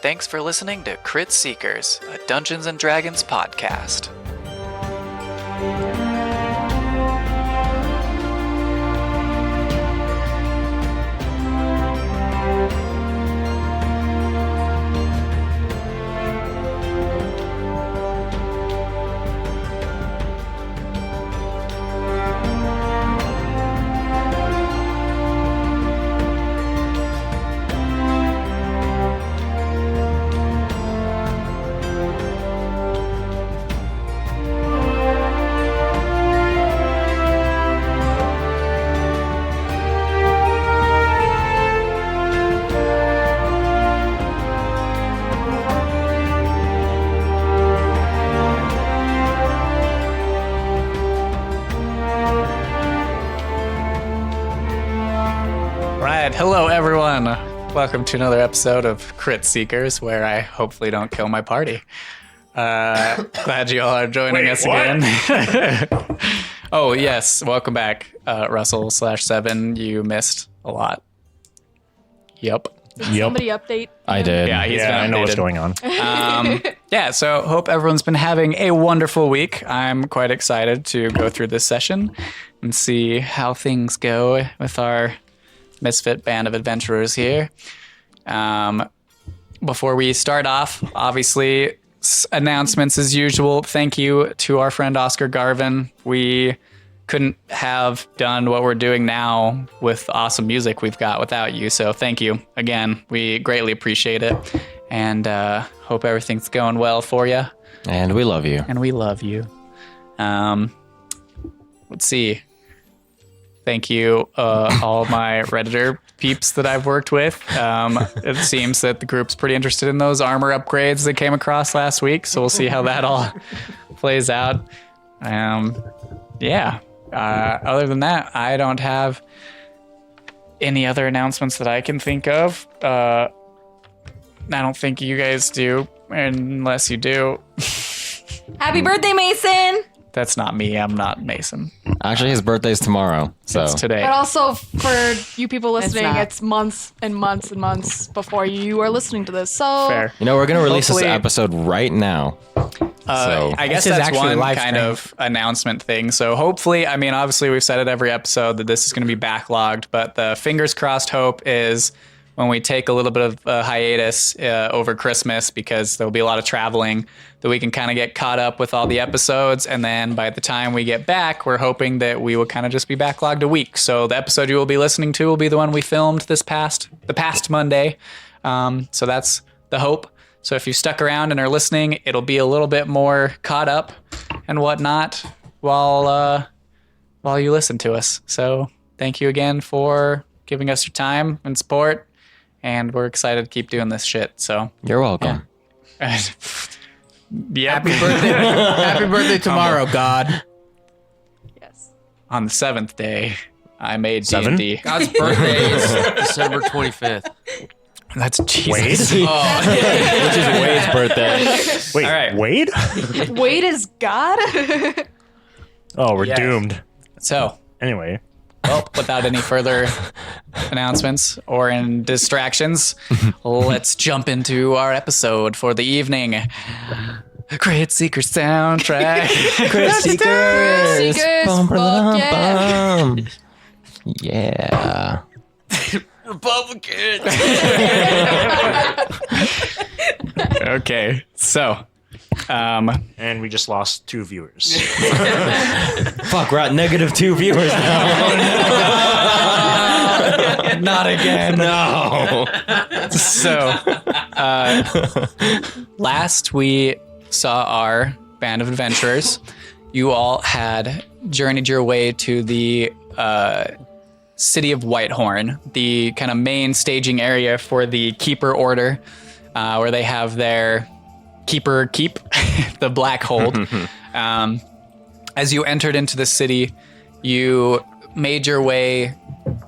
Thanks for listening to Crit Seekers, a Dungeons & Dragons podcast. Hello, everyone. Welcome to another episode of Crit Seekers, where I hopefully don't kill my party. Glad you all are joining us again. Oh, yes. Welcome back, Russell/Seven. You missed a lot. Yep. Did somebody update? I did. Yeah, I know what's going on. So hope everyone's been having a wonderful week. I'm quite excited to go through this session and see how things go with our misfit band of adventurers here. Before we start off, obviously, announcements as usual. Thank you to our friend Oscar Garvin. We couldn't have done what we're doing now with the awesome music we've got without you. So thank you again. We greatly appreciate it, and hope everything's going well for you. And we love you. And we love you. Let's see. Thank you, all my Redditor peeps that I've worked with. It seems that the group's pretty interested in those armor upgrades that came across last week, so we'll see how that all plays out. Other than that, I don't have any other announcements that I can think of. I don't think you guys do, unless you do. Happy birthday, Mason! That's not me. I'm not Mason. Actually, his birthday's tomorrow, so It's today. But also, for you people listening, not. it's months and months and months before you are listening to this. So, Fair. you know we're gonna release Hopefully- this episode right now. I guess This is that's actually a one live kind stream. of announcement thing. So hopefully, I mean, obviously we've said it every episode that this is going to be backlogged, but the fingers crossed hope is when we take a little bit of a hiatus over Christmas, because there'll be a lot of traveling, that we can kind of get caught up with all the episodes. And then by the time we get back, we're hoping that we will kind of just be backlogged a week. So the episode you will be listening to will be the one we filmed the past Monday. So that's the hope. So if you stuck around and are listening, it'll be a little bit more caught up and whatnot while you listen to us. So thank you again for giving us your time and support, and we're excited to keep doing this shit. So You're welcome. yep. Happy birthday! Happy birthday tomorrow, God. yes. On the 7th day, I made Seven? D&D. God's birthday is December 25th. That's Jesus. Wade? Oh, Which is Wade's birthday. Wait, All right. Wade? Wade is God? Oh, we're Yes. doomed. So, Anyway, well, without any further announcements or in distractions, let's jump into our episode for the evening. Crit Seeker soundtrack. Crit Seekers, fuck yeah. Yeah. Republican. Okay, so, and we just lost 2 viewers. Fuck, we're at -2 viewers now. not again. No. So, last we saw our band of adventurers. You all had journeyed your way to the city of Whitehorn, the kind of main staging area for the Keeper Order, where they have their Keeper Keep, the Blackhold. As you entered into the city, you made your way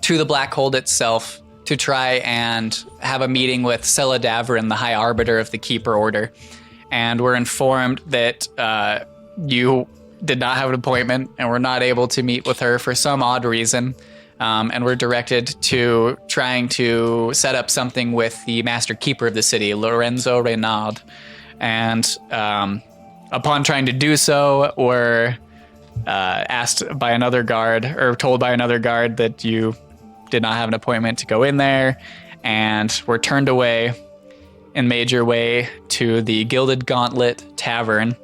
to the Blackhold itself to try and have a meeting with Sela Davrin, the High Arbiter of the Keeper Order. And were informed that you did not have an appointment and were not able to meet with her for some odd reason. and were directed to trying to set up something with the master keeper of the city, Lorenzo Reynald. And upon trying to do so, were asked by another guard, or told by another guard that you did not have an appointment to go in there, and were turned away and made your way to the Gilded Gauntlet Tavern,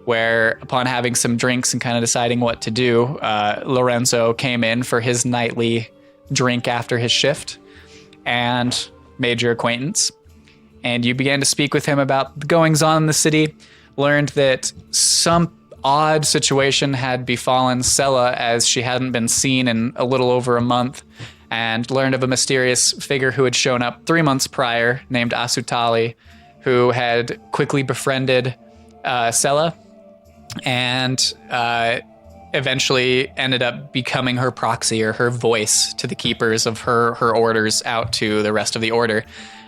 where upon having some drinks and kind of deciding what to do, Lorenzo came in for his nightly drink after his shift and made your acquaintance. And you began to speak with him about the goings-on in the city, learned that some odd situation had befallen Sella as she hadn't been seen in a little over a month, and learned of a mysterious figure who had shown up 3 months prior named Asutali, who had quickly befriended Sella and eventually ended up becoming her proxy or her voice to the keepers of her orders out to the rest of the order.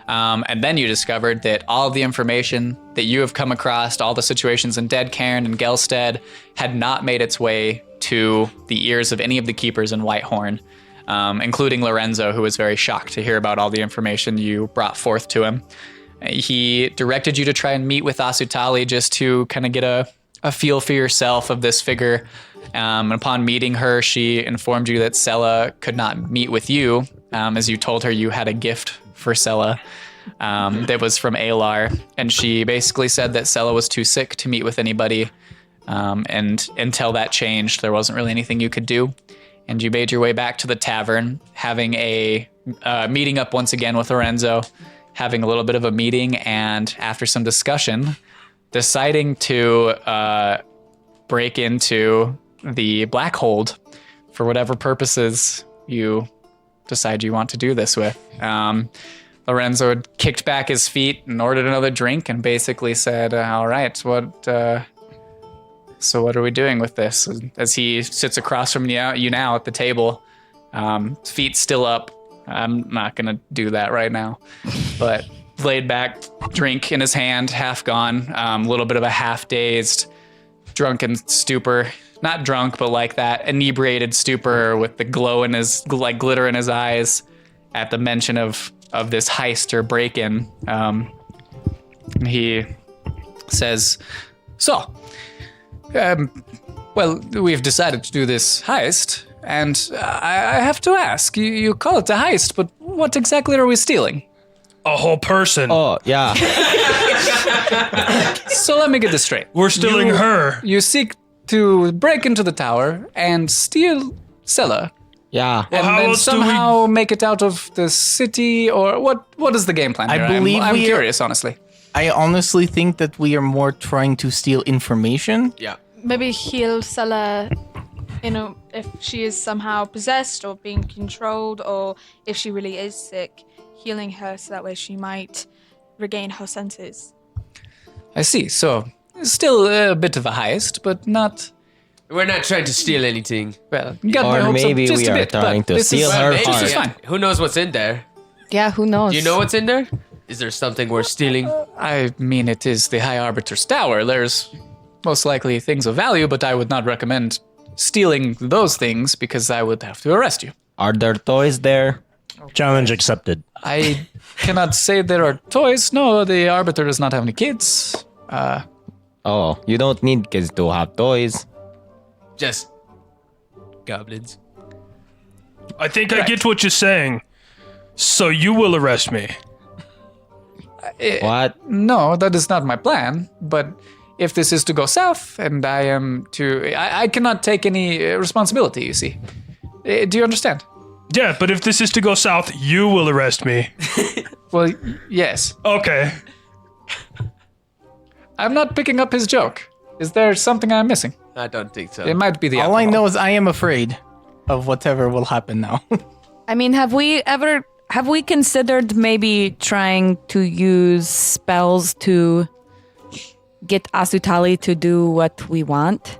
And then you discovered that all of the information that you have come across, all the situations in Dead Cairn and Gelstead, had not made its way to the ears of any of the keepers in Whitehorn, including Lorenzo, who was very shocked to hear about all the information you brought forth to him. He directed you to try and meet with Asutali just to kind of get a feel for yourself of this figure. And upon meeting her, she informed you that Sella could not meet with you, as you told her you had a gift for Sella that was from Alar. And she basically said that Sella was too sick to meet with anybody. And until that changed, there wasn't really anything you could do. And you made your way back to the tavern, having a meeting up once again with Lorenzo, having a little bit of a meeting, and after some discussion, deciding to break into the Blackhold for whatever purposes you decide you want to do this with. Lorenzo had kicked back his feet and ordered another drink and basically said, all right, so what are we doing with this? As he sits across from you now at the table, feet still up. I'm not going to do that right now, but laid back, drink in his hand, half gone, a little bit of a half-dazed, drunken stupor. Not drunk, but like that inebriated stupor with the glow in his, like glitter in his eyes at the mention of this heist or break-in. He says, so, well, we've decided to do this heist, and I have to ask, you call it a heist, but what exactly are we stealing? A whole person. Oh, yeah. So let me get this straight. We're stealing her. You seek to break into the tower and steal Sella, Yeah. Well, how and then else do somehow make it out of the city, or what is the game plan here? I'm curious, honestly. I honestly think that we are more trying to steal information. Yeah. Maybe heal Sella, if she is somehow possessed or being controlled, or if she really is sick, healing her so that way she might regain her senses. I see. So, still a bit of a heist, but not. We're not trying to steal anything. Well, got my Or hopes up maybe just we a are bit, trying but to this steal is, her this heart. is fine. Who knows what's in there? Yeah, who knows? Do you know what's in there? Is there something we're stealing? I mean, it is the High Arbiter's Tower. There's most likely things of value, but I would not recommend stealing those things because I would have to arrest you. Are there toys there? Challenge accepted. I cannot say there are toys. No, the Arbiter does not have any kids. Oh, you don't need kids to have toys. Just goblins. I think I get what you're saying. So you will arrest me. What? No, that is not my plan. But if this is to go south, and I am to, I cannot take any responsibility. You see? Do you understand? Yeah, but if this is to go south, you will arrest me. Well, yes. Okay. I'm not picking up his joke. Is there something I'm missing? I don't think so. It might be the All I alcohol. know is I am afraid of whatever will happen now. I mean, have we considered maybe trying to use spells to get Asutali to do what we want?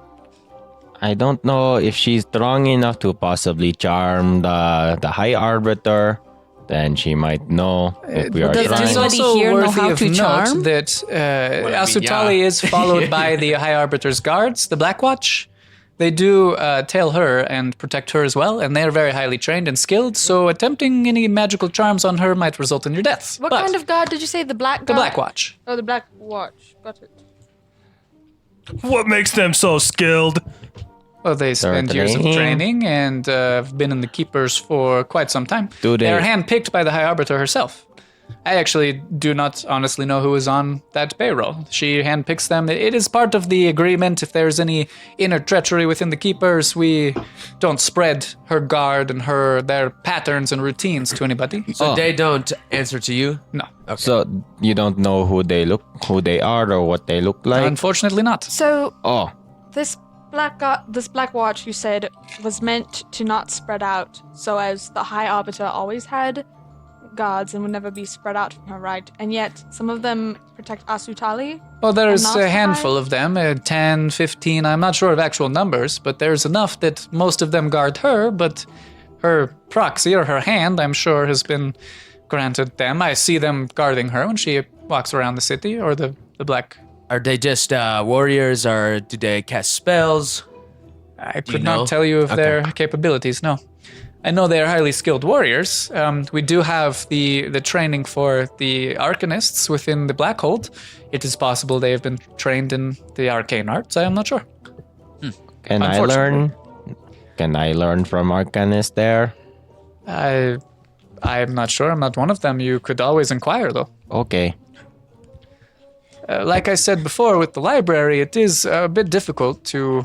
I don't know if she's strong enough to possibly charm the High Arbiter. Then she might know if we are does trying. It is anybody also here know worthy how of to note charm? that Asutali yeah. is followed by the High Arbiter's guards, the Black Watch. They do tail her and protect her as well, and they are very highly trained and skilled, so attempting any magical charms on her might result in your death. What But kind of guard did you say? The black the guard? Black Watch. Oh, the Black Watch. Got it. What makes them so skilled? Well, they spend years of training and have been in the Keepers for quite some time. They are handpicked by the High Arbiter herself. I actually do not honestly know who is on that payroll. She handpicks them. It is part of the agreement. If there's any inner treachery within the Keepers, we don't spread her guard and their patterns and routines to anybody. So they don't answer to you? No. Okay. So you don't know who they are, or what they look like? Unfortunately not. So Oh, this Black Watch you said was meant to not spread out, so as the High Arbiter always had guards and would never be spread out from her, right? And yet some of them protect Asutali. Well, there's And not a handful of them, 10, 15, I'm not sure of actual numbers, but there's enough that most of them guard her, but her proxy or her hand, I'm sure, has been granted them. I see them guarding her when she walks around the city, or the black... Are they just warriors, or do they cast spells? I you could know? not tell you of Okay. their capabilities, no. I know they are highly skilled warriors. We do have the training for the Arcanists within the Blackhold. It is possible they have been trained in the arcane arts. I am not sure. can I learn? Can I learn from Arcanist there? I am not sure. I'm not one of them. You could always inquire, though. Okay. Like I said before, with the library, it is a bit difficult to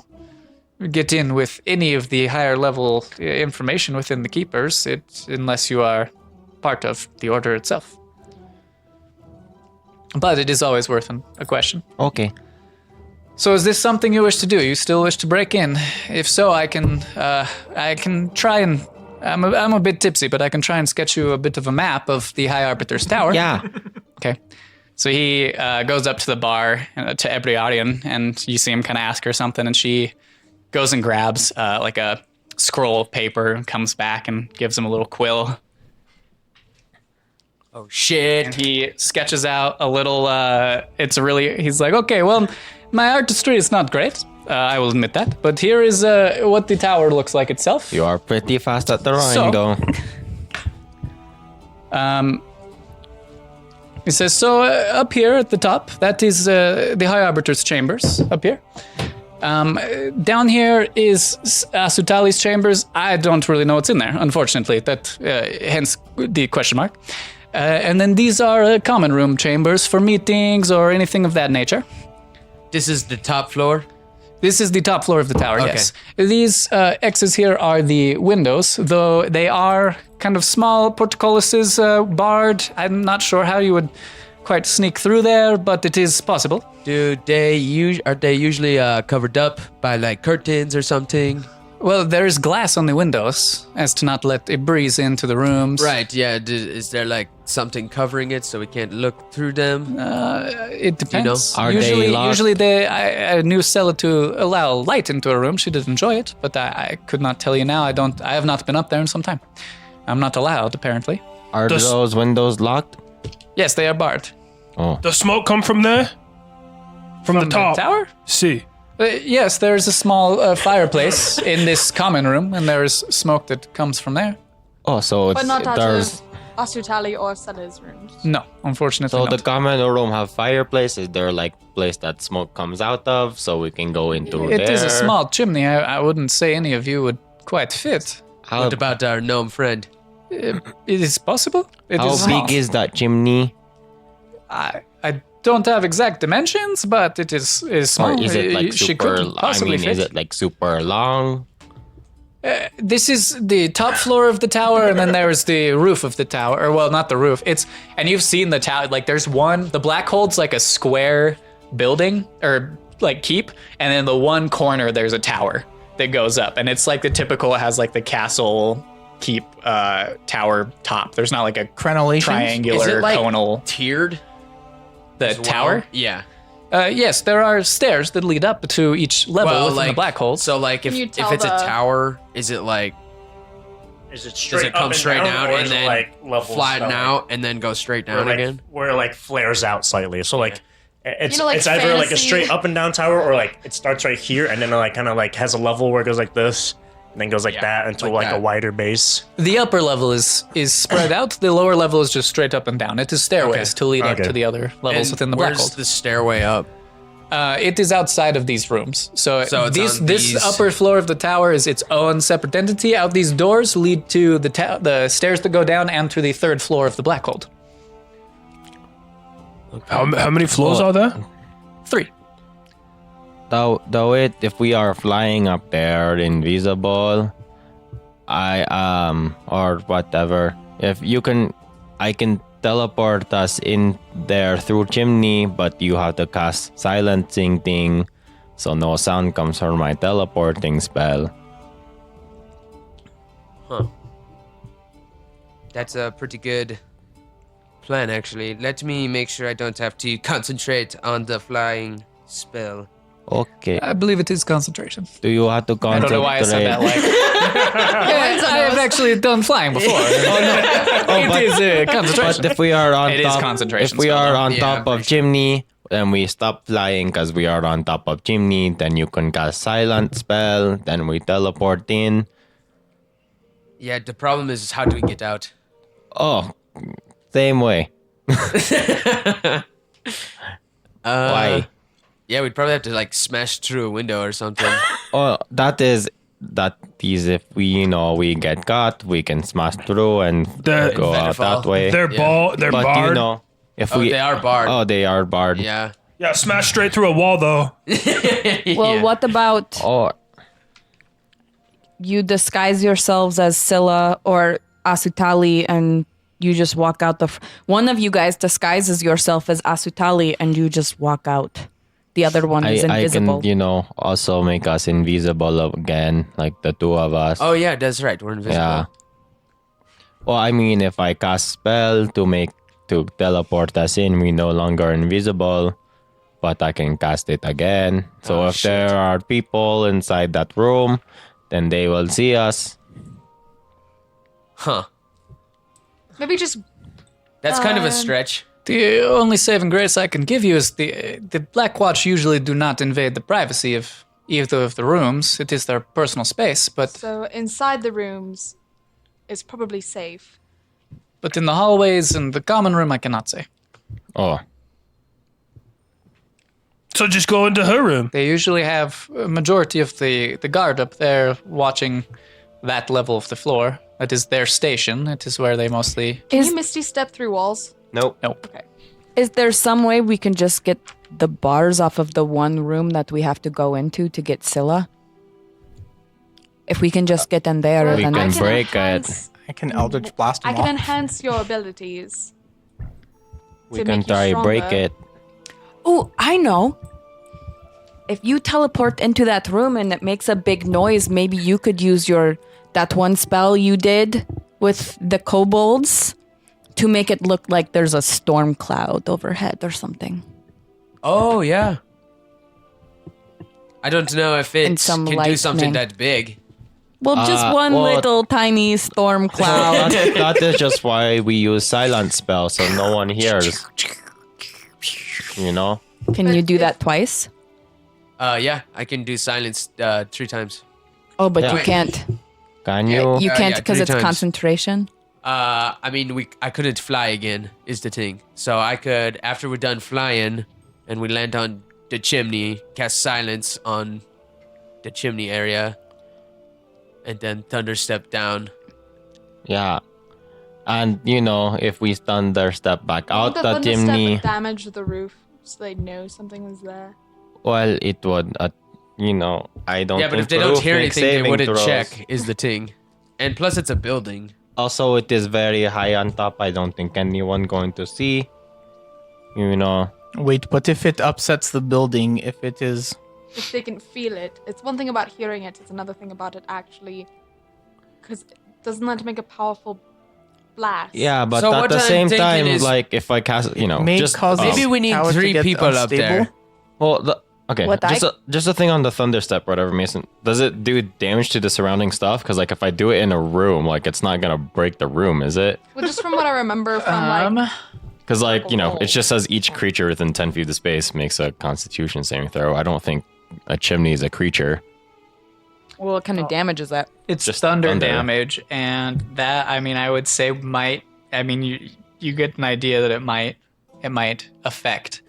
get in with any of the higher level information within the Keepers, unless you are part of the Order itself. But it is always worth a question. Okay. So is this something you wish to do? You still wish to break in? If so, I can try and... I'm a bit tipsy, but I can try and sketch you a bit of a map of the High Arbiter's tower. Yeah. Okay. So he goes up to the bar, to Ebriarian, and you see him kind of ask her something, and she goes and grabs like a scroll of paper and comes back and gives him a little quill. Oh, shit. And he sketches out a little, he's like, okay, well, my artistry is not great. I will admit that. But here is what the tower looks like itself. You are pretty fast at drawing, So- though. He says, so up here at the top, that is the High Arbiter's chambers, up here. Down here is Asutali's chambers. I don't really know what's in there, unfortunately. Hence the question mark. And then these are common room chambers for meetings or anything of that nature. This is the top floor? This is the top floor of the tower, Okay. yes. These X's here are the windows, though they are kind of small portcullises, barred. I'm not sure how you would quite sneak through there, but it is possible. Are they usually covered up by like curtains or something? Well, there is glass on the windows, as to not let a breeze into the rooms. Right, yeah. Is there like something covering it so we can't look through them? It depends. Are they locked? Usually I knew Stella to allow light into a room. She did enjoy it, but I could not tell you now. I have not been up there in some time. I'm not allowed, apparently. Are those windows locked? Yes, they are barred. Oh. Does smoke come from there? From the top. tower? See. Yes, there is a small fireplace in this common room, and there is smoke that comes from there. Oh, so But not out there's... of Asutali or Stella's rooms. No, unfortunately So not. the common room have fireplace. Is there like place that smoke comes out of, so we can go into there? It is a small chimney. I wouldn't say any of you would quite fit. How, What about our gnome friend? It is possible. It how is big is that chimney? I don't have exact dimensions, but it is small. Or is it like She super? could possibly is fit. it like super long? This is the top floor of the tower, and then there's the roof of the tower. Or well, not the roof. And you've seen the tower. Like there's one. The Blackhold's like a square building or like keep, and then the one corner there's a tower that goes up, and it's like the typical. It has like the castle keep tower top. There's not like a Crenellations? triangular Is it like conal. tiered? The as well? tower. Yeah. Yes, there are stairs that lead up to each level within the black holes. So like Can you if tell it's a the- tower, is it like Is it does straight it come up and straight down, out or and is it then like levels flatten that, like, out and then go straight where, down like, again? where it like flares out slightly? So like It's like it's either like a fantasy- straight up and down tower, or like it starts right here and then it like kind of like has a level where it goes like this, and then goes like that until like like a that. wider base. The upper level is spread out. The lower level is just straight up and down. It is stairways to lead up Okay. to the other levels And within the where's Blackhold. the stairway up? It is outside of these rooms. So it's on this these- upper floor of the tower is its own separate entity. Out these doors lead to the stairs that go down and to the third floor of the Blackhold. How many floors are there? 3. Though if we are flying up there invisible, or whatever, if you can, I can teleport us in there through chimney, but you have to cast silencing thing, so no sound comes from my teleporting spell. That's a pretty good plan, actually. Let me make sure I don't have to concentrate on the flying spell. Okay. I believe it is concentration. Do you have to I concentrate? don't know why I said that. Like, I have actually done flying before. It is concentration. But if we are on It is top, concentration if we spell, are though. on Yeah, top I'm pretty of chimney, then we stop flying because we are on top of chimney. Then you can cast silent spell. Then we teleport in. Yeah, the problem is how do we get out? Oh, same way. Why? Yeah, we'd probably have to like smash through a window or something. Oh, that is if we get caught, we can smash through and The- go out that way. They're Yeah. but barred. if Oh, we they are barred. Oh, they are barred. Yeah. Yeah, smash straight through a wall though. Well, Yeah. what about Oh, you disguise yourselves as Scylla or Asutali and you just walk out one of you guys disguises yourself as Asutali and you just walk out. The other one is I invisible. can also make us invisible again, like the two of us. Oh yeah, that's right. We're invisible. Yeah. Well, I mean, if I cast spell to teleport us in, we no longer invisible, but I can cast it again. So Oh, if shit. there are people inside that room, then they will see us. Huh. Maybe just That's kind of a stretch. The only saving grace I can give you is the Black Watch usually do not invade the privacy of either of the rooms. It is their personal space, but inside the rooms is probably safe. in the hallways and the common room, I cannot say. Oh, So just go into her room. They usually have a majority of the guard up there watching that level of the floor. That is their station. It is where they mostly. Can Is- you Misty step through walls? nope. Nope. Okay. Is there some way we can just get the bars off of the one room that we have to go into to get Scylla? If we can just get in there, We then can it's- break it. enhance- I can Eldritch Blast I them can all. enhance your abilities. We to can make you try break stronger. it. Oh, I know. If you teleport into that room and it makes a big noise, maybe you could use that one spell you did with the kobolds to make it look like there's a storm cloud overhead or something. Oh yeah. I don't know if it And some can do something lightning. that big. Well, just one well- little tiny storm cloud. that is just why we use silent spell, so no one hears. Can you do that twice? Yeah, I can do silence 3 times. Oh, but Yeah. you can't. Can Yeah, you? You can't yeah, because 3 it's times. concentration. I mean, I couldn't fly again, is the thing. So I could, after we're done flying and we land on the chimney, cast silence on the chimney area, and then thunder step down. Yeah. And if we thunder step back out Would the thunder chimney, step damage the roof so they know something was there? well, it would. I don't. Yeah, but if they think don't proof hear makes anything, they saving wouldn't throws. check, is the thing. And plus, it's a building. Also, it is very high on top. I don't think anyone going to see. Wait, but if it upsets the building, if it is... If they can feel it. It's one thing about hearing it, it's another thing about it actually. Because doesn't that make a powerful blast? Yeah, but So at what the I'm same thinking time, is- like if I cast, may just cause Maybe we need tower to 3 get people up there. unstable. Well, okay. What Just a thing on the thunder step, whatever, Mason. Does it do damage to the surrounding stuff? Because like if I do it in a room, like it's not gonna break the room, is it? Well, just from what I remember from like Because, like, you know, it just says each creature within 10 feet of space makes a Constitution saving throw. I don't think a chimney is a creature. Well, what kind of damage is that? It's Just thunder, thunder. damage, and that, I mean, I would say might. I mean, you get an idea that it might affect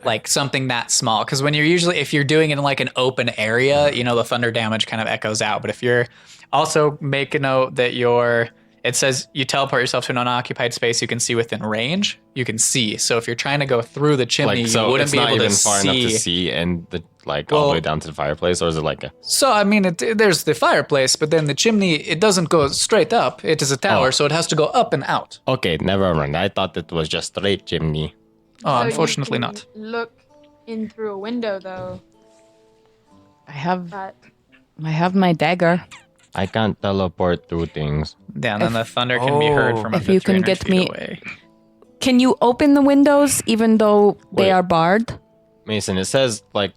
like something that small. Because when if you're doing it in like an open area, you know, the thunder damage kind of echoes out. But if you're also make a note that it says you teleport yourself to an unoccupied space you can see within range. You can see. So if you're trying to go through the chimney, Like, so you wouldn't it's be not able even to far see. enough to see and all the way down to the fireplace, or is it like a... So I mean, there's the fireplace, but then the chimney, it doesn't go straight up. It is a tower, so it has to go up and out. Okay, never mind. I thought it was just straight chimney. Oh, So you unfortunately can not. Look in through a window though. I have But my dagger. I can't teleport through things. Yeah, and then the thunder can be heard from If up to you can 300 get feet me- away. Can you open the windows even though they Wait. are barred? Mason, it says, like,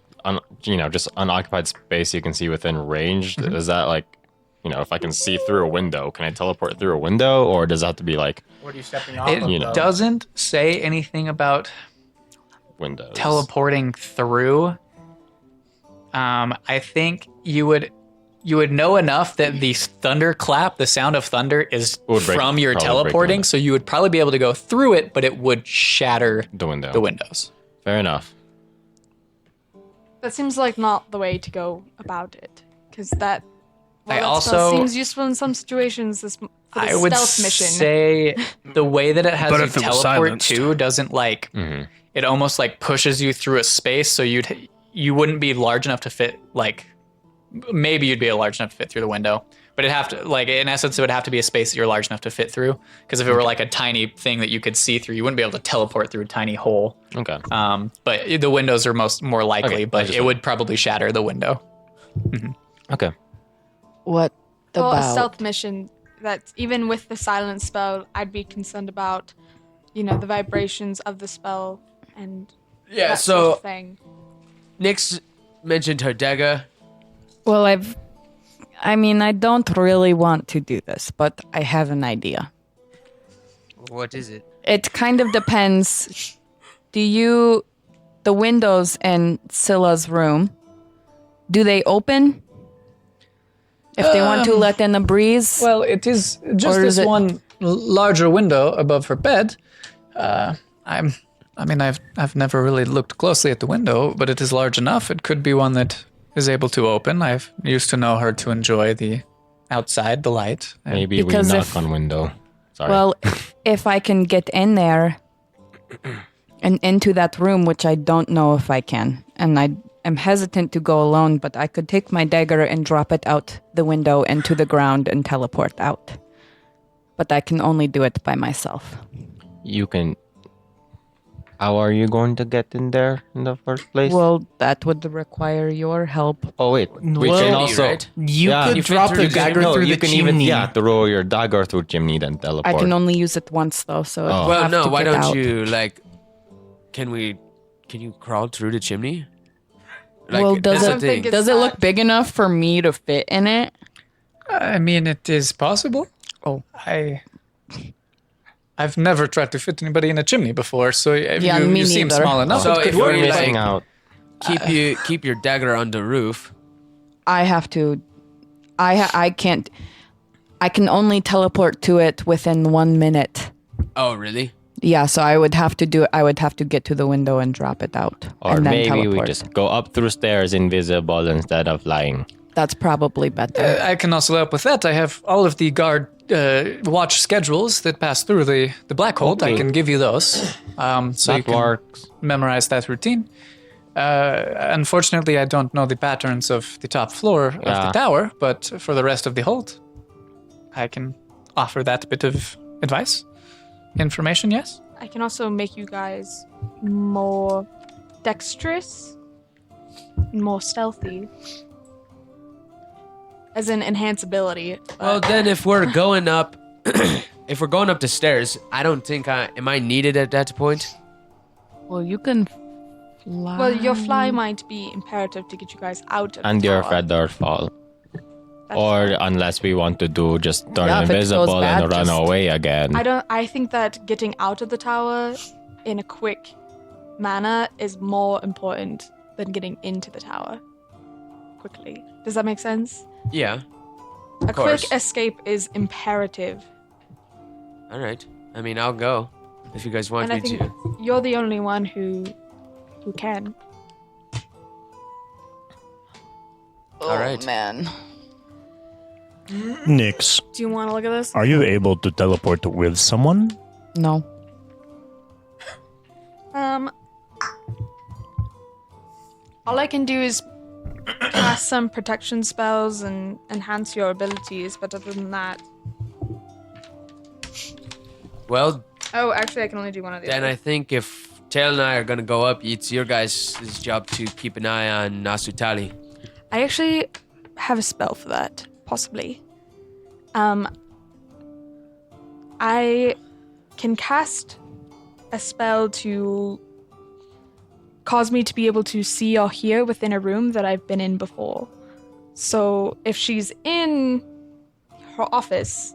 just unoccupied space you can see within range. Mm-hmm. Is that, like, you know, if I can see through a window, can I teleport through a window, or does it have to be, like, What are you stepping off It of? you know. doesn't say anything about windows? teleporting through. I think you would know enough that the thunderclap, the sound of thunder, is Would break- from your probably break the teleporting, window. so you would probably be able to go through it, but it would shatter The window. the windows. Fair enough. that seems like not the way to go about it. Because that I that spell also- seems useful in some situations for the I would stealth mission. say the way that it has But you if it was teleport silenced. to doesn't like it almost like pushes you through a space, so you wouldn't be large enough to fit, like maybe you'd be large enough to fit through the window, but it'd have to, like, in essence it would have to be a space that you're large enough to fit through, because if it were like a tiny thing that you could see through, you wouldn't be able to teleport through a tiny hole. Okay. But the windows are more likely, Okay, I but just- it would probably shatter the window. Okay. What Or a about? stealth mission that even with the silence spell, I'd be concerned about, you know, the vibrations of the spell and Yeah, that sort so of thing. Nyx mentioned her dagger. Well, I don't really want to do this, but I have an idea. What is it? It kind of depends. The windows in Scylla's room, do they open? If they want to let in a breeze? Well, it is just Or is this it- one larger window above her bed. I've never really looked closely at the window, but it is large enough. It could be one that is able to open. I've used to know her to enjoy the outside, the light. Maybe Because we knock if- on window. Sorry. Well, if I can get in there and into that room, which I don't know if I can, and I am hesitant to go alone, but I could take my dagger and drop it out the window into the ground and teleport out. But I can only do it by myself. You can... How are you going to get in there in the first place? Well, that would require your help. oh, wait. We Well, can you, also... right? You Yeah. could You drop fit the through the dagger No, through you the can chimney. even, throw your dagger through chimney, then teleport. I can only use it once, though, so Oh. I'd Well, have no. to Why get don't out. you like? Can you crawl through the chimney? Like, Well, that's does the I don't think thing. it's Does it look that- big enough for me to fit in it? I mean, it is possible. Oh. I've never tried to fit anybody in a chimney before, so Yeah, you, me you seem neither. small enough. So it could if You're work. you're missing like- out. Keep your dagger on the roof. I have to. I can't. I can only teleport to it within 1 minute. Oh, really? Yeah, so I would have to do. I would have to get to the window and drop it out, Or and then maybe teleport. we just go up through stairs invisible instead of flying. That's probably better. I can also help with that. I have all of the guard watch schedules that pass through the Blackhold. I Okay. can give you those, so you That can works. memorize that routine. Unfortunately, I don't know the patterns of the top floor of Yeah. the tower, but for the rest of the hold, I can offer that bit of advice, information. Yes. I can also make you guys more dexterous, and more stealthy. As in enhanceability. Well, then if we're going up, if we're going up the stairs, I don't think am I needed at that point. Well, you can fly. Well, your fly might be imperative to get you guys out of And the your tower. feather fall. Or unless we want to do just turn Yeah, if it goes invisible bad, and run just- away again. I think that getting out of the tower in a quick manner is more important than getting into the tower quickly. Does that make sense? Yeah. A course. quick escape is imperative. All right. I mean, I'll go if you guys want And I me think to. you're the only one who can. All right. man. Nix, Do you want to look at this? are you able to teleport with someone? No. All I can do is cast some protection spells and enhance your abilities, but other than that, Well, oh, actually, I can only do one of the then other. I think if Tail and I are gonna go up, it's your guys' job to keep an eye on Nasutali. I actually have a spell for that, possibly. I can cast a spell to cause me to be able to see or hear within a room that I've been in before. So if she's in her office,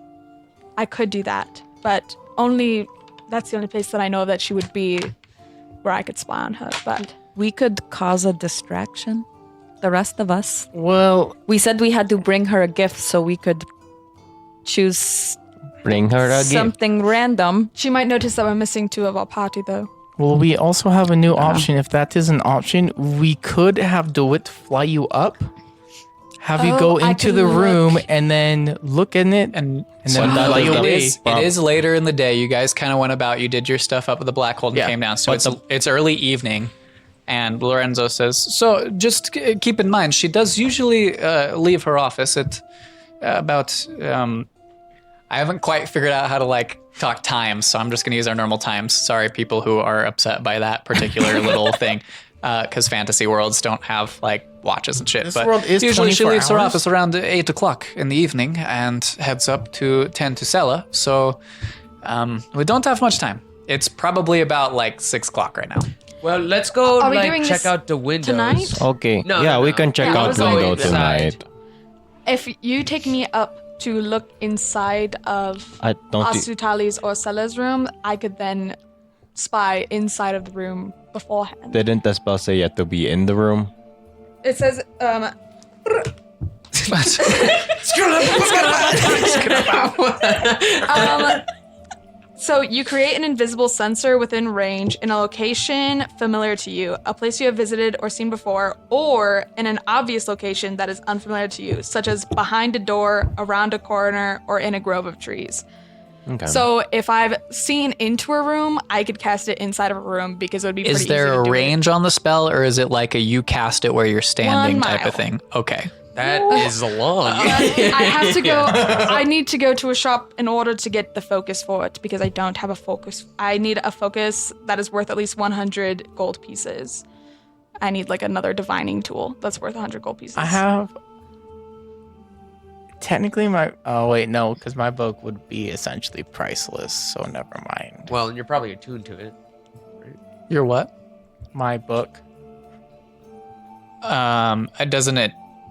I could do that, but only that's the only place that I know that she would be where I could spy on her. But We could cause a distraction. The rest of us. Well, We said we had to bring her a gift so we could choose Bring her a gift. something random. she might notice that we're missing two of our party, though. well, we also have a new option. If that is an option, we could have DeWitt fly you up, have you Oh, go I into can the room, look. and then look in it, And and then that fly is the- away. it is later in the day. You guys kind of went about. You did your stuff up at the Blackhold and Yeah, came down. So but it's early evening, and Lorenzo says, "So just keep in mind, she does usually leave her office at about. I haven't quite figured out how to talk times, so I'm just going to use our normal times. Sorry, people who are upset by that particular little thing, because fantasy worlds don't have watches and shit. This but world is usually she 24 leaves her hours? office around 8 o'clock in the evening and heads up to tend to Sella. So we don't have much time. It's probably about 6 o'clock right now. Well, let's go Are we doing check this out the windows. tonight? Okay. No, yeah, no, we no. can check Yeah, I out was like- window Inside. tonight. If you take me up to look inside of I don't. Asutali's or Sella's room, I could then spy inside of the room beforehand. Didn't the spell say you had to be in the room? It says, so you create an invisible sensor within range in a location familiar to you, a place you have visited or seen before, or in an obvious location that is unfamiliar to you, such as behind a door, around a corner, or in a grove of trees. Okay. So if I've seen into a room, I could cast it inside of a room because it would be pretty Is there easy to a do it. range on the spell, or is it like a you cast it where you're standing 1 type mile. of thing? Okay. That is long. I have to go. I need to go to a shop in order to get the focus for it because I don't have a focus. I need a focus that is worth at least 100 gold pieces. I need another divining tool that's worth 100 gold pieces. I have technically my. Oh wait, no, because my book would be essentially priceless. So never mind. Well, and you're probably attuned to it. You're what? My book.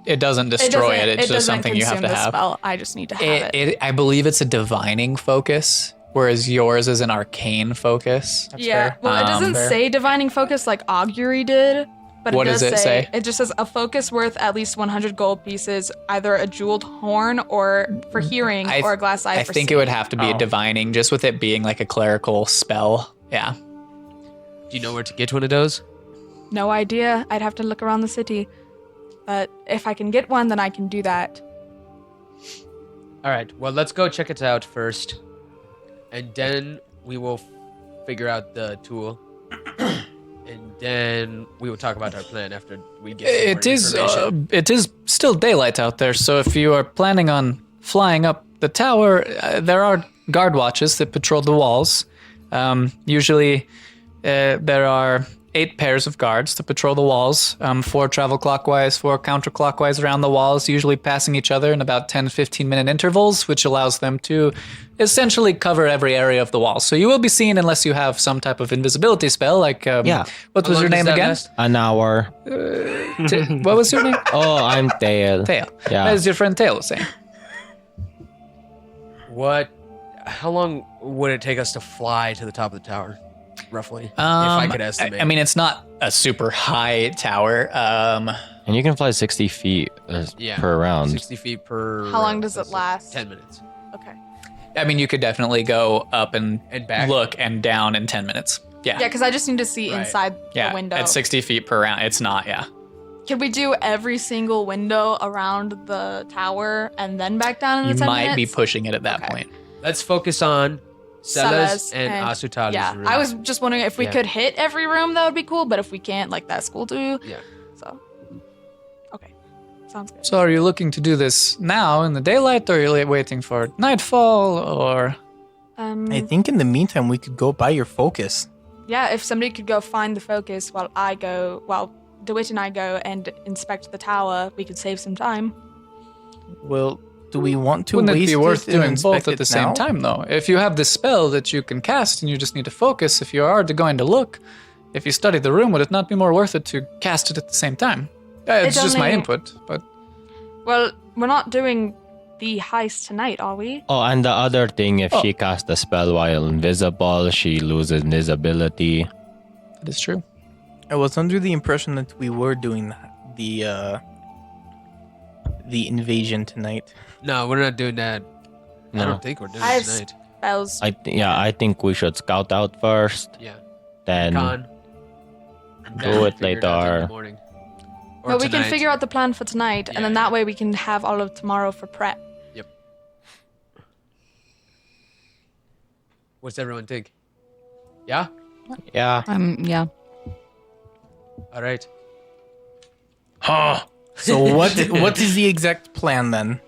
It doesn't destroy it. It's just doesn't something you have consume to the have. Spell. I just need to have it. I believe it's a divining focus, whereas yours is an arcane focus. Yeah. fair. Well, it doesn't fair. say divining focus like augury did. But What it does does it say? It just says a focus worth at least 100 gold pieces, either a jeweled horn or for hearing, or a glass eye I for think it seeing. would have to be a divining, just with it being like a clerical spell. Yeah. Do you know where to get one of those? No idea. I'd have to look around the city. But if I can get one, then I can do that. All right. Well, let's go check it out first, and then we will figure out the tool, and then we will talk about our plan after we get. It is still daylight out there, so if you are planning on flying up the tower, there are guard watches that patrol the walls. Usually, there are 8 pairs of guards to patrol the walls. 4 travel clockwise, 4 counterclockwise around the walls, usually passing each other in about 10 15 minute intervals, which allows them to essentially cover every area of the wall. So you will be seen unless you have some type of invisibility spell, like Yeah. What was How your long name does that again? last? An hour. What was your name? Oh, I'm Tael. Tail. Yeah. As your friend Tail was saying. How long would it take us to fly to the top of the tower, roughly? If I could estimate. I mean, it's not a super high tower. And you can fly 60 feet per round. 60 feet per. How long does it last? 10 minutes. Okay. I mean, you could definitely go up and back. look and down in 10 minutes. Yeah. Yeah, because I just need to see Right. inside Yeah, the window. at 60 feet per round. It's not, yeah. Can we do every single window around the tower and then back down in You the 10 might be minutes? pushing it at that Okay. point. Let's focus on Cella's Cella's and Asutali's Yeah, room. I was just wondering if we Yeah. could hit every room, that would be cool. But if we can't, like that's cool too. Yeah. So, okay, sounds good. So are you looking to do this now in the daylight, or are you waiting for nightfall, or... I think in the meantime we could go buy your focus. Yeah, if somebody could go find the focus while DeWitt and I go and inspect the tower, we could save some time. Well, do we want to Wouldn't it waste be worth it and doing both inspect at it the same now? time, though? If you have this spell that you can cast and you just need to focus, if you are going to look, if you study the room, would it not be more worth it to cast it at the same time? It's It's just my only- input, but... Well, we're not doing the heist tonight, are we? Oh, and the other thing, if she casts a spell while invisible, she loses invisibility. That is true. I was under the impression that we were doing the invasion tonight. No, we're not doing that. I No. don't think we're doing I it have tonight. spells. I think we should scout out first, Yeah. then Con. do it Figure out in the later. morning. Or But we can tonight. figure out the plan for tonight, and then Yeah. that way we can have all of tomorrow for prep. Yep. What's everyone think? Yeah? Yeah. Yeah. All right. Huh. So what is the exact plan then?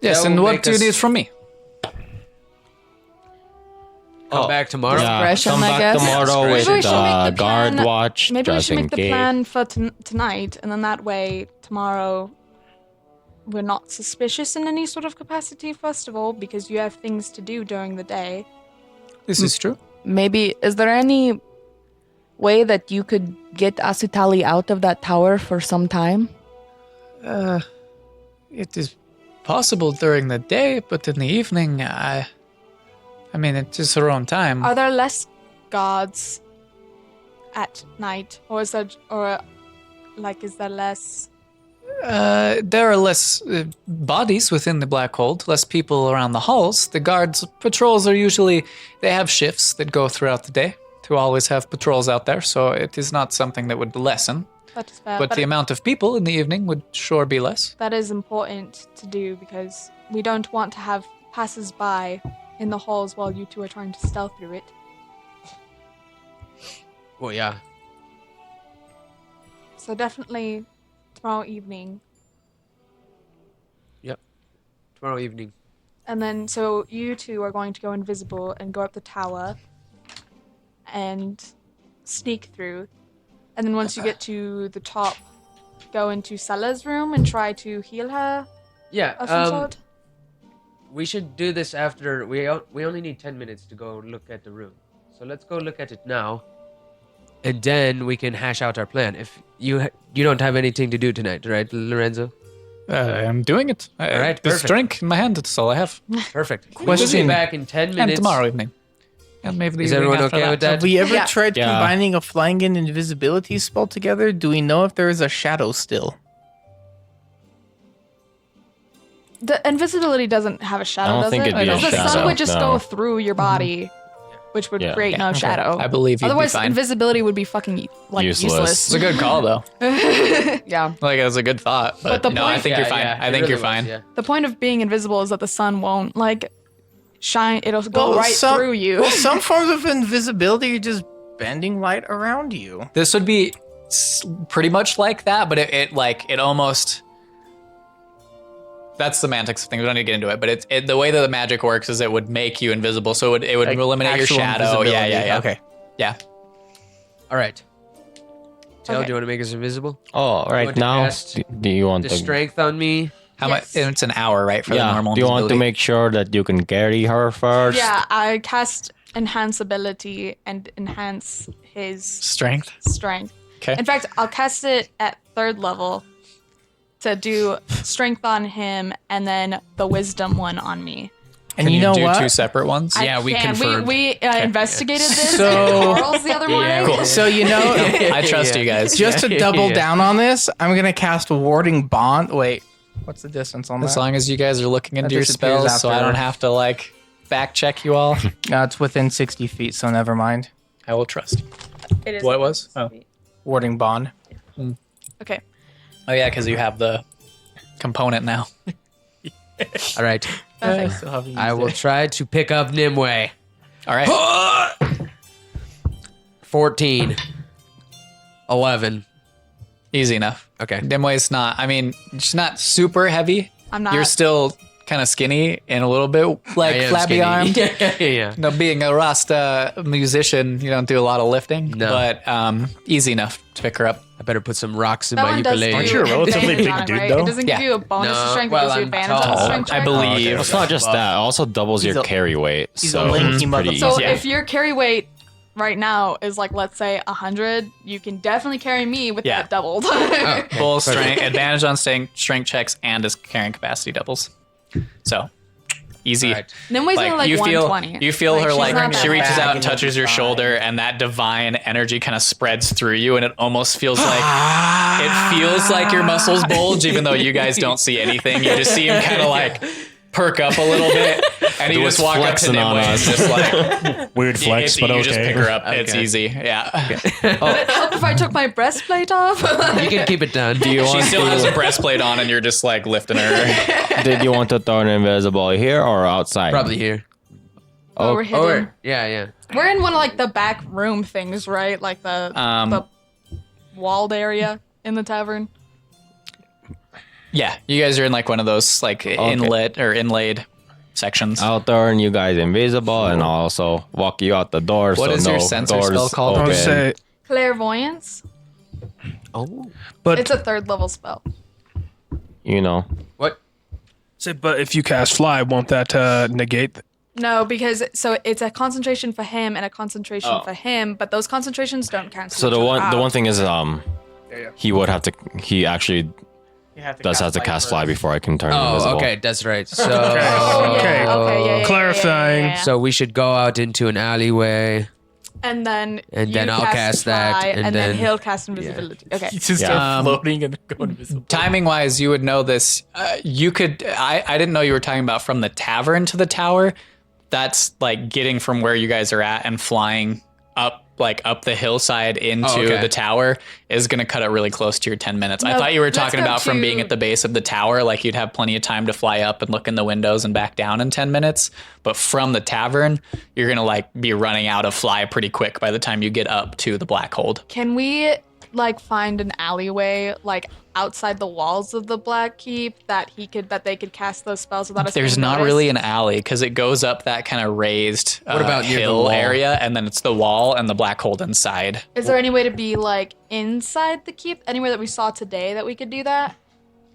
Yes, That and will what make do you us- need from me? Come back tomorrow. Yeah, Discretion, come I back guess. tomorrow with Maybe we should make the guard plan- watch, Maybe we just should in make the case. plan for tonight, and then that way tomorrow we're not suspicious in any sort of capacity, first of all, because you have things to do during the day. This is true. Maybe, is there any way that you could get Asutali out of that tower for some time? It is possible during the day, but in the evening, I mean, it's just her own time. Are there less guards at night, or is there less? There are less bodies within the Blackhold, less people around the halls. The guards patrols are usually, they have shifts that go throughout the day to always have patrols out there, so it is not something that would lessen. That is fair, But the amount of people in the evening would sure be less. that is important to do because we don't want to have passers-by in the halls while you two are trying to stealth through it. Well, yeah. So definitely tomorrow evening. Yep. Tomorrow evening. And then, so you two are going to go invisible and go up the tower and sneak through. And then once you get to the top, go into Cella's room and try to heal her Yeah. of some sort. We should do this after. We only need 10 minutes to go look at the room. So let's go look at it now. And then we can hash out our plan. If you don't have anything to do tonight, right, Lorenzo? I'm doing it. All right, This perfect. drink in my hand, that's all I have. Perfect. We'll be Question. back in 10 minutes. And tomorrow evening. And maybe the Is evening everyone after okay that. with that? Have we ever Yeah. tried Yeah. combining a flying and invisibility spell together? Do we know if there is a shadow still? The invisibility doesn't have a shadow, I don't does think it? it'd be a the sun shadow, would just no. go through your body, which would Yeah. create no shadow. I believe you'd Otherwise, be fine. invisibility would be fucking Useless. It's a good call, though. Yeah. Like, it was a good thought. But, the no, I point- think you're fine. Yeah, I it think really you're was, fine. yeah. The point of being invisible is that the sun won't shine. It'll go Well, right some- through you. Well, some forms of invisibility are just bending light around you. This would be pretty much like that, but it almost... That's semantics of things. We don't need to get into it, but the way that the magic works is it would make you invisible, so it would Like eliminate your actual shadow. Yeah, invisibility. yeah, yeah. Okay. Yeah. All right. Tail, Okay. do you want to make us invisible? Oh, right want to now, cast do you want The to? strength on me. How much? Yes. It's an hour, right, for the Yeah. normal Do you want to invisibility? make sure that you can carry her first? Yeah, I cast enhance ability and enhance his strength? strength. Okay. In fact, I'll cast it at 3rd level to do strength on him and then the wisdom one on me. And Can you know do what? 2 separate ones? Yeah, we confirmed. We investigated this So- in Carl's the other morning. Cool. So you know, I trust you guys. just to double Yeah. down on this, I'm gonna cast Warding Bond. Wait, what's the distance on As that? long as you guys are looking into your disappears spells, so I after- don't have to like back check you all. It's within 60 feet, so never mind. I will trust. It is What it was? Oh. Warding Bond. Okay. Oh yeah, because you have the component now. All right. Perfect. I will try to pick up Nimue. All right. 14. 11. Easy enough. Okay. Dimway's not. I mean, she's not super heavy. I'm not. You're still kind of skinny and a little bit I like am flabby skinny. armed. Yeah. No, being a Rasta musician, you don't do a lot of lifting, No. but easy enough to pick her up. I better put some rocks in That my one does ukulele. Aren't do you a relatively advantage big on it, dude, right? though? It doesn't Yeah. give you a bonus No, to strength, well, it gives you I'm advantage on tall. the strength I check. believe. It's not just that. It also doubles your a- carry weight. he's So a lanky it's pretty motherfucker. So easy. if your carry weight right now is like, let's say 100, you can definitely carry me with Yeah. that doubled. Full strength, advantage on strength checks, and his carrying capacity doubles. So easy. All right. Nimwe's only like you 120. feel her she's like not she that reaches bad. out and touches your shoulder, and that divine energy kind of spreads through you, and it almost feels like your muscles bulge, even though you guys don't see anything. You just see him kind of like perk up a little bit, and you Dude's just walk up to flexing Nimue on and us. just like Weird flex, but you okay. just pick her up. It's Okay. easy. Yeah. Would it help if I took my breastplate off? You can keep it done. Do you She want still to, has a breastplate on, and you're just like lifting her. Did you want to turn invisible here or outside? Probably here. Oh, we're hidden. Or, yeah. We're in one of like the back room things, right? Like the walled area in the tavern. Yeah, you guys are in like one of those like inlaid sections. I'll turn you guys invisible and I'll also walk you out the door. What so is no your sensor doors spell called? I Open. would say, Clairvoyance. Oh. but It's a 3rd level spell. You know. What? but if you cast fly, won't that negate? No, because so it's a concentration for him and a concentration for him, but those concentrations don't cancel. So each the other one out. thing is he actually does have to cast fly before I can turn Oh, invisible. okay. That's right. So, Oh, yeah. Okay. Okay. Yeah. Clarifying. Yeah. so we should go out into an alleyway. And then And you then I'll cast that, fly, and and then then- he'll cast invisibility. Okay. You just Yeah. start floating and going invisible. Timing wise, you would know this. You could. I didn't know you were talking about from the tavern to the tower. That's like getting from where you guys are at and flying up the hillside into okay. the tower is going to cut it really close to your 10 minutes. I No, thought you were let's talking go about from to- being at the base of the tower, like you'd have plenty of time to fly up and look in the windows and back down in 10 minutes. But from the tavern, you're going to like be running out of fly pretty quick by the time you get up to the Blackhold. Can we like find an alleyway like outside the walls of the Black Keep that they could cast those spells without us? There's being not noticed? really an alley because it goes up that kind of raised What about near the hill wall? area, and then it's the wall and the Blackhold inside. Is there any way to be like inside the keep? Anywhere that we saw today that we could do that?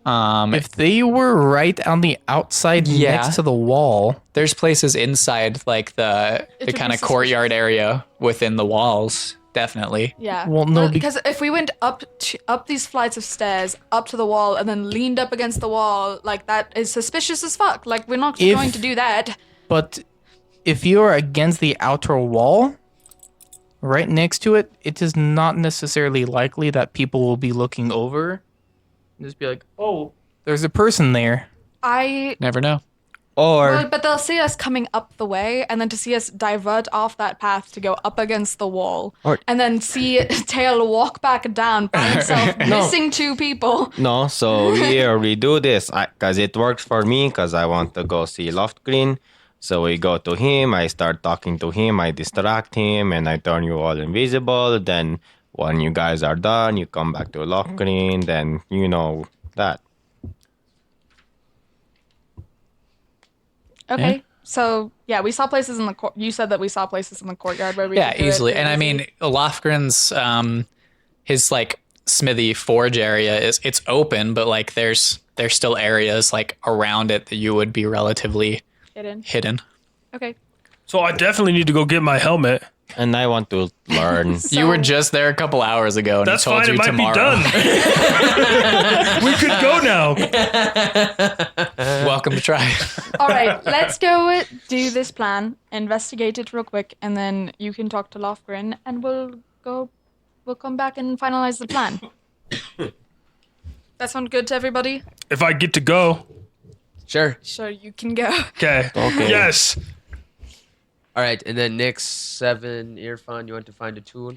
If they were right on the outside Yeah. next to the wall, There's places inside like the would kind be of courtyard suspicious. area within the walls. Definitely. Yeah. Well, no, because if we went up these flights of stairs up to the wall and then leaned up against the wall, like that is suspicious as fuck. Like we're not If- going to do that. but if you are against the outer wall, right next to it, it is not necessarily likely that people will be looking over and just be like, "Oh, there's a person there." Never know. Or But they'll see us coming up the way, and then to see us divert off that path to go up against the wall, Or- and then see Tail walk back down by himself, missing 2 people. no, so we do this because it works for me because I want to go see Loftgreen. So we go to him, I start talking to him, I distract him, and I turn you all invisible. Then when you guys are done, you come back to Loftgreen, then you know that. Okay. So yeah, we saw places in the court. You said that we saw places in the courtyard where we Yeah, could do it easily. pretty And I easy. mean, Lofgren's his like smithy forge area it's open, but like there's still areas like around it that you would be relatively hidden. Okay. So I definitely need to go get my helmet. And I want to learn. You were just there a couple hours ago, and That's he told fine. you It might tomorrow. be done. We could go now. Welcome to try. All right, let's go do this plan, investigate it real quick, and then you can talk to Lofgren, and we'll come back and finalize the plan. That sound good to everybody? If I get to go. Sure. Sure, you can go. Okay. Yes. All right, and then Nick 7, Irfan, you want to find a tool?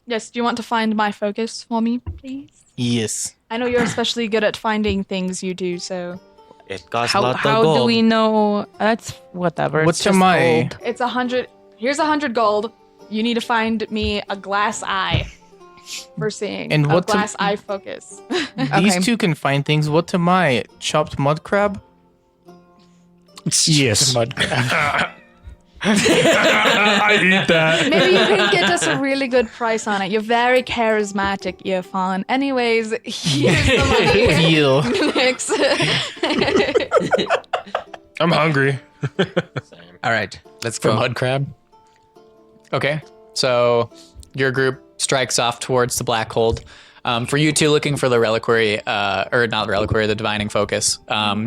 Yes, do you want to find my focus for me, please? Yes. I know you're especially good at finding things you do, so... It costs a How, lot of how gold. do we know? That's whatever. What's it's just my- gold. It's 100... Here's 100 gold. You need to find me a glass eye for seeing. And a what's glass eye focus. These two can find things. What am I? Chopped mud crab? Yes. Mud crab. I eat that. Maybe you can get us a really good price on it. You're very charismatic, Irfan. Anyways, here's the money. Deal. Next. I'm hungry. All right, let's For go. mud crab. Okay, so your group strikes off towards the Blackhold. For you two looking for the reliquary, or not the reliquary, the divining focus,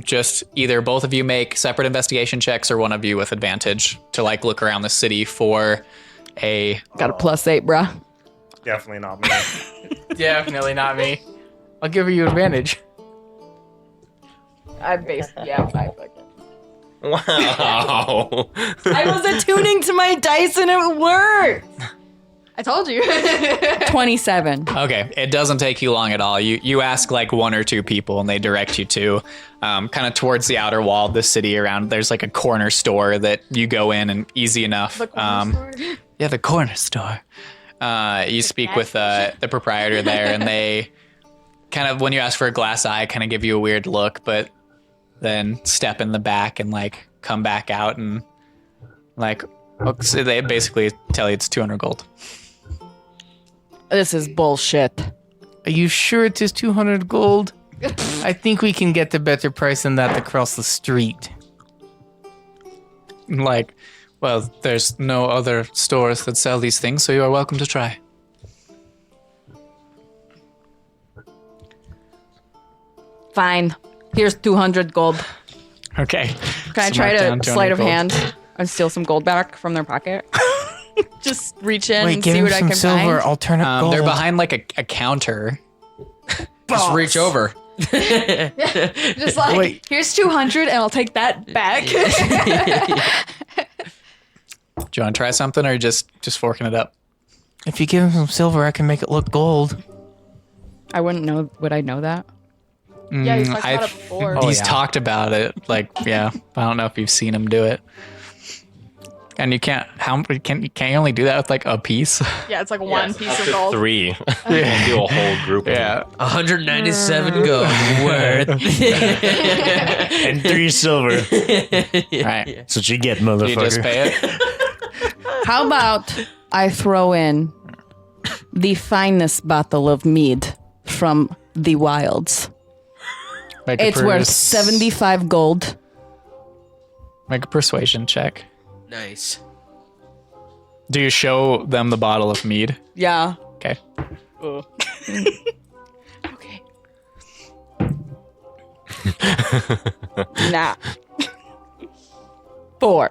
just either both of you make separate investigation checks or one of you with advantage to like look around the city for a... Got a +8, bruh. Definitely not me. Definitely not me. I'll give you advantage. I basically, I fucking. Wow. I was attuning to my dice and it worked. I told you. 27. Okay, it doesn't take you long at all. You ask like one or two people and they direct you to kind of towards the outer wall of the city around. There's like a corner store that you go in and easy enough. The corner store. Yeah, the corner store. You speak with the proprietor there, and they kind of, when you ask for a glass eye, kind of give you a weird look, but then step in the back and like come back out and like, so they basically tell you it's 200 gold. This is bullshit. Are you sure it is 200 gold? I think we can get a better price than that across the street. Like, well, there's no other stores that sell these things, so you are welcome to try. Fine. Here's 200 gold. Okay. Can I So try mark to down 200 sleight of gold. hand and steal some gold back from their pocket? Just reach in Wait, and give see him what I some can silver. find. I'll turn up gold. They're behind like a counter. Just reach over. Just like, Wait. here's 200 and I'll take that back. Do you want to try something, or just forking it up? If you give him some silver, I can make it look gold. I wouldn't know. Would I know that? Yeah, you talked I about it before. He's talked about it. Like, yeah, I don't know if you've seen him do it. And you can't. Can you only do that with like a piece? Yeah, it's like one piece of gold. 3. Can't do a whole group. Yeah. 197 gold worth. And 3 silver. Right. That's what you get, Do motherfucker. you just pay it? How about I throw in the finest bottle of mead from the wilds? Make a It's worth 75 gold. Make a persuasion check. Nice. Do you show them the bottle of mead? Yeah. Okay. Okay. Nah. 4.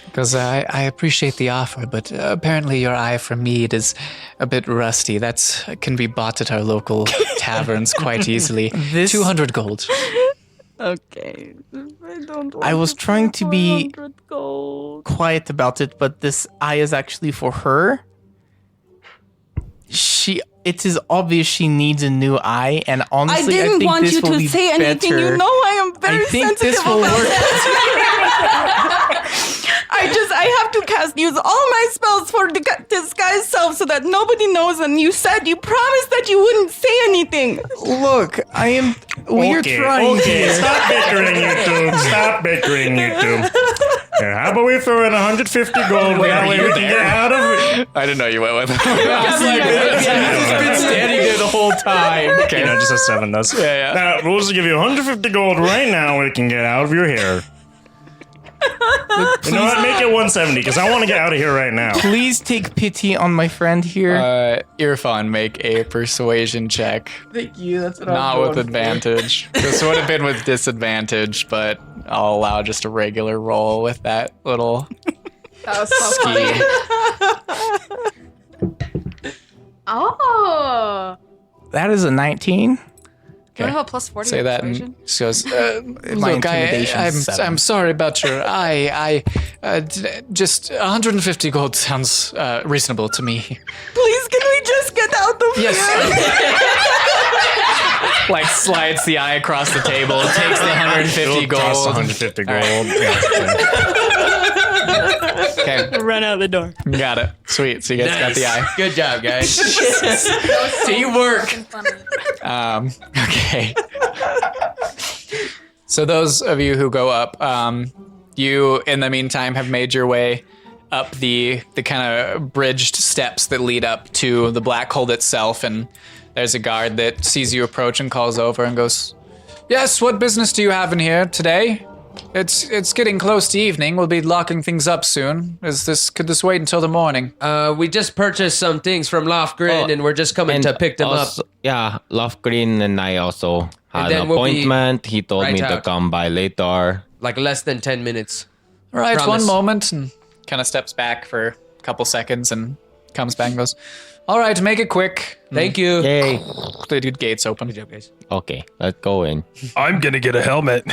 Because I appreciate the offer, but apparently your eye for mead is a bit rusty. That's can be bought at our local taverns quite easily. This- 200 gold. Okay. I don't want I was trying to be 400 gold. quiet about it, but this eye is actually for her. It is obvious she needs a new eye, and honestly, I didn't think want this you will to be say anything. better. You know I am very I think sensitive this will about work. that. I have to use all my spells for disguise self so that nobody knows. And you promised that you wouldn't say anything. Look, we're trying Okay, here. stop bickering, you two. Stop bickering, you two. Here, how about we throw in 150 gold? That way we can get out of I didn't know you went with him. I was like, he's been standing there the whole time. Okay. You know, just a 7 does. Yeah. Now, we'll give you 150 gold right now. We can get out of your hair. You know what? Make it 170 because I want to get out of here right now. Please take pity on my friend here. Irfan, make a persuasion check. Thank you. That's what Not with advantage. This would have been with disadvantage, but I'll allow just a regular roll with that little That was so funny. Oh. That is a 19. Do you have a plus 40 Say that persuasion? and she goes, My look, intimidation's 7. I'm sorry about your eye. Just 150 gold sounds reasonable to me. Please, can we just get out of Yes. Like slides the eye across the table, takes the 150 Toss gold. 150 gold. Yeah. Okay, Run out the door. got it. Sweet. So you guys got the eye. Good job, guys. Teamwork. Okay. So those of you who go up, you in the meantime have made your way up the kind of bridged steps that lead up to the Blackhold itself, and there's a guard that sees you approach and calls over and goes, "Yes, what business do you have in here today? It's getting close to evening. We'll be locking things up soon. Could this wait until the morning?" We just purchased some things from Lofgren, and we're just coming to pick them also, up. Yeah, Lofgren and I also had then an we'll be appointment. He told right me to out. come by later. Like less than 10 minutes. All right, Promise. one moment, and kind of steps back for a couple seconds and comes back and goes, "All right, make it quick." Thank you. Yay. The gates open. Good job, guys. Okay, let's go in. I'm gonna get a helmet.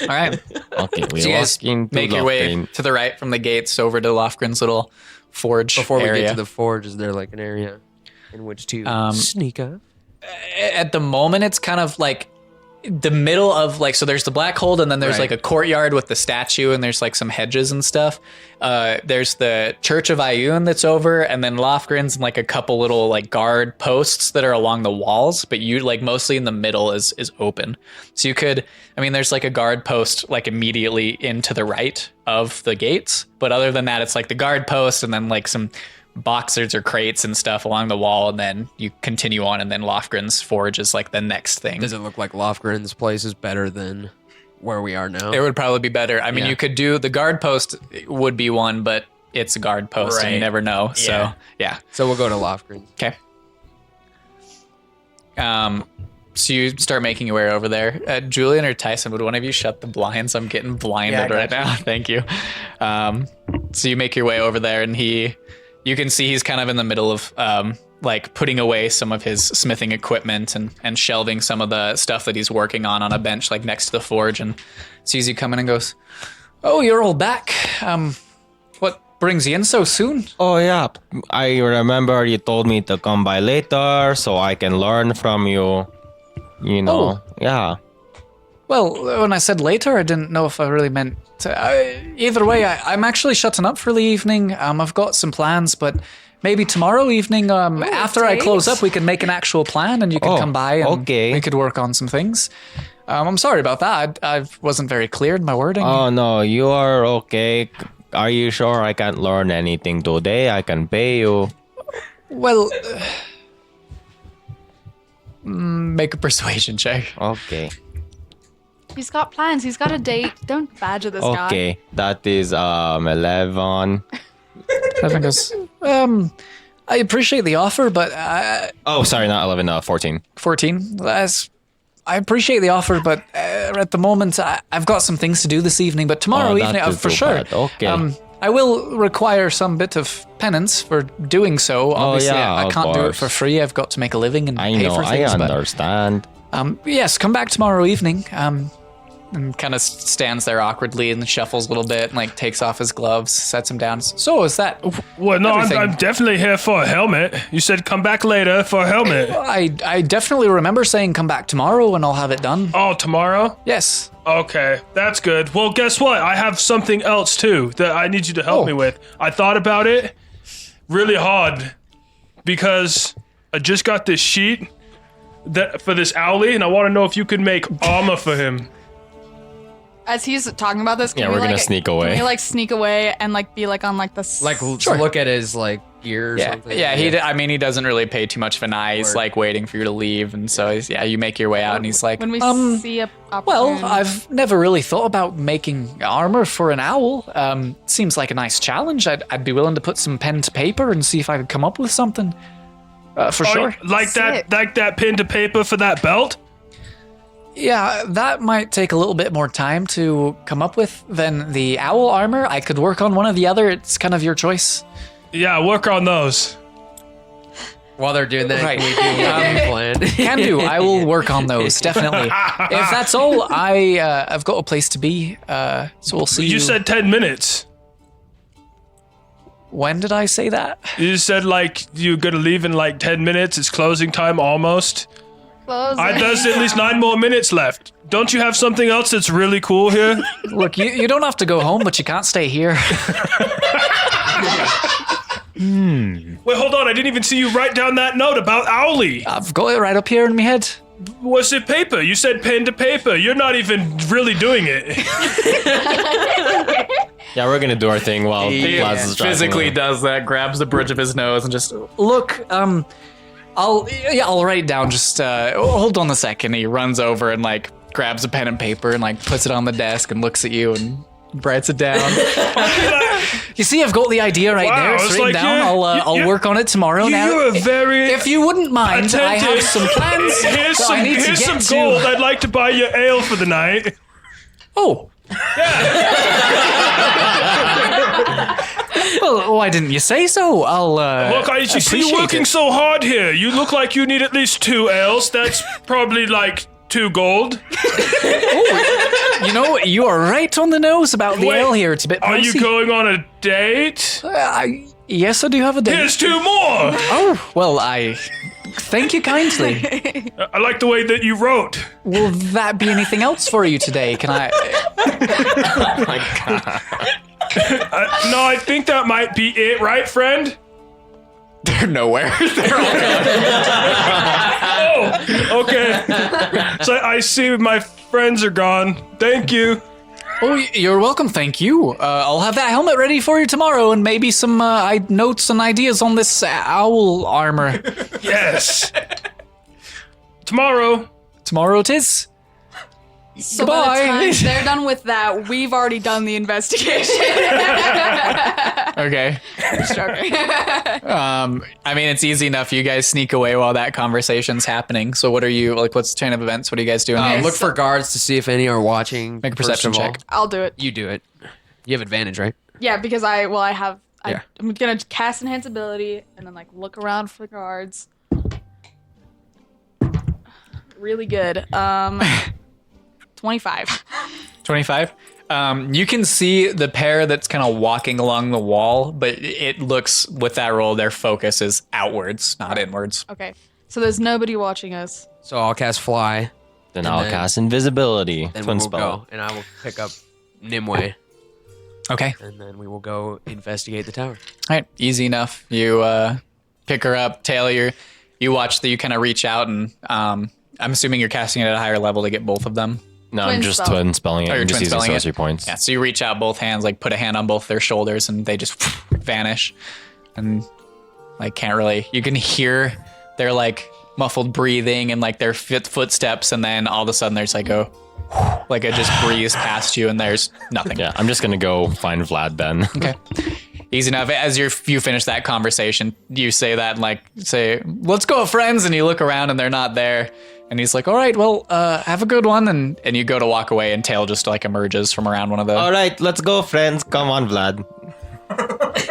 All right. Okay, we So you guys walk into make your way Lofgren. to the right from the gates over to Lofgren's little forge Before we area. get to the forge, is there like an area in which to sneak up? At the moment, it's kind of like the middle of like, so there's the Blackhold, and then there's Right. like a courtyard with the statue, and there's like some hedges and stuff. There's the Church of Ayun that's over, and then Lofgren's and like a couple little like guard posts that are along the walls, but you like mostly in the middle is open. So you could, I mean, there's like a guard post like immediately into the right of the gates, but other than that, it's like the guard post and then like some boxers or crates and stuff along the wall, and then you continue on, and then Lofgren's forge is like the next thing. Does it look like Lofgren's place is better than where we are now? It would probably be better. I mean, Yeah. you could do the guard post would be one, but it's a guard post and you Right. never know. So Yeah. yeah. So we'll go to Lofgren's. Okay. So you start making your way over there. Julian or Tyson, would one of you shut the blinds? I'm getting blinded Yeah, I right now. Thank you. So you make your way over there, and you can see he's kind of in the middle of like putting away some of his smithing equipment and shelving some of the stuff that he's working on a bench like next to the forge, and sees you coming and goes, "Oh, you're all back. What brings you in so soon?" Oh yeah, I remember you told me to come by later so I can learn from you. You know, yeah. Well, when I said later, I didn't know if I really meant either way. I'm actually shutting up for the evening. I've got some plans, but maybe tomorrow evening, after I close up, we can make an actual plan, and you can Oh, come by and okay. we could work on some things. I'm sorry about that. I wasn't very clear in my wording. Oh no, you are okay. Are you sure I can't learn anything today? I can pay you. Well, make a persuasion check. Okay. He's got plans. He's got a date. Don't badger this guy. Okay, that is 11. Evan goes, I appreciate the offer, but Oh, sorry, not 11. 14. 14. I appreciate the offer, but at the moment, I've got some things to do this evening. But tomorrow Oh, that evening, is for too sure. bad. Okay. I will require some bit of penance for doing so. Obviously, yeah, I of can't do it course. for free. I've got to make a living and I pay know, for I things. understand. But yes, come back tomorrow evening. And kind of stands there awkwardly and shuffles a little bit and like takes off his gloves, sets him down. So is that? Well, no, Everything. I'm definitely here for a helmet. You said come back later for a helmet. I definitely remember saying come back tomorrow and I'll have it done. Oh, tomorrow? Yes. Okay, that's good. Well, guess what? I have something else too that I need you to help me with. I thought about it really hard because I just got this sheet that for this owlie, and I want to know if you could make armor for him. As he's talking about this, Yeah, we're gonna sneak away. Can we like sneak away and like be like on like the Like to look at his like gear or Yeah, something? I mean, he doesn't really pay too much of an eye. He's Word. like waiting for you to leave, and so you make your way out, and he's like, when we see a Well, opportunity. I've never really thought about making armor for an owl. Seems like a nice challenge. I'd be willing to put some pen to paper and see if I could come up with something. For sure. Like Sick. that pen to paper for that belt? Yeah, that might take a little bit more time to come up with than the owl armor. I could work on one or the other. It's kind of your choice. Yeah, work on those. While they're doing that, Right. can we do a game plan? Can do. I will work on those, definitely. If that's all, I've got a place to be. So we'll see you. You said 10 minutes. When did I say that? You said like you're gonna leave in like 10 minutes. It's closing time almost. Close it. There's at least 9 more minutes left. Don't you have something else that's really cool here? Look, you don't have to go home, but you can't stay here. Wait, hold on. I didn't even see you write down that note about Owly. I've got it right up here in my head. Was it paper? You said pen to paper. You're not even really doing it. Yeah, we're gonna do our thing while Plaz is driving physically away. does that, grabs the bridge of his nose, and just Look, I'll write it down. Just hold on a second. He runs over and like grabs a pen and paper and like puts it on the desk and looks at you and writes it down. You see, I've got the idea right Wow, there. it's It's written like down. I'll work on it tomorrow. Now, You're very if you wouldn't mind, I have attentive. some plans. Here's that I need to here's get some to. gold. I'd like to buy your ale for the night. Oh. Well, why didn't you say so? I'll Look, I see you appreciate working it. so hard here. You look like you need at least 2 ales. That's probably like 2 gold. You know, you are right on the nose about the Wait, ale here. It's a bit pricey. Are you going on a date? Yes, I do have a date. Here's 2 more. Oh, well, I thank you kindly. I like the way that you wrote. Will that be anything else for you today? Can I? No, I think that might be it, right, friend? they're nowhere. Oh, okay. So I see my friends are gone. Thank you. Oh, you're welcome. Thank you. I'll have that helmet ready for you tomorrow, and maybe some notes and ideas on this owl armor. Yes. Tomorrow. Tomorrow it is. So by the Goodbye. time they're done with that, we've already done the investigation. Okay. I mean, it's easy enough. You guys sneak away while that conversation's happening. So what are you, like, what's the chain of events? What are you guys doing here? Look for guards to see if any are watching. Make a first perception of all. check. I'll do it. You do it. You have advantage, right? Yeah, because I'm Yeah. gonna cast enhance ability and then like look around for guards. Really good. 25. 25. You can see the pair that's kind of walking along the wall, but it looks, with that roll, their focus is outwards, not inwards. Okay. So there's nobody watching us. So I'll cast fly. Then And I'll then- cast invisibility. Then Twin we will spell. go, and I will pick up Nimue, Okay. and then we will go investigate the tower. All right. Easy enough. You pick her up. Taylor, you watch you kind of reach out, and I'm assuming you're casting it at a higher level to get both of them. No, Twin I'm just spell. twin spelling it. Oh, you're I'm just twin using spelling it? sorcery points. Yeah, so you reach out both hands, like put a hand on both their shoulders, and they just vanish, and like can't really. You can hear their like muffled breathing and like their footsteps, and then all of a sudden there's like a just breeze past you, and there's nothing. Yeah, I'm just gonna go find Vlad then. Okay. Easy enough. As you finish that conversation, you say that and like say, "Let's go, friends," and you look around and they're not there. And he's like, "All right, well, have a good one." And you go to walk away, and Tail just like emerges from around one of the. All right, let's go, friends. Come on, Vlad.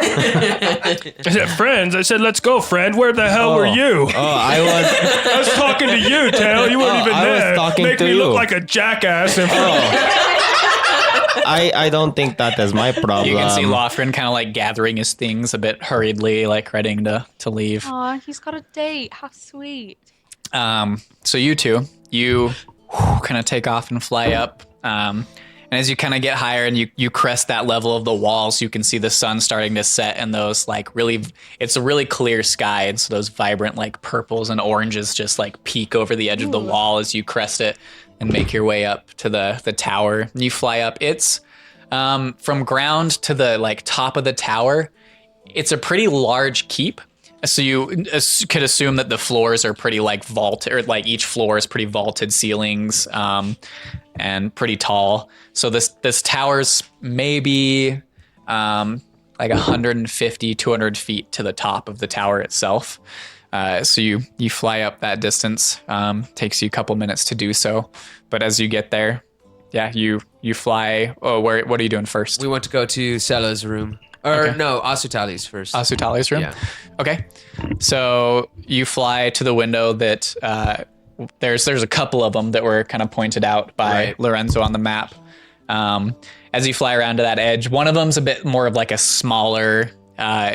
I said, friends. I said, let's go, friend. Where the hell were you? Oh, I was. I was talking to you, Tail. You weren't Oh, even I was there. talking Make to me you. look like a jackass. In front I don't think that is my problem. You can see Lofgren kind of like gathering his things a bit hurriedly, like ready to leave. Aw, he's got a date. How sweet. So you two, kind of take off and fly up. And as you kind of get higher and you crest that level of the walls, you can see the sun starting to set, and those like it's a really clear sky. And so those vibrant like purples and oranges just like peek over the edge of the wall as you crest it. and make your way up to the tower. You fly up. It's from ground to the like top of the tower. It's a pretty large keep. So you could assume that the floors are pretty like vault, or like each floor is pretty vaulted ceilings, and pretty tall. So this tower's maybe like 150, 200 feet to the top of the tower itself. So you fly up that distance. Takes you a couple minutes to do so, but as you get there, yeah, you fly. Oh, what are you doing first? We want to go to Sella's room. Or Okay. no, Asutali's first. Asutali's room? Yeah. Okay. So you fly to the window that there's a couple of them that were kind of pointed out by Right. Lorenzo on the map. As you fly around to that edge, one of them's a bit more of like a smaller,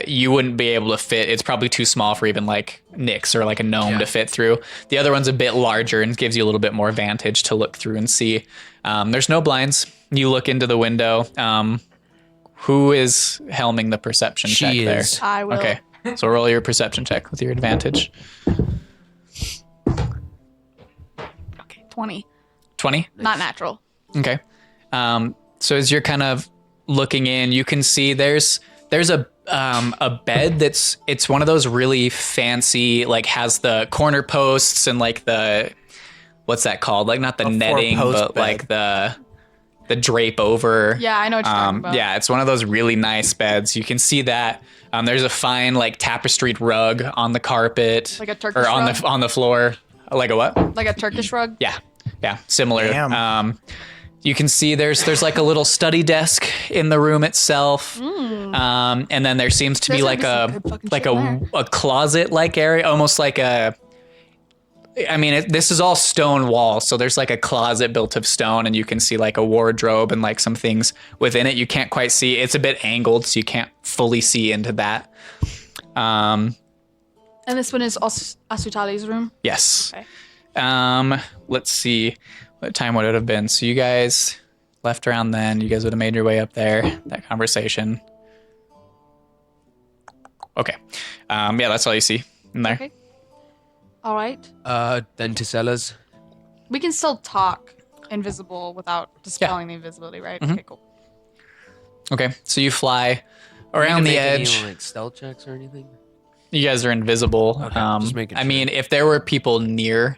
you wouldn't be able to fit. It's probably too small for even like Nyx or like a gnome to fit through. The other one's a bit larger and gives you a little bit more vantage to look through and see. There's no blinds. You look into the window. Who is helming the perception check She there? is. I will. Okay, so roll your perception check with your advantage. Okay, 20. 20? Not natural. Okay. So as you're kind of looking in, you can see there's a bed it's one of those really fancy, like has the corner posts and like the, what's that called? Like not the netting, four-post but bed. like the drape over. Yeah, I know what you're talking about. Yeah, it's one of those really nice beds. You can see that. There's a fine like tapestried rug on the carpet, Like a Turkish or on rug? the floor. Like a what? Like a Turkish rug? Yeah, similar. Damn. You can see there's like a little study desk in the room itself, and then there seems to be There's like gotta be some good fucking like shit in a closet like area, almost like a. I mean, this is all stone walls, so there's like a closet built of stone, and you can see like a wardrobe and like some things within it. You can't quite see; it's a bit angled, so you can't fully see into that. And this one is Asutali's room? Yes. Okay. Let's see. What time would it have been? So you guys left around then. You guys would have made your way up there. That conversation. Okay. Yeah, that's all you see in there. Okay. All right. Then to Sella's. We can still talk invisible without dispelling the invisibility, right? Mm-hmm. Okay, cool. Okay. So you fly around the edge. Any, like stealth checks or anything? You guys are invisible. Okay, just making I sure. mean, if there were people near,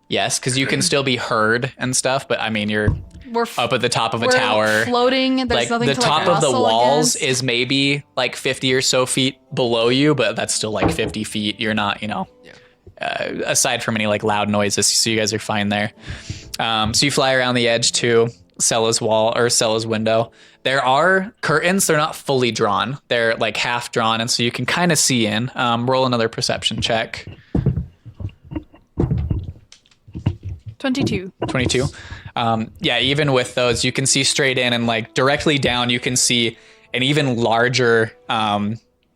yes, because you can still be heard and stuff. But I mean, you're We're up at the top of a we're tower. floating. There's Like nothing the to top like of the wrestle walls against. is maybe like 50 or so feet below you, but that's still like 50 feet. You're not, aside from any like loud noises, so you guys are fine there. So you fly around the edge to Sella's wall or Sella's window. There are curtains. They're not fully drawn. They're like half drawn, and so you can kind of see in. Roll another perception check. 22. 22. Yeah, even with those, you can see straight in, and like directly down, you can see an even larger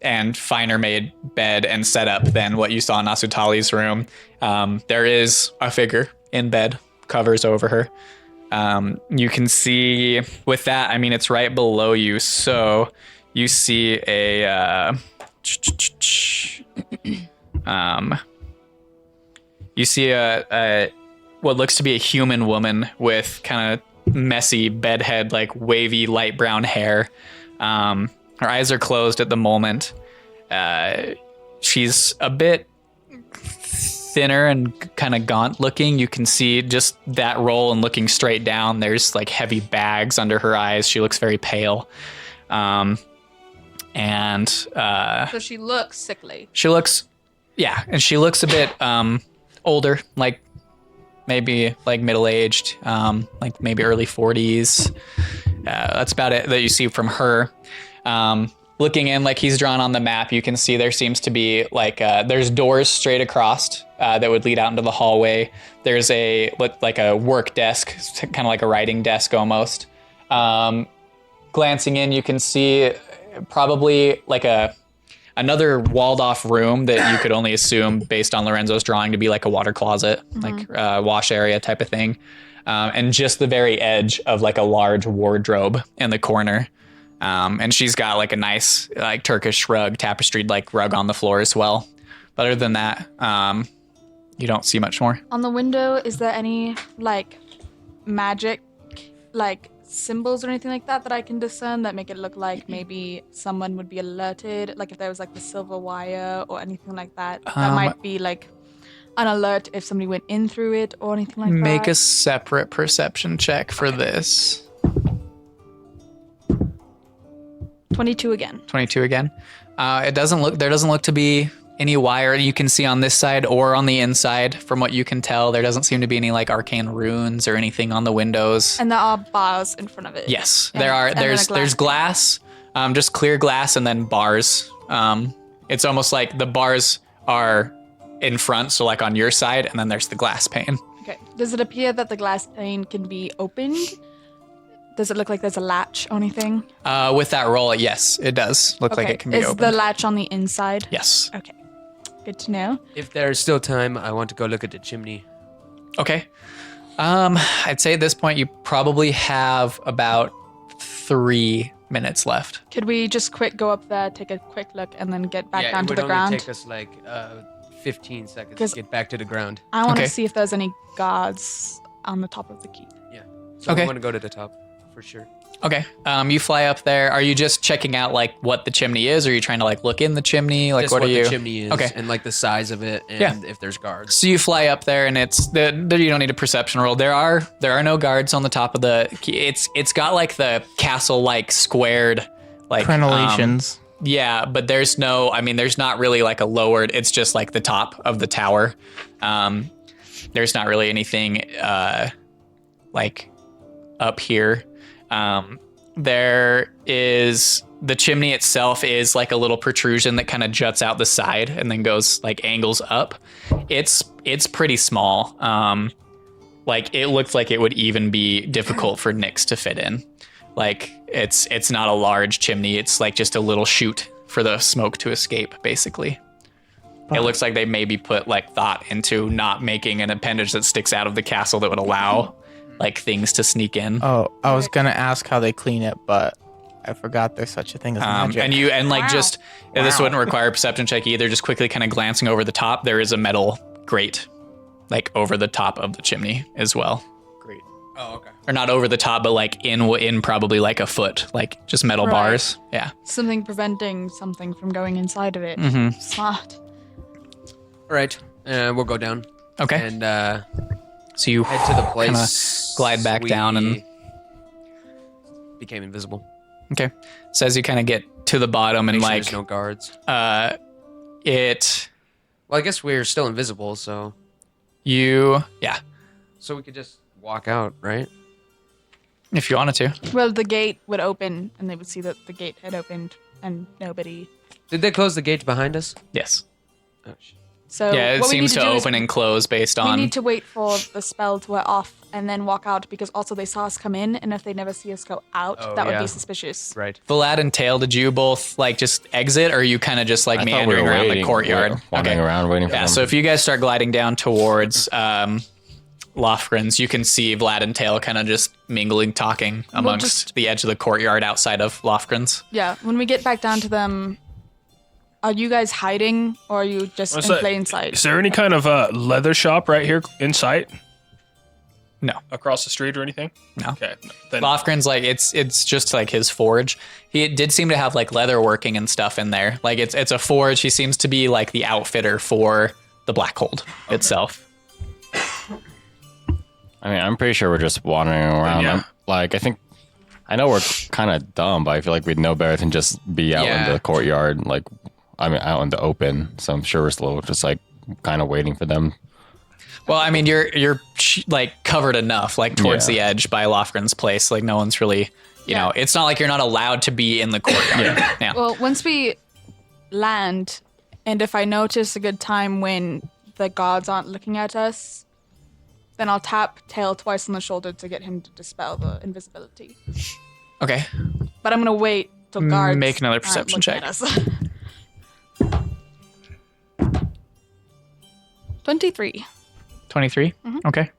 and finer made bed and setup than what you saw in Asutali's room. There is a figure in bed, covers over her. You can see with that, I mean, it's right below you. So you see a, you see a what looks to be a human woman with kind of messy bedhead, like wavy light brown hair. Her eyes are closed at the moment. She's a bit thinner and kind of gaunt looking. You can see just that roll and looking straight down. There's like heavy bags under her eyes. She looks very pale. So she looks sickly. She looks, yeah, and she looks a bit older, like maybe like middle-aged, like maybe early 40s. That's about it that you see from her. Looking in, like he's drawn on the map, you can see there seems to be like there's doors straight across that would lead out into the hallway. There's like a work desk, kind of like a writing desk almost. Glancing in, you can see probably like another walled off room that you could only assume based on Lorenzo's drawing to be like a water closet, like wash area type of thing. And just the very edge of like a large wardrobe in the corner. And she's got like a nice like Turkish rug, tapestried like rug on the floor as well. But other than that, you don't see much more. On the window, is there any like magic, like symbols or anything like that I can discern that make it look like maybe someone would be alerted? Like if there was like the silver wire or anything like that, that might be like an alert if somebody went in through it or anything like that. Make a separate perception check for this. 22 again. 22 again. There doesn't look to be any wire you can see on this side or on the inside. From what you can tell, there doesn't seem to be any like arcane runes or anything on the windows. And there are bars in front of it. Yes, And- there are. and then a There's glass, just clear glass, and then bars. It's almost like the bars are in front, so like on your side, and then there's the glass pane. Okay. Does it appear that the glass pane can be opened? Does it look like there's a latch or anything? With that roll, yes, it does look like it can be Is opened. the latch on the inside? Yes. Okay. Good to know. If there's still time, I want to go look at the chimney. Okay. I'd say at this point you probably have about 3 minutes left. Could we just go up there, take a quick look, and then get back down it to would the only ground? take us like 15 seconds 'Cause- to get back to the ground. I want to Okay. see if there's any guards on the top of the keep. Yeah. So Okay. I want to go to the top for sure. Okay. You fly up there. Are you just checking out like what the chimney is, or are you trying to like look in the chimney? Like Just what what are you? the chimney is, Okay. and like the size of it, and Yeah. if there's guards. So you fly up there, and it's you don't need a perception roll. There are no guards on the top of the. It's got like the castle like squared like Crenellations. yeah, but there's no. I mean, there's not really like a lowered. It's just like the top of the tower. There's not really anything like up here. There is the chimney itself is like a little protrusion that kind of juts out the side and then goes like angles up. It's pretty small. Like it looks like it would even be difficult for Nyx to fit in. Like it's not a large chimney. It's like just a little chute for the smoke to escape, basically. It looks like they maybe put like thought into not making an appendage that sticks out of the castle that would allow like things to sneak in. Oh, I was gonna ask how they clean it, but I forgot there's such a thing as magic. This wouldn't require a perception check either. Just quickly kind of glancing over the top, there is a metal grate like over the top of the chimney as well. Great. Oh, okay. Or not over the top, but like in probably like a foot, like just metal Right. bars. Yeah. Something preventing something from going inside of it. Mm-hmm. Smart. All right. We'll go down Okay. and So you head to the place. glide back down and- became invisible. okay. So as you kind of get to the bottom and Make sure like there's no guards. it Well, I guess we're still invisible, so yeah, we could just walk out, right? if you wanted to. Well, the gate would open, and they would see that the gate had opened, and nobody. Did they close the gate behind us? Yes. Oh, shit. So Yeah, it what we seems need to do is open and close based we on. need to wait for the spell to wear off and then walk out, because also they saw us come in, and if they never see us go out, Oh, that would yeah. be suspicious. Right. Vlad and Tail, did you both like just exit, or are you kind of just like I thought we meandering were around the waiting, courtyard? we were wandering around waiting for Yeah, them. so if you guys start gliding down towards Lofgren's, you can see Vlad and Tail kind of just mingling, talking amongst just- the edge of the courtyard outside of Lofgren's. Yeah, when we get back down to them, are you guys hiding, or are you just What's in that? plain sight? Is there any kind of leather shop right here in sight? No. Across the street or anything? No. Okay. Then Lofgren's like it's just like his forge. He did seem to have like leather working and stuff in there. Like it's a forge. He seems to be like the outfitter for the Blackhold itself. I mean, I'm pretty sure we're just wandering around. Yeah. I know we're kind of dumb, but I feel like we'd know better than just be out in Yeah. the courtyard, like, I mean, out in the open. So I'm sure we're still just like kind of waiting for them. Well, I mean, you're like covered enough, like towards Yeah. the edge by Lofgren's place. Like no one's really, you know, it's not like you're not allowed to be in the courtyard. Yeah. Well, once we land, and if I notice a good time when the guards aren't looking at us, then I'll tap Tail twice on the shoulder to get him to dispel the invisibility. Okay. But I'm gonna wait till guards Make another aren't perception looking check. at us. 23. 23. Okay.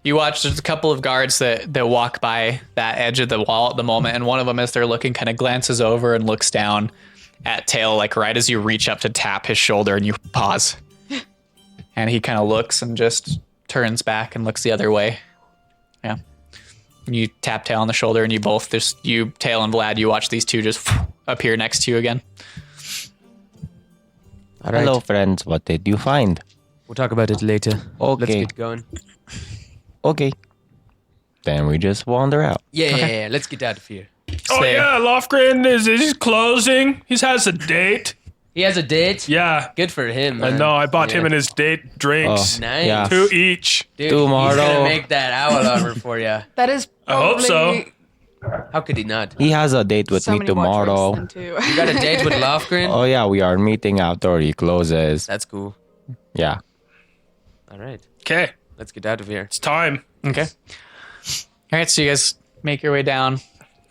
You watch. There's a couple of guards that walk by that edge of the wall at the moment, and one of them, as they're looking, kind of glances over and looks down at Tail, like right as you reach up to tap his shoulder, and you pause, and he kind of looks and just turns back and looks the other way. Yeah. You tap Tail on the shoulder, and you both Tail and Vlad, you watch these two just appear next to you again. All right. Hello, friends. What did you find? We'll talk about it later. Let's Okay. get going. Okay. Then we just wander out. Yeah, let's get out of here. Oh Stay. yeah, Lofgren is closing. He has a date. He has a date? Yeah. Good for him, I man. know. I bought Yeah. him and his date drinks. Oh, Nice. yeah. 2 each. Dude, Tomorrow. he's gonna make that owl armor for you. That is I hope probably so. How could he not? He has a date with so me many more tomorrow. drinks than two. You got a date with Lofgren? Oh yeah, we are meeting after he closes. That's cool. Yeah. All right. Okay, Let's get out of here. it's time. Okay. All right, so you guys make your way down,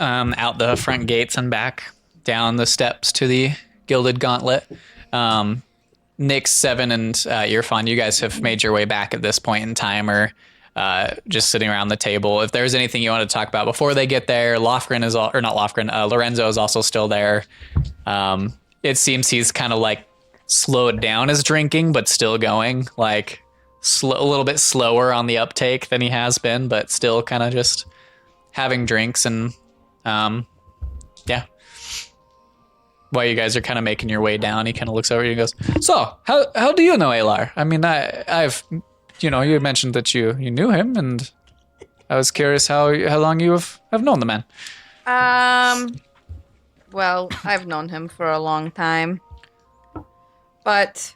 out the front gates and back, down the steps to the Gilded Gauntlet. Nyx, Seven, and Irfan, you guys have made your way back at this point in time, or just sitting around the table. If there's anything you want to talk about before they get there, Lofgren is not Lofgren, Lorenzo is also still there. It seems he's kind of like slowed down his drinking, but still going, like a little bit slower on the uptake than he has been, but still kind of just having drinks. And yeah, while you guys are kind of making your way down, he kind of looks over you and goes, "So, how do you know Alar? I mean, I've you mentioned that you knew him, and I was curious how long you have known the man." Well, I've known him for a long time. But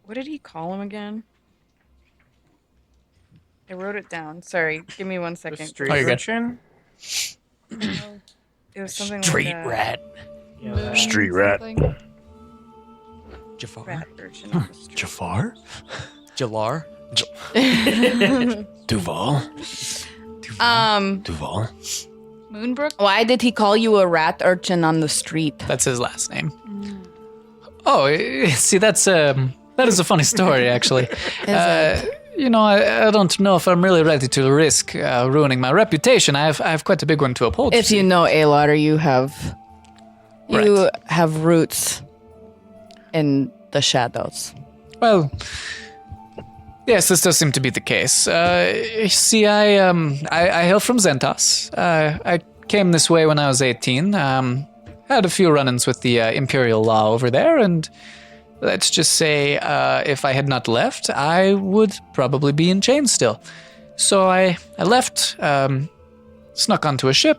what did he call him again? I wrote it down. Sorry, give me 1 second. Street Oh, you're good. urchin? It was something Street like rat. Moon Street rat. something. Jafar? rat urchin on the street. Jafar? Jalar? Duval? Duval? Moonbrook? Why did he call you a rat urchin on the street? That's his last name. Oh, see, that is a funny story, actually. I don't know if I'm really ready to risk ruining my reputation. I have quite a big one to uphold. If you know Alar, you have roots in the shadows. Well, yes, this does seem to be the case. See, I hail from Zentos. I came this way when I was 18. Had a few run-ins with the Imperial Law over there, and let's just say if I had not left, I would probably be in chains still. So I left, snuck onto a ship,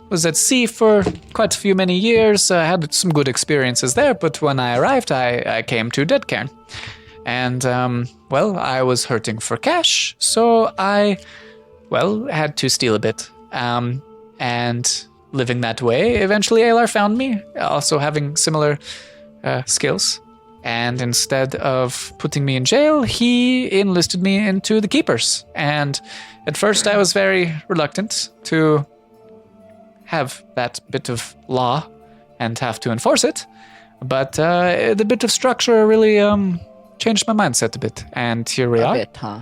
was at sea for quite a few many years, had some good experiences there, but when I arrived, I came to Deadcairn. And, I was hurting for cash, so I, had to steal a bit. And living that way, eventually Alar found me, also having similar skills. And instead of putting me in jail, he enlisted me into the Keepers. And at first I was very reluctant to have that bit of law and have to enforce it. But the bit of structure really changed my mindset a bit. And here we are. A bit, huh?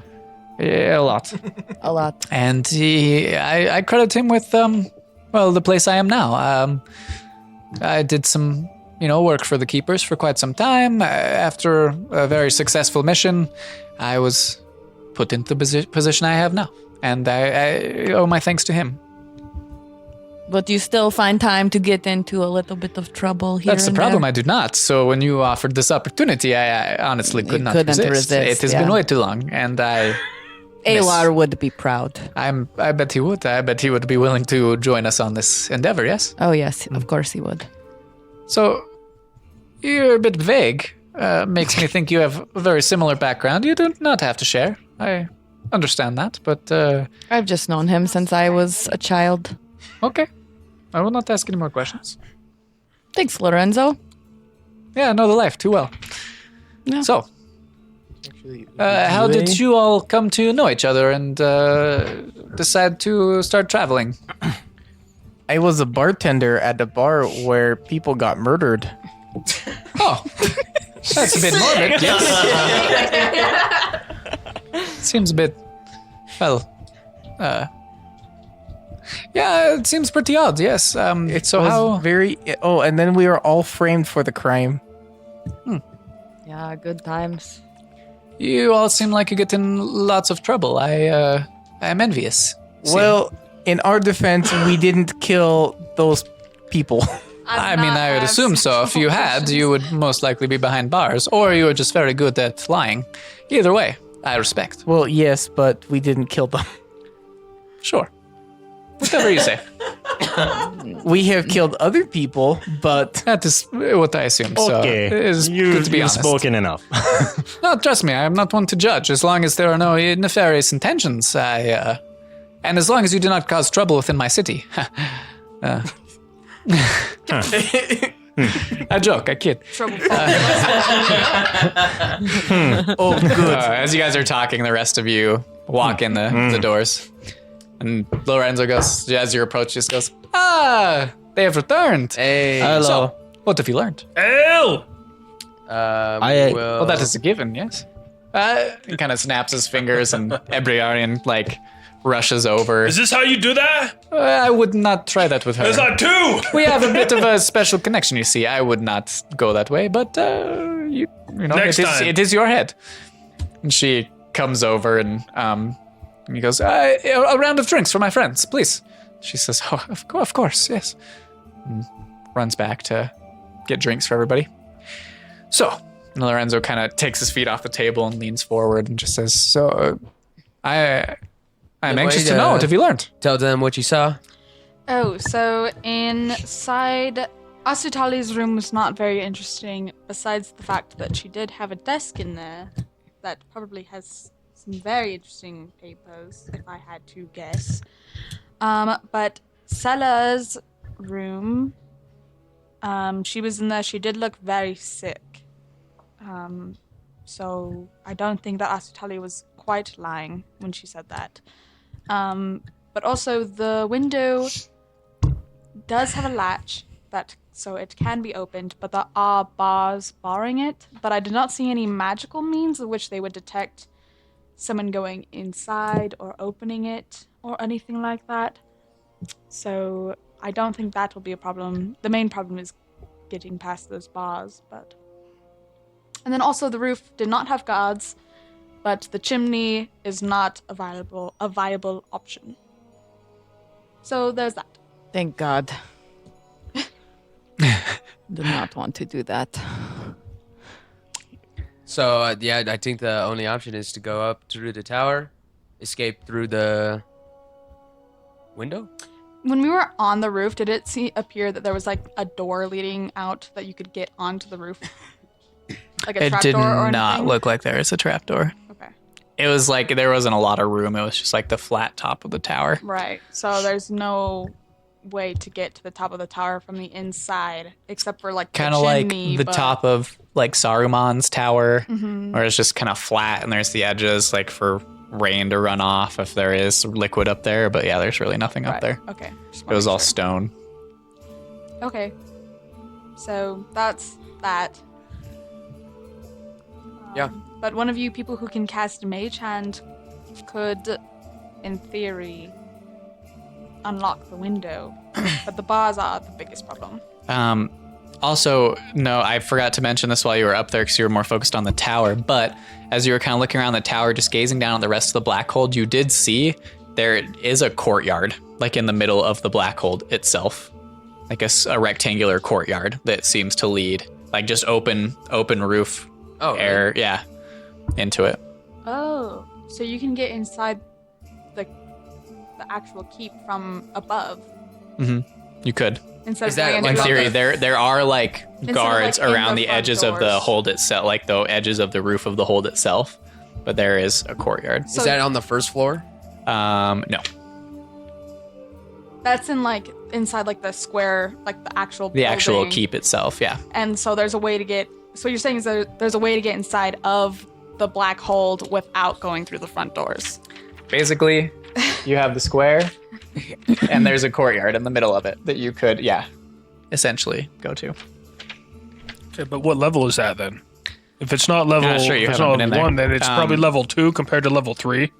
Yeah, a lot. A lot. And I credit him with, the place I am now. I did some, work for the Keepers for quite some time. After a very successful mission, I was put into the position I have now. And I owe my thanks to him. But you still find time to get into a little bit of trouble here. That's the and problem, there. I do not. So when you offered this opportunity, I honestly could not couldn't resist. It resist, has yeah. been way too long, and Alar would be proud. I bet he would. I bet he would be willing to join us on this endeavor, yes? Oh yes, of course he would. So, you're a bit vague. Makes me think you have a very similar background. You do not have to share. I understand that, but I've just known him since I was a child. okay. I will not ask any more questions. Thanks, Lorenzo. Yeah, I know the life too well. Yeah. So, how did you all come to know each other and decide to start traveling? I was a bartender at a bar where people got murdered. Oh, that's a bit morbid. Yes. Seems a bit, yeah, it seems pretty odd. Yes. It so was how? very. Oh, and then we were all framed for the crime. Yeah, good times. You all seem like you get in lots of trouble. I am envious. Well, in our defense, we didn't kill those people. I mean, I would assume so. If you had, you would most likely be behind bars, or you were just very good at lying. Either way, I respect. Well, yes, but we didn't kill them. Sure. Whatever you say. We have killed other people, but That is what I assume. So Okay, it is good to be you've honest. spoken enough. No, trust me, I am not one to judge. As long as there are no nefarious intentions, and as long as you do not cause trouble within my city. I joke, I kid. Trouble. oh, good. As you guys are talking, the rest of you walk in the doors. And Lorenzo goes, as you approach, just goes, they have returned. Hey. Hello. So, what have you learned? Ale! I- Well, that is a given, yes. He kind of snaps his fingers, and Ebriarian, rushes over. Is this how you do that? I would not try that with her. There's not two! We have a bit of a special connection, you see. I would not go that way, but you know, Next time. it is your head. And she comes over and he goes, a round of drinks for my friends, please. She says, oh, of course, yes. And runs back to get drinks for everybody. So Lorenzo kind of takes his feet off the table and leans forward and just says, so I'm anxious to know. What have you learned? Tell them what you saw. Oh, so inside Asutali's room was not very interesting, besides the fact that she did have a desk in there that probably has some very interesting papers, if I had to guess. But Sella's room, she was in there. She did look very sick. So I don't think that Asutali was quite lying when she said that. But also the window does have a latch so it can be opened, but there are bars barring it. But I did not see any magical means of which they would detect someone going inside or opening it or anything like that. So I don't think that will be a problem. The main problem is getting past those bars, and then also the roof did not have guards, but the chimney is not a viable option. So there's that. Thank God. Do not want to do that. So, I think the only option is to go up through the tower, escape through the window. When we were on the roof, did it appear that there was a door leading out that you could get onto the roof? Like a It trap did door or not anything? look like there is a trapdoor. Okay. It was there wasn't a lot of room. It was just the flat top of the tower. Right. So there's no way to get to the top of the tower from the inside, except for Kind the of like chimney, the but- top of Saruman's tower, Mm-hmm. where it's just kind of flat and there's the edges for rain to run off if there is liquid up there. But yeah, there's really nothing up Right. there. Okay. Just It was wanted all to- stone. Okay. So that's that. Yeah. But one of you people who can cast Mage Hand could, in theory, unlock the window. But the bars are the biggest problem. Also, no, I forgot to mention this while you were up there because you were more focused on the tower. But as you were kind of looking around the tower, just gazing down at the rest of the Blackhold, you did see there is a courtyard, in the middle of the Blackhold itself. A rectangular courtyard that seems to lead, just open roof air, yeah, into it. Oh, so you can get inside the actual keep from above You could. instead Is of that, landing In like, on theory, the- there are guards in around the the front edges of the doors. hold itself, the edges of the roof of the hold itself. But there is a courtyard. Is that on the first floor? No, That's in inside the square, the actual the actual building. keep itself. Yeah. And so there's a way to get. So you're saying is there's a way to get inside of the black hold without going through the front doors. Basically, you have the square, and there's a courtyard in the middle of it that you could, essentially go to. Okay, but what level is that then? If it's not level, Not sure, you if it's haven't not been in level there. 1, then it's probably level 2 compared to level 3.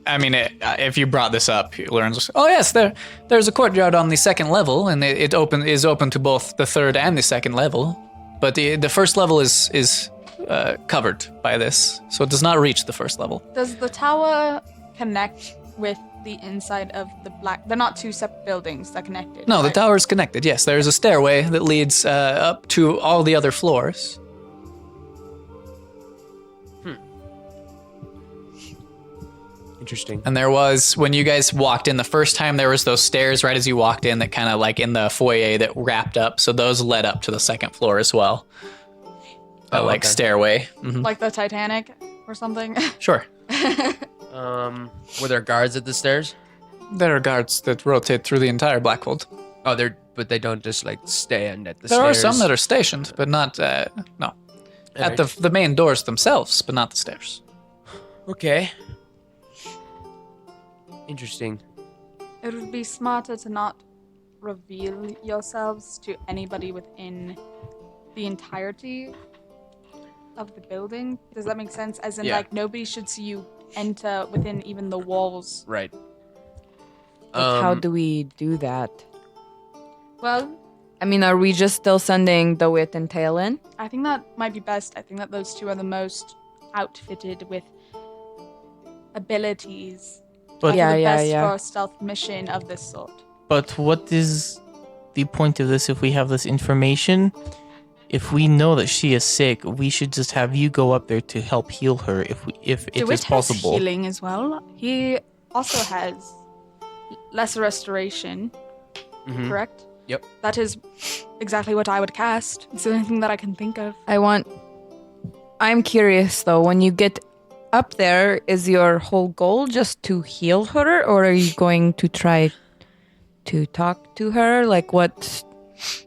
I mean, if you brought this up, you learn. Oh yes, there's a courtyard on the second level, and it is open to both the third and the second level. but the first level is covered by this, so it does not reach the first level. Does the tower connect with the inside of the black? They're not two separate buildings. They're connected. No, the right? tower is connected. Yes, there's a stairway that leads up to all the other floors. Interesting. And there was, when you guys walked in the first time, there was those stairs right as you walked in that kind of like in the foyer that wrapped up. So those led up to the second floor as well. That like okay. stairway. Mhm. Like the Titanic or something. Sure. Were there guards at the stairs? There are guards that rotate through the entire Blackhold. Oh, but they don't just like stand at the There stairs. are some that are stationed, but not, no. At the main doors themselves, but not the stairs. Okay. Interesting. It would be smarter to not reveal yourselves to anybody within the entirety of the building. Does that make sense? As in, Yeah. like, nobody should see you enter within even the walls. Right. But how do we do that? Well, I mean, are we just still sending the Wit and Taelin? I think that might be best. I think that those two are the most outfitted with abilities. But Yeah, the yeah, best yeah. for a stealth mission of this sort. But what is the point of this if we have this information? If we know that she is sick, we should just have you go up there to help heal her if it DeWitt is possible. has healing as well. He also has lesser restoration, correct? Yep. That is exactly what I would cast. It's the only thing that I can think of. I'm curious though, when you get up there, is your whole goal just to heal her, or are you going to try to talk to her? Like what?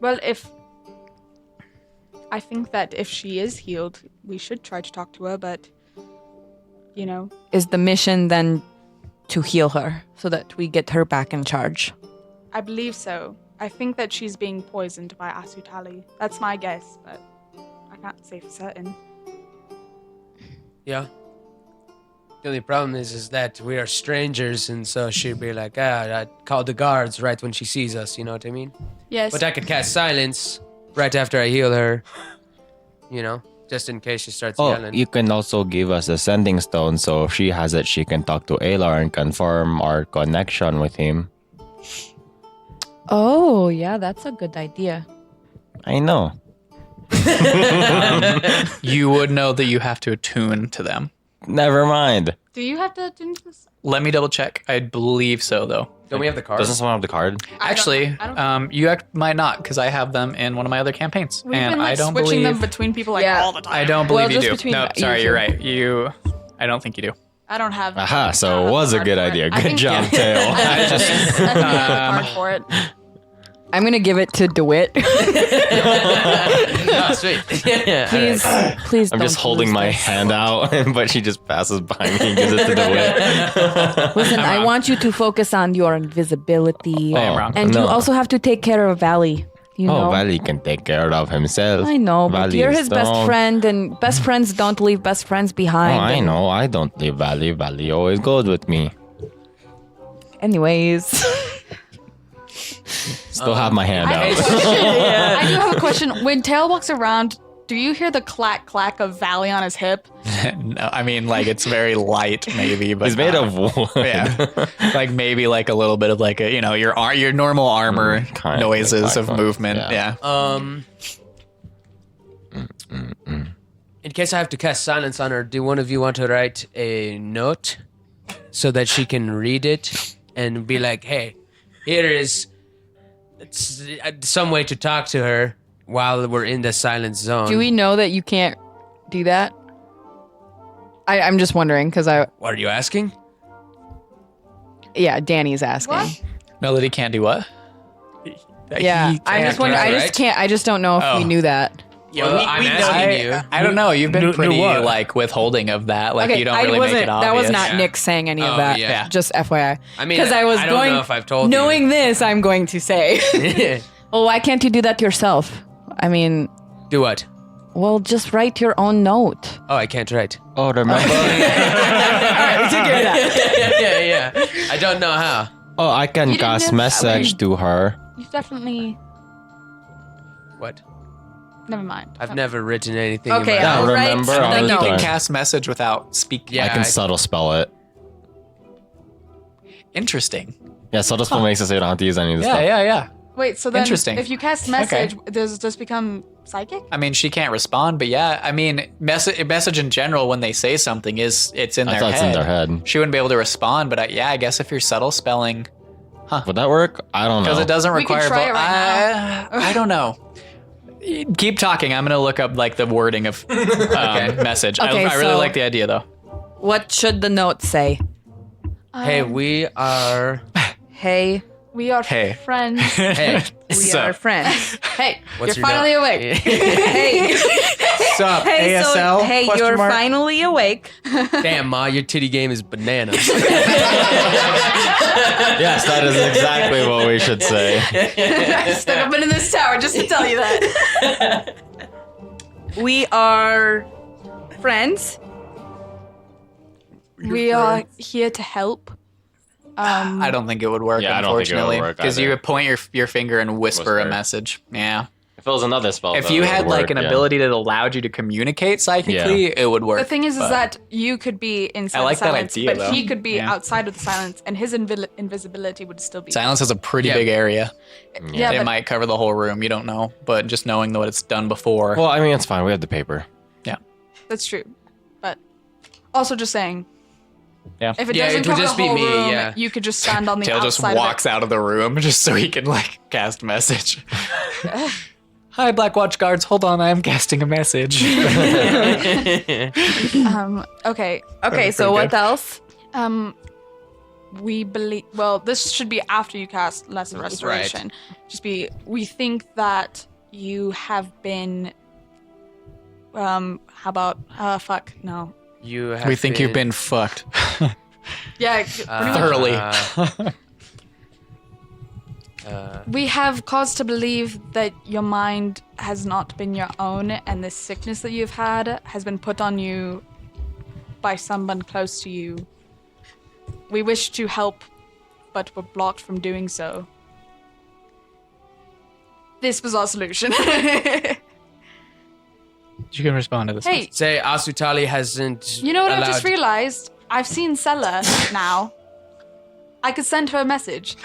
Well, I think that if she is healed, we should try to talk to her, but, you know. Is the mission then to heal her so that we get her back in charge? I believe so. I think that she's being poisoned by Asutali. That's my guess, but I can't say for certain. Yeah. The only problem is that we are strangers, and so she'd be like, I call the guards right when she sees us, you know what I mean? Yes. But I could cast silence right after I heal her, you know, just in case she starts Oh, yelling. you can also give us a sending stone, so if she has it, she can talk to Alar and confirm our connection with him. Oh, yeah, that's a good idea. I know. You would know that you have to attune to them. Never mind. Do you have to do this? Let me double check. I believe so, though. Don't we have the card? Doesn't someone have the card? Actually, I don't- you might not, because I have them in one of my other campaigns, We've and been like I don't switching believe. them between people like Yeah. all the time. I don't believe Well, you just do. between No, you sorry, two. you're right. I don't think you do. I don't have. Aha, so I don't it have was the a card good for it. idea. I Good think- job, Tail. I think I have the card for it. I'm gonna give it to DeWitt. Oh, sweet. Yeah. Please. I'm don't just holding lose my this. hand out, but she just passes by me and gives it to the wind. Listen, I want you to focus on your invisibility, I am wrong. and no. you also have to take care of Valley. You know. Oh, Valley can take care of himself. I know, but Valley you're is his best strong. friend, and best friends don't leave best friends Oh, behind. I and- know. I don't leave Valley. Valley always goes with me. Anyways, Still have my hand I out. have a question. I do have a question. When Tail walks around, do you hear the clack clack of Valley on his hip? No, I mean, like, it's very light, maybe, but He's made not. of wood. Yeah, like maybe like a little bit of like a your normal armor kind of noises like of that. movement. Yeah. In case I have to cast silence on her, do one of you want to write a note so that she can read it and be like, hey, here is some way to talk to her while we're in the silence zone? do we know that you can't do that? I'm just wondering because What are you asking? Danny's asking. What? No, that he can't do what? Yeah, He I'm just can't- wondering. I right? just can't. I just don't know if Oh. we knew that. Well, I'm asking you. I don't know. You've been Knew pretty what? like withholding of that. Like Okay, you don't really make it obvious. that was not Yeah. Nick saying any Oh, of that. yeah. Just FYI. I mean, because I was I don't going. know if I've told you. knowing this, I'm going to say. Well, why can't you do that yourself? I mean, Do what? well, just write your own note. Oh, I can't write. Oh, remember? yeah. I don't know how. Oh, I can You didn't cast know- message to her. You've definitely. What? Never mind. I've never written anything. Okay, in my I'll life. write remember the on You the note. can Fine. cast message without speaking. Yeah. I can subtle spell it. Interesting. Yeah, subtle spell makes it so you don't have to use any of this Yeah, stuff. yeah. Wait, so then Interesting. if you cast message, does it just become psychic? I mean, she can't respond, but yeah, I mean, message in general when they say something it's in I their thought head. it's in their head. She wouldn't be able to respond, but I guess if you're subtle spelling, Would that work? I don't know. because it doesn't We could require. try it right I don't know. Keep talking. I'm gonna look up like the wording of message. Okay, I really so- like the idea though. What should the note say? Hey, we are. Hey, We are Hey. friends. Hey, we So- are friends. Hey, what's You're your finally note? awake. hey, Sup, hey, ASL? so, hey, Question you're mark? finally awake. Damn, Ma, your titty game is bananas. Yes, that is exactly what we should say. I stuck up in this tower just to tell you that. We are friends. We are here to help. I don't think it would work. Yeah, I don't think it would unfortunately, work because you either. would point your finger and whisper a Whisper. message. Yeah. If it was another spell, If though, you it had would like work, an yeah. ability that allowed you to communicate psychically, it would work. The thing is but- that you could be inside I like the that silence, idea, but though. he could be Yeah. outside of the silence, and his invisibility would still be. Silence is a pretty Yeah. big area. Yeah, It but might cover the whole room. You don't know, but just knowing what it's done before. Well, I mean, it's fine. We have the paper. that's true. But also just saying, yeah. if it Yeah, doesn't it would cover just the be whole me, room, yeah. you could just stand on the Tail just outside walks out of the room just so he can like cast message. Hi, Black Watch guards. Hold on, I am casting a message. Okay. Okay, so pretty what good. else? We believe. Well, this should be after you cast Lesson Restoration. Just be. We think that you have been. How about? Fuck no. You have we think you've been fucked. Yeah. Thoroughly. We have cause to believe that your mind has not been your own, and this sickness that you've had has been put on you by someone close to you. We wish to help, but were blocked from doing so. This was our solution. You can respond to this. Hey, Say Asutali hasn't. you know what I've allowed- just realized? I've seen Sella now. I could send her a message.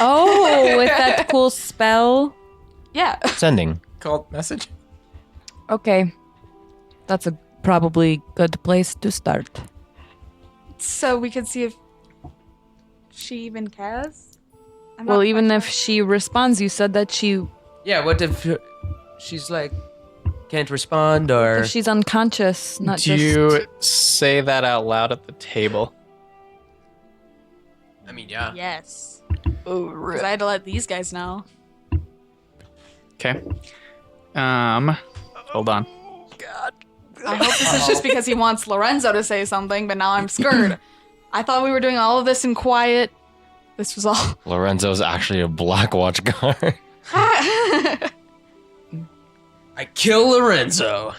Oh, with that cool spell. Yeah. Sending. Called message. Okay, that's a probably good place to start. So we could see if she even cares. I'm Well, not even quite if she responds, you said that Yeah, what if she's like can't respond or if she's unconscious, not Do just. you say that out loud at the table? I mean, yeah. Yes. Because I had to let these guys know. Okay. Hold on. I hope this is just because he wants Lorenzo to say something, but now I'm scared. I thought we were doing all of this in quiet. This was all. Lorenzo's actually a Black Watch guard. I kill Lorenzo.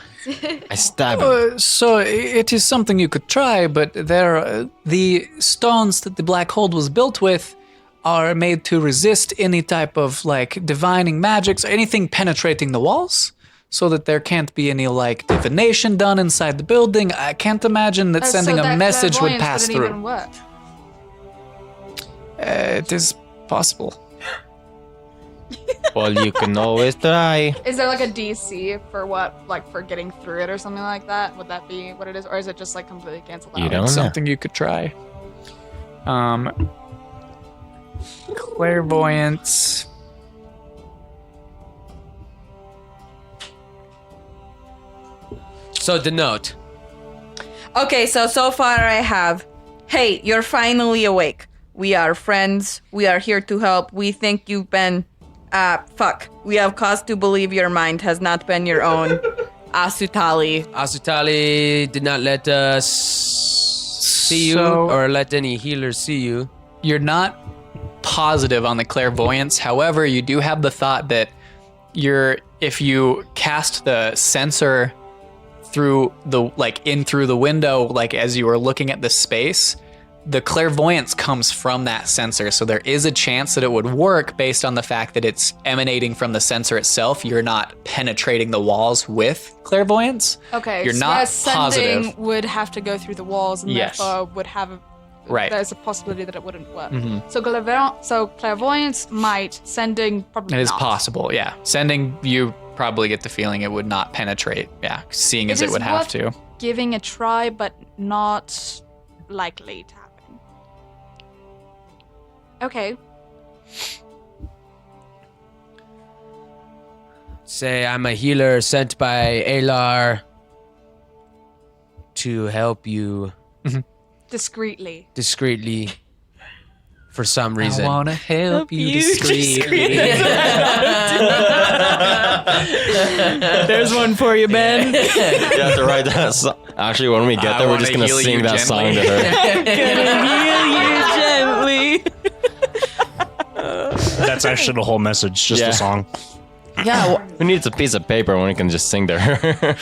I stab him. So it is something you could try, but the stones that the black hole was built with are made to resist any type of like divining magics or anything penetrating the walls, so that there can't be any like divination done inside the building. I can't imagine that sending a message would pass through. Even work. It is possible. Well, you can always try. Is there like a DC for what, like for getting through it or something like that? Would that be what it is, or is it just like completely canceled You out? don't know. Something you could try. Clairvoyance. So the note. Okay, so far I have, hey, you're finally awake. We are friends. We are here to help. We think you've been, we have cause to believe your mind has not been your own. Asutali. Asutali did not let us see you So- or let any healers see you. You're not positive on the clairvoyance. However, you do have the thought that if you cast the sensor through the window, like as you were looking at the space, the clairvoyance comes from that sensor, so there is a chance that it would work based on the fact that it's emanating from the sensor itself. You're not penetrating the walls with clairvoyance. Okay, You're so not whereas sending positive. would have to go through the walls and Yes. therefore would have Right. there's a possibility that it wouldn't work. Mhm. So clairvoyance might, sending probably It is not. possible, yeah. Sending, you probably get the feeling it would not penetrate, yeah, seeing as it is would have worth to. Giving a try, but not likely to happen. Okay. Say I'm a healer sent by Alar to help you Discreetly. discreetly for some reason. I wanna help you discreetly. There's one for you, Ben. You have to write that song. Actually, when we get I there, we're wanna just gonna heal sing you that song to her. That's actually the whole message, just Yeah. a song. Yeah, Who needs a piece of paper when we can just sing to her?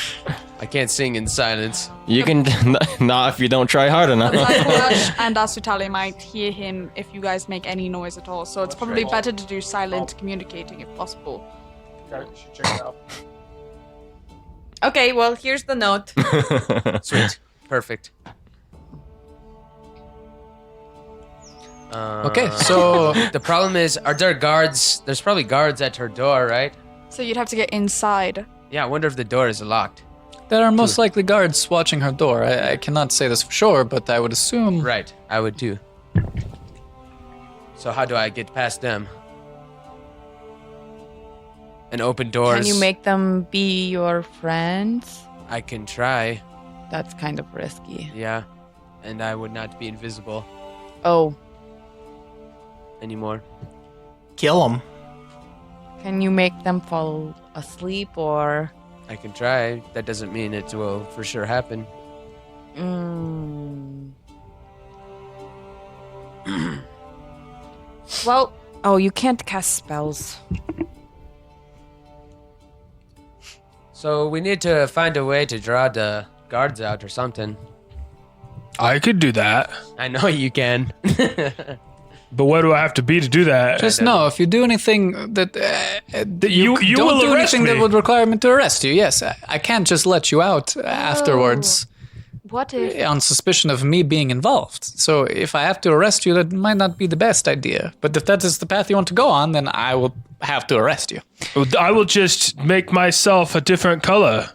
I can't sing in silence. You can not if you don't try hard enough. Blackwatch and Asutali might hear him if you guys make any noise at all, so it's probably better to do silent communicating if possible. okay, well, here's the note. Sweet. Perfect. Okay, so The problem is, are there guards? There's probably guards at her door, right? So you'd have to get inside. Yeah, I wonder if the door is locked. there are most likely guards watching her door. I cannot say this for sure, but I would assume. Right, I would too. So how do I get past them? And open doors. Can you make them be your friends? I can try, That's kind of risky. yeah. And I would not be invisible Oh, anymore. Kill him. can you make them fall asleep or? I can try. That doesn't mean it will for sure happen. Mm. Well, Oh, you can't cast spells. So we need to find a way to draw the guards out or something. I could do that. I know you can. But where do I have to be to do that? Just know if you do anything that You don't will do arrest anything me. that would require me to arrest you. Yes, I can't just let you out afterwards what if on suspicion of me being involved. So if I have to arrest you, that might not be the best idea. But if that is the path you want to go on, then I will have to arrest you. I will just make myself a different color.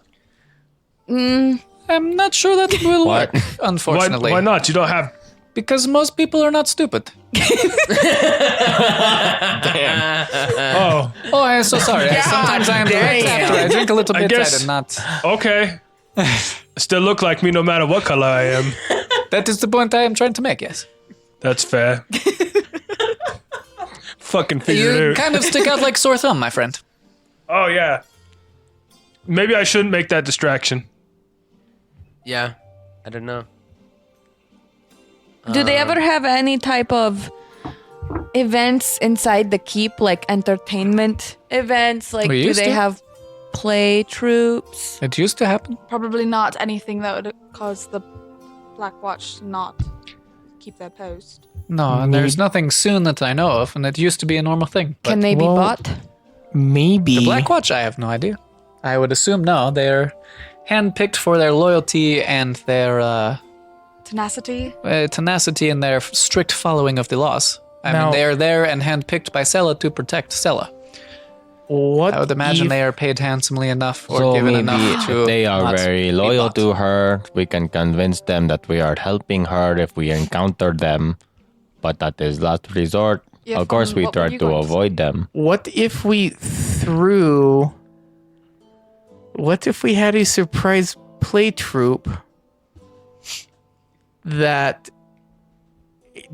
I'm not sure that will What? work, Why, unfortunately. why not? You don't have. Because most people are not stupid. Oh, Oh, I'm so sorry. Sometimes I am direct after I drink a little I bit. I guess- did not. okay. Still look like me no matter what color I am. That is the point I am trying to make, yes. That's fair. Fucking figure You it out. kind of stick out like sore thumb, my friend. Oh, yeah. Maybe I shouldn't make that distraction. Yeah, I don't know. Do they ever have any type of events inside the keep, like entertainment events? Like, We do used they to. have play troops? It used to happen. probably not anything that would cause the Black Watch to not keep their post. No, and there's nothing soon that I know of, and it used to be a normal thing. Can But they be well, bought? Maybe. the Black Watch, I have no idea. I would assume no. They're handpicked for their loyalty and their Tenacity. tenacity and their strict following of the laws. I mean, Now- they are there and handpicked by Sela to protect Sela. What I would imagine if- they are paid handsomely enough or So given maybe enough to. if they are not very be loyal bought. to her, we can convince them that we are helping her if we encounter them. But that is last resort. Yeah, of course, we what were try you to going to say? avoid them. What if we threw? What if we had a surprise play troupe that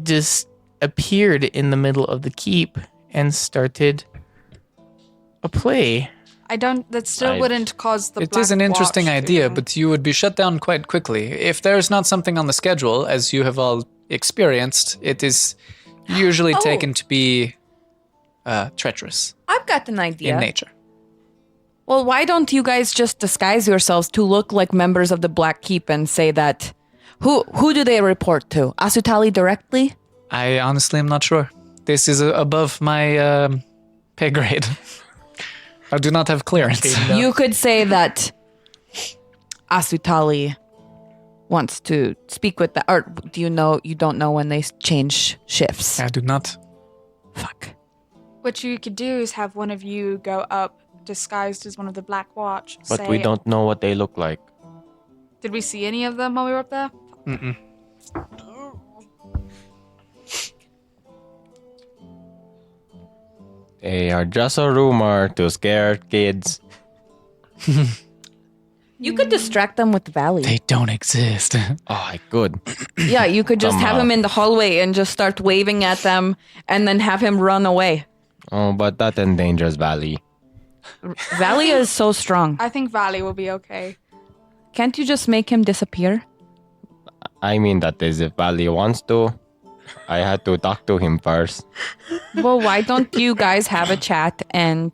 just appeared in the middle of the keep and started a play? I don't. That still I- wouldn't cause the. It is an Black interesting Watch idea, to- but you would be shut down quite quickly. If there's not something on the schedule, as you have all experienced, it is usually Oh. taken to be treacherous I've got an idea. in nature. Well, why don't you guys just disguise yourselves to look like members of the Black Keep and say that, Who do they report to? Asutali directly? I honestly am not sure. This is above my pay grade. I do not have clearance. You could say that Asutali wants to speak with the or do you don't know when they change shifts? I do not. Fuck. What you could do is have one of you go up disguised as one of the Black Watch. But say, we don't know what they look like. Did we see any of them while we were up there? They are just a rumor to scare kids. You could distract them with Valley. They don't exist. Oh, I could. Yeah, you could just have Somehow. him in the hallway and just start waving at them and then have him run away. Oh, but that endangers Valley. Valley is so strong. I think Valley will be okay. Can't you just make him disappear? I mean, that is if Valley wants to. I had to talk to him first. Well, why don't you guys have a chat and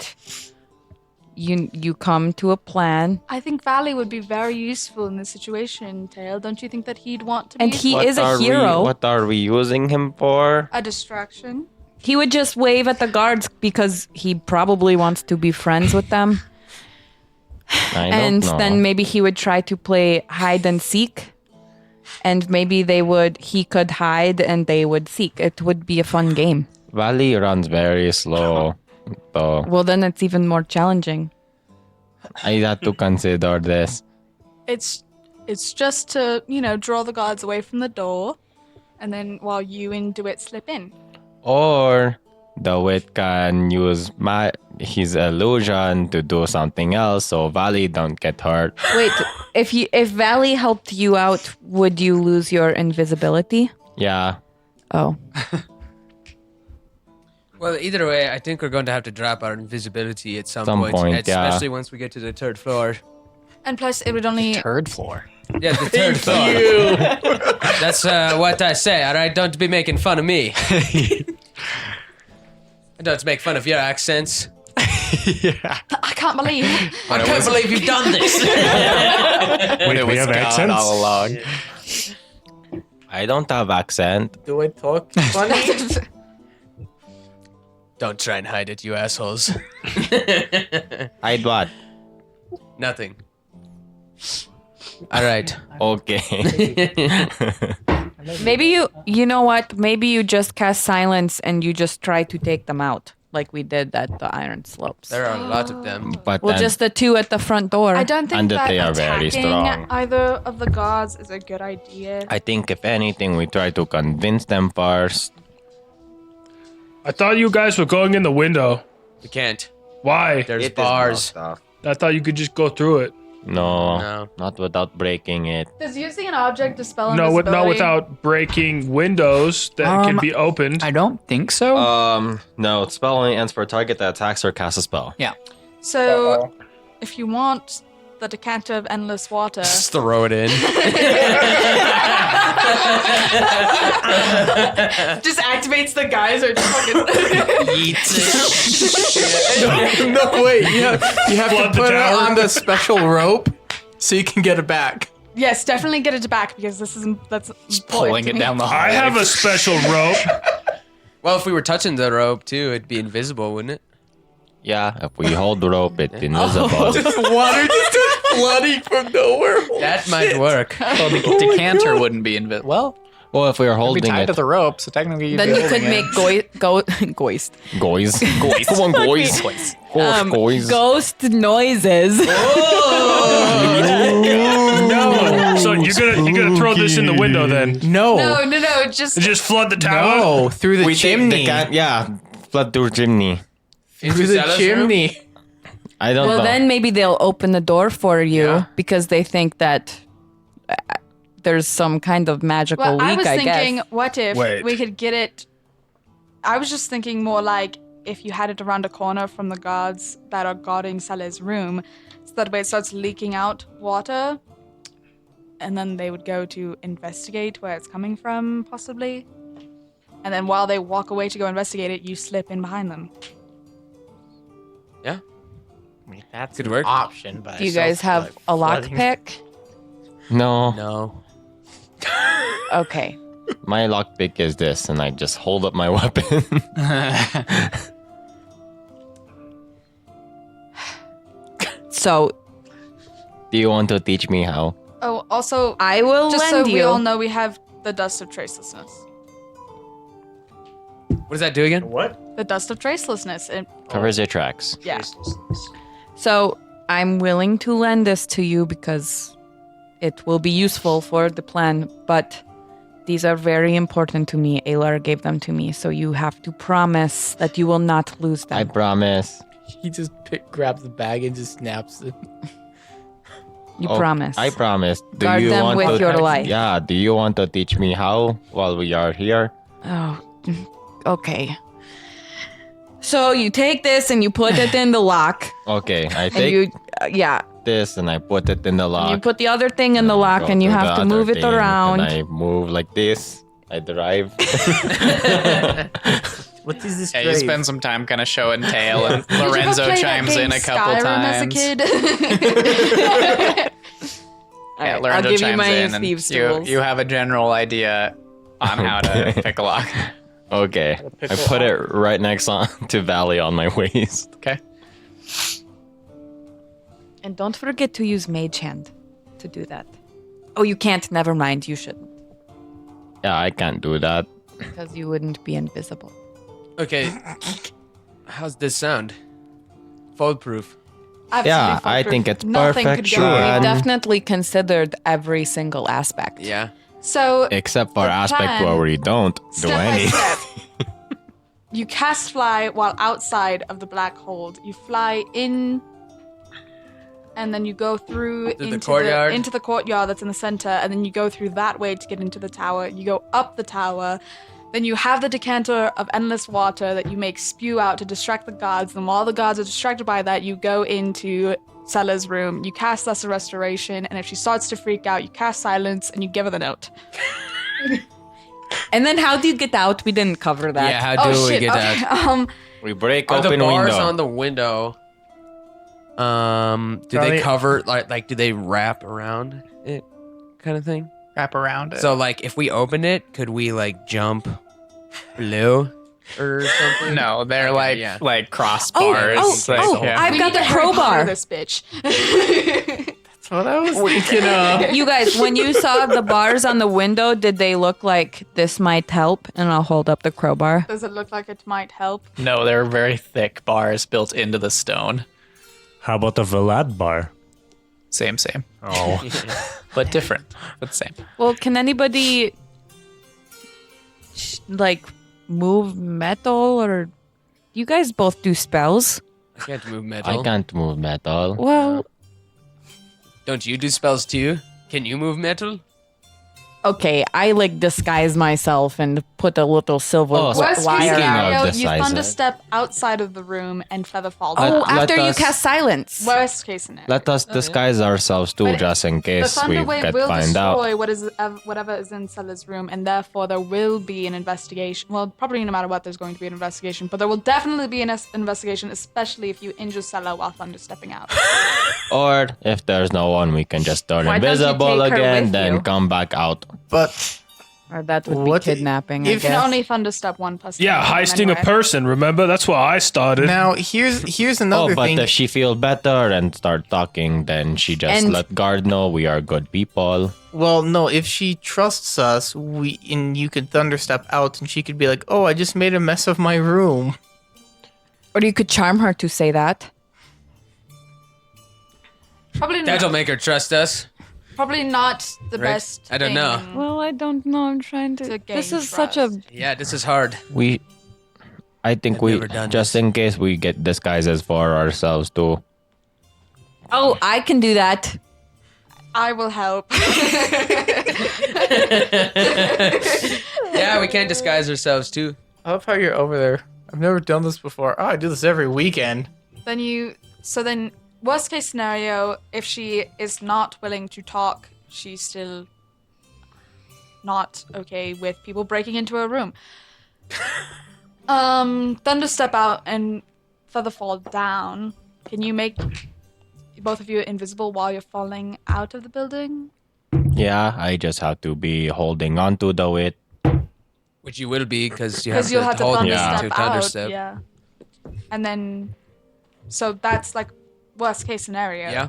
you come to a plan? I think Valley would be very useful in this situation, Tail. Don't you think that he'd want to be And he useful? is a hero. What are we using him for? A distraction? He would just wave at the guards because he probably wants to be friends with them. I And don't know. then maybe he would try to play hide and seek. And maybe he could hide and they would seek. It would be a fun game. Valley runs very slow. So Well, then it's even more challenging. I had to consider this. It's just to, draw the guards away from the door, and then while you and DeWitt slip in. Or the wit can use his illusion to do something else so Valley don't get hurt. Wait, if Valley helped you out, would you lose your invisibility? Yeah. Oh. Well, either way, I think we're going to have to drop our invisibility at some, Some point, yeah. especially once we get to the third floor. And plus, it would only. Third floor. Yeah, the third floor. That's what I say, all right? Don't be making fun of me. Don't make fun of your accents. I can't believe. I can't believe you've done this. Wait, we have accents? all along. I don't have accent. Do I talk funny? Don't try and hide it, you assholes. Hide what? Nothing. All right. Okay. Maybe you know what? Maybe you just cast silence and you just try to take them out, like we did at the Iron Slopes. There are a lot of them. But Well, then just the two at the front door. I don't think And that that they are very attacking strong. either of the guards is a good idea. I think if anything, we try to convince them first. I thought you guys were going in the window. We can't. Why? There's bars. I thought you could just go through it. No, No. not without breaking it. Does using an object dispel No, invisibility? not without breaking windows that can be opened. I don't think so. No, spell only ends for a target that attacks or casts a spell. yeah. So, if you want the decanter of endless water, Just throw it in. just activates the geyser. Just fucking No, wait. You have Flood to the put it tower. on the special rope so you can get it back. Yes, definitely get it back because that's Pulling it down the hallway. I have a special rope. Well, if we were touching the rope too, it'd be invisible, wouldn't it? Yeah, if we hold the rope, it's invisible. Water just starts flooding from nowhere. That might work. Well, the decanter wouldn't be invisible. Well, Well, if we were it'd be holding tied it, to the rope, so technically you'd then be you could holding it. make goist. goys. Come on, goys. Goys. Goys. Ghost noises. No. So you're gonna throw this in the window then? No. no, just And just flood the tower? No, through the We chimney. yeah, flood through chimney. Through the chimney. I don't Well, know. then maybe they'll open the door for you because they think that there's some kind of magical Well, leak, I was thinking, guess. what if Wait. we could get it? I was just thinking more like if you had it around a corner from the guards that are guarding Saleh's room, so that way it starts leaking out water, and then they would go to investigate where it's coming from, possibly. And then while they walk away to go investigate it, you slip in behind them. Yeah. I mean, that's Could an work. option, but Do you guys have a lockpick? No. No. Okay. My lockpick is this, and I just hold up my weapon. So Do you want to teach me how? Oh, also, I will just so lend we you. all know, we have the Dust of Tracelessness. What does that do again? What? The Dust of Tracelessness. Covers your tracks. Yeah. So I'm willing to lend this to you because it will be useful for the plan, but these are very important to me. Alar gave them to me, so you have to promise that you will not lose them. I promise. He just grabs the bag and just snaps it. You Oh, promise. I promise. Do Guard you them want with to, your life. Yeah, do you want to teach me how while we are here? Oh, okay. So you take this and you put it in the lock, Okay, I and take you, yeah, this and I put it in the lock. you put the other thing in the lock, Go and you to have the to move other it thing, around. And I move like this. I drive. What is this? Yeah, you spend some time kind of show and tell, and Did you ever Lorenzo play that chimes game in a couple Skyrim times. as a kid? Yeah, Alright, Lorenzo I'll give you chimes my in, and thieves' you tools. you have a general idea on how to Okay. pick a lock. Okay, I put it right next on to Valley on my waist. Okay. And don't forget to use Mage Hand to do that. Oh, you can't. Never mind. You shouldn't, Yeah, I can't do that. because you wouldn't be invisible. Okay. How's this sound? Foolproof. Yeah, I think it's Nothing perfect. could go Sure. wrong. We've definitely considered every single aspect. Yeah. So, Except for The aspect plan, where we don't do step by any. step, you cast fly while outside of the black hold. You fly in, and then you go through Through the into courtyard? into the courtyard that's in the center, and then you go through that way to get into the tower. You go up the tower. Then you have the decanter of endless water that you make spew out to distract the guards. And while the guards are distracted by that, you go into Sella's room. You cast Lesser Restoration, and if she starts to freak out, you cast Silence, and you give her the note. And then how do you get out? We didn't cover that. Yeah, how do we get okay. out? We break Are the open bars window. on the window? Do they cover like do they wrap around it kind of thing? Wrap around it. So like if we open it, could we like jump blue or something? no, they're Okay, like crossbars. I've We got need the to Harry Potter crowbar. this bitch. That's what I was thinking of. You guys, when you saw the bars on the window, did they look like this might help? And I'll hold up the crowbar. Does it look like it might help? No, they're very thick bars built into the stone. How about the Vlad bar? Same, Oh, but different, but same. Well, can anybody like move metal, or you guys both do spells? I can't move metal. I can't move metal. Well, Don't you do spells too? Can you move metal? okay, I like disguise myself and put a little silver Oh, Worst case wire. Speaking of scenario, you disguise, thunderstep outside of the room and feather fall Oh, down. Let after you us- cast silence. Worst case scenario. Let us disguise ourselves too, But just in the case we Thunderwave get will find out. destroy whatever is in Sella's room, and therefore there will be an investigation. Well, probably no matter what, there's going to be an investigation, but there will definitely be an investigation, especially if you injure Sella while thunderstepping out. Or if there's no one, we can just turn Why don't you invisible take her again, with then you? come back out. But Or that would What be kidnapping, if- You I can guess. only thunderstep one person. Yeah, at a time heisting a anyway. person. Remember, that's why I started. now here's another Oh, but thing. if she feel better and start talking, then she just And- let guard know we are good people. Well, no, if she trusts us, and you could thunderstep out, and she could be like, "Oh, I just made a mess of my room." Or you could charm her to say that. That'll make her trust us. Probably not the Right? best. I don't know. thing. Well, I don't know. I'm trying to. To This gain is such a. trust. Yeah, this is hard. I think I've we never done just this. in case we get disguises for ourselves too. Oh, I can do that. I will help. Yeah, we can't disguise ourselves too. I love how you're over there. I've never done this before. Oh, I do this every weekend. Then worst case scenario, if she is not willing to talk, she's still not okay with people breaking into her room. Thunderstep out and feather fall down. Can you make both of you invisible while you're falling out of the building? Yeah, I just have to be holding on to the wit. Which you will be because you have Because you'll have to hold me thunderstep to out. thunderstep. Yeah. And then, so that's like worst case scenario. Yeah.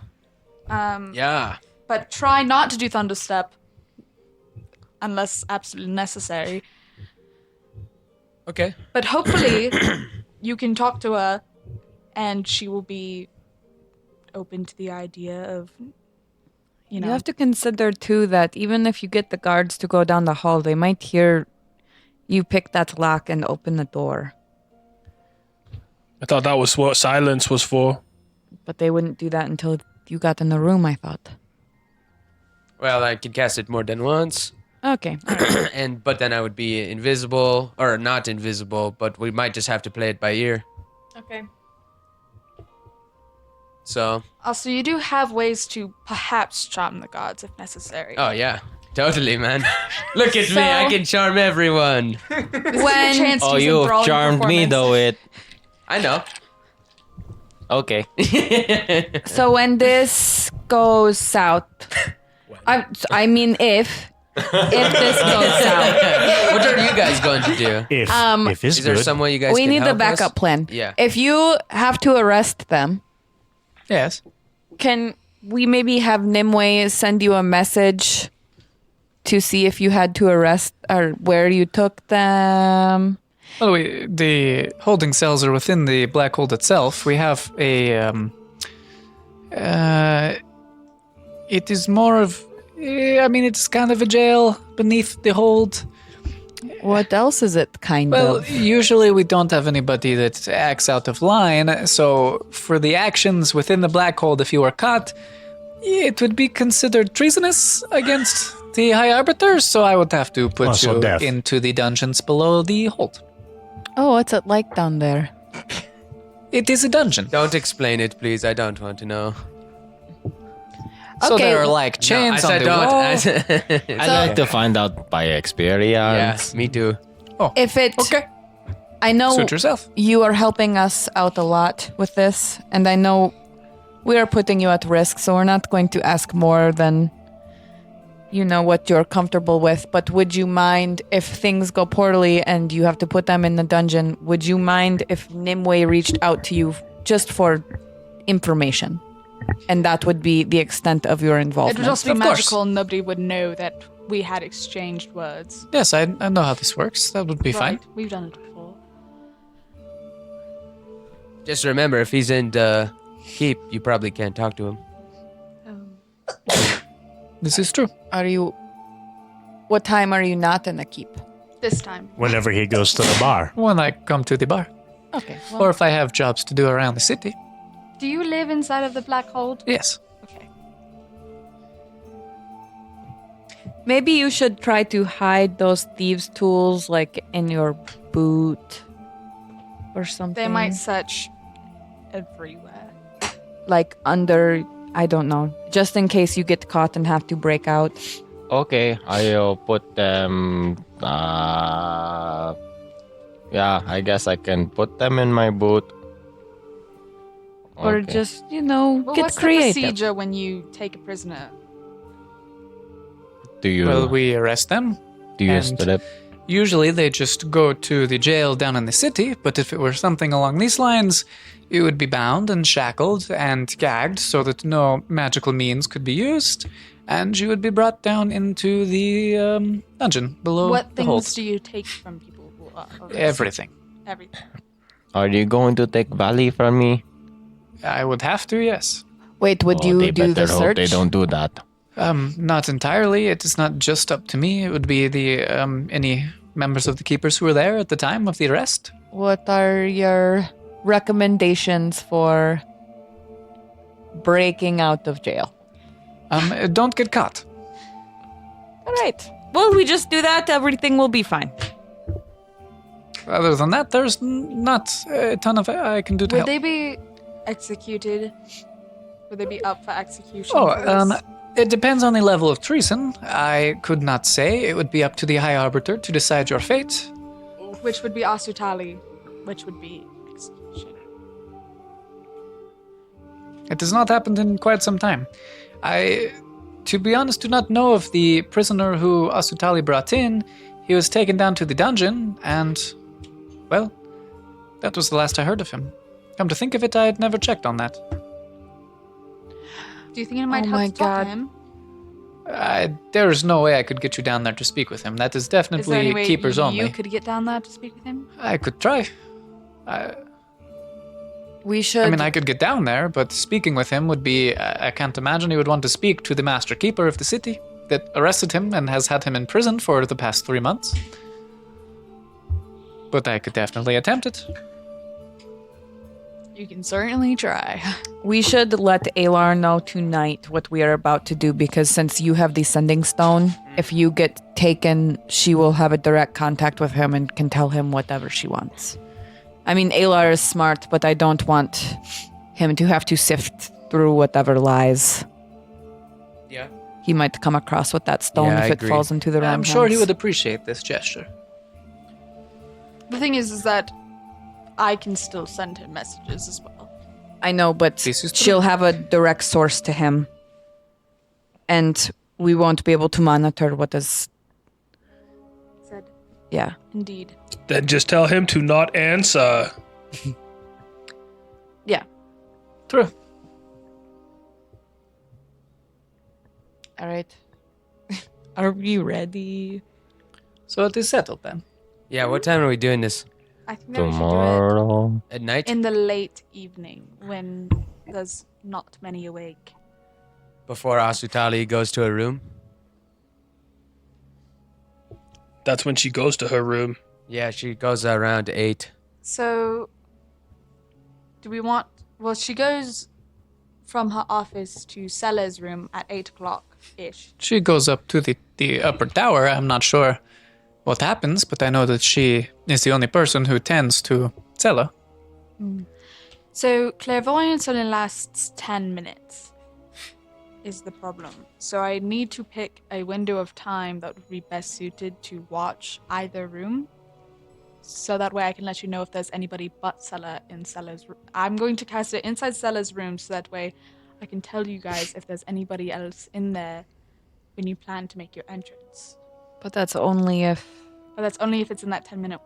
Yeah. But try not to do thunderstep unless absolutely necessary. Okay. But hopefully, you can talk to her, and she will be open to the idea of, you know. You have to consider too that even if you get the guards to go down the hall, they might hear you pick that lock and open the door. I thought that was what silence was for. But they wouldn't do that until you got in the room, I thought. Well, I can cast it more than once. Okay. But then I would be invisible or not invisible, but we might just have to play it by ear. Okay. So, Also, you do have ways to perhaps charm the gods if necessary. oh yeah. Totally, man. Look at me, So- I can charm everyone. This is a when- chance to Oh, use you enthralling charmed me, performance. the wit. I know. Okay. So when this goes south, I mean if this goes south, What are you guys going to do? If it's Is there good. some way you guys we can need the help backup us? plan. Yeah. If you have to arrest them, Yes. can we maybe have Nimue send you a message to see if you had to arrest or where you took them? Well, the holding cells are within the Blackhold itself. We have a. It is more of. I mean, it's kind of a jail beneath the hold. What else is it kind Well, of? usually we don't have anybody that acts out of line. So for the actions within the Blackhold, if you were caught, it would be considered treasonous against the High Arbiter. So I would have to put Also you death. into the dungeons below the hold. Oh, what's it like down there? It is a dungeon. Don't explain it, please. I don't want to know. So Okay, there are like chains on the wall. I said I like to find out by yeah, experience. me too. If it, Okay. I know Suit yourself. you are helping us out a lot with this, and I know we are putting you at risk, so we're not going to ask more than what you're comfortable with. But would you mind if things go poorly and you have to put them in the dungeon? Would you mind if Nimue reached out to you just for information? And that would be the extent of your It involvement. would also be Of course. magical and nobody would know that we had exchanged words. Yes, I know how this works. That would be fine. Right, we've done it before. Just remember, if he's in the keep, you probably can't talk to him. This is true. What time are you not in the keep? This time. Whenever he goes to the bar. When I come to the bar. Okay. Or if I have jobs to do around the city. Do you live inside of the Blackhold? Yes. Okay. Maybe you should try to hide those thieves' tools like in your boot or something. They might search everywhere. like under, I don't know, just in case you get caught and have to break out. Okay, I'll put them. Yeah, I guess I can put them in my boot. Or Okay. just, Well, get what's the creative. procedure when you take a prisoner? Do you Well, we arrest them. do you and- strip? Usually they just go to the jail down in the city, but if it were something along these lines, you would be bound and shackled and gagged so that no magical means could be used, and you would be brought down into the dungeon below What the hold. things do you take from people who are arrested? Everything. Everything. Are you going to take Valley from me? I would have to, yes. Wait, would Oh, you they do the better hope search? they don't do that. Not entirely. It is not just up to me. It would be the any members of the keepers who were there at the time of the arrest. What are your recommendations for breaking out of jail? Don't get caught. All right. Well, we just do that, everything will be fine. Other than that, there's not a ton of I can do to Would help. they be executed? Would they be up for execution? Oh, for this? it depends on the level of treason. I could not say. It would be up to the High Arbiter to decide your fate. Which would be Asutali, which would be execution. It has not happened in quite some time. to be honest, do not know of the prisoner who Asutali brought in. He was taken down to the dungeon, and, well, that was the last I heard of him. Come to think of it, I had never checked on that. Do you think it might Oh help my to talk to God. him? There is no way I could get you down there to speak with him. That is Is there any definitely way keepers you only. could get down there to speak with him? I could try. We should. I mean, I could get down there, but speaking with him would be. I can't imagine he would want to speak to the Master Keeper of the city that arrested him and has had him in prison for the past 3 months. But I could definitely attempt it. You can certainly try. We should let Alar know tonight what we are about to do because since you have the sending stone, if you get taken, she will have a direct contact with him and can tell him whatever she wants. I mean, Alar is smart, but I don't want him to have to sift through whatever lies Yeah. he might come across with that stone Yeah, if I it agree. falls into the wrong I'm sure he hands. would appreciate this gesture. The thing is that I can still send him messages as well. I know, but This is true. she'll have a direct source to him. And we won't be able to monitor what is. Said, Yeah. indeed. Then just tell him to not answer. Yeah. True. All right. Are we ready? So it is settled then. Yeah, what time are we doing this? I think that we should do Tomorrow. At night? it in the late evening when there's not many awake. Before Asutali goes to her room? That's when she goes to her room. Yeah, she goes around 8. So, do we want? Well, she goes from her office to Sella's room at 8 o'clock ish. She goes up to the upper tower. I'm not sure what happens, but I know that she is the only person who tends to Sela. So clairvoyance only lasts 10 minutes. Is the problem. So I need to pick a window of time that would be best suited to watch either room. So that way I can let you know if there's anybody but Sela in Sela's room. I'm going to cast it inside Sela's room so that way I can tell you guys if there's anybody else in there when you plan to make your entrance. But that's only if. But that's only if it's in that 10 minute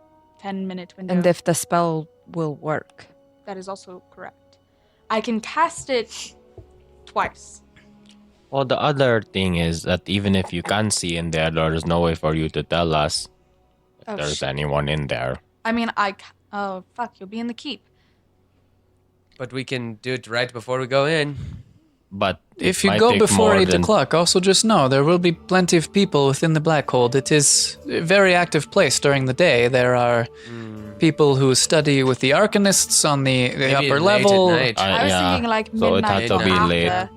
window. And if the spell will work. That is also correct. I can cast it twice. Well, the other thing is that even if you can see in there, there's no way for you to tell us if Oh, there's shit. anyone in there. I mean, oh, fuck, you'll be in the keep. But we can do it right before we go in. But If it you might go take before more 8 than- o'clock, also just know there will be plenty of people within the Blackhold. It is a very active place during the day. There are people who study with the Arcanists on the Maybe upper late at level. night. I was yeah. thinking like So it midnight had to be after. late.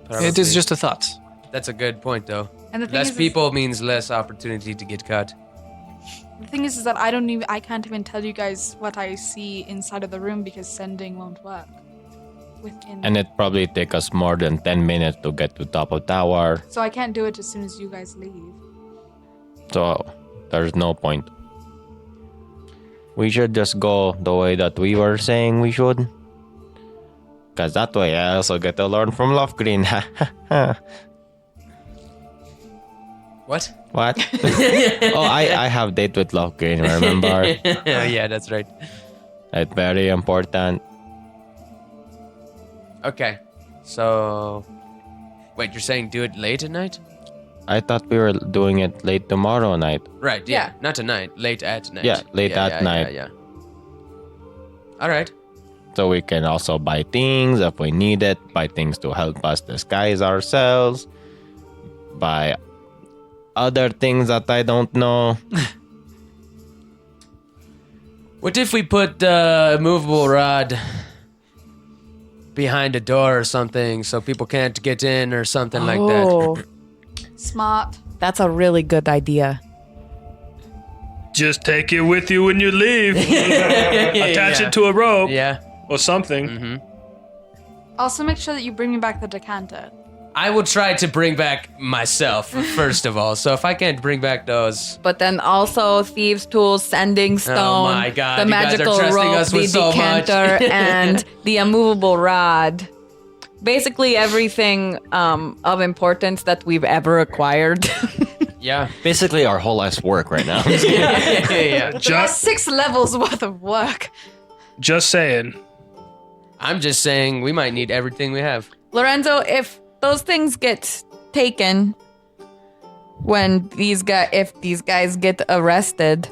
It is just a thought. That's a good point, though. And the thing Less is, people means less opportunity to get cut. The thing is that I can't even tell you guys what I see inside of the room because sending won't work. Within. And it probably take us more than 10 minutes to get to top of tower. So I can't do it as soon as you guys leave. So there's no point. We should just go the way that we were saying we should. Because that way I also get to learn from Love Green. What? What? Oh, I have date with Love Green, remember? Yeah, that's right. It's very important. Okay. So. Wait, you're saying do it late at night? I thought we were doing it late tomorrow night. Right, yeah. Yeah. Not tonight. Late at night. Yeah, late at night. Yeah. Alright. So we can also buy things if we need it, buy things to help us disguise ourselves, buy other things that I don't know. What if we put the movable rod behind a door or something so people can't get in or something like that? Oh, Smart. that's a really good idea. Just take it with you when you leave. Attach Yeah. it to a rope Yeah. or something. Mm-hmm. Also, make sure that you bring me back the decanter. I will try to bring back myself, first of all. So if I can't bring back those. But then also thieves' tools, sending stone, Oh my God, the you guys are magical trusting rope, us the with so much. decanter, and the immovable rod. basically everything of importance that we've ever acquired. Yeah. Basically, our whole life's work right now. Yeah. That's 6 levels worth of work. Just saying. I'm just saying we might need everything we have. Lorenzo, if those things get taken when if these guys get arrested,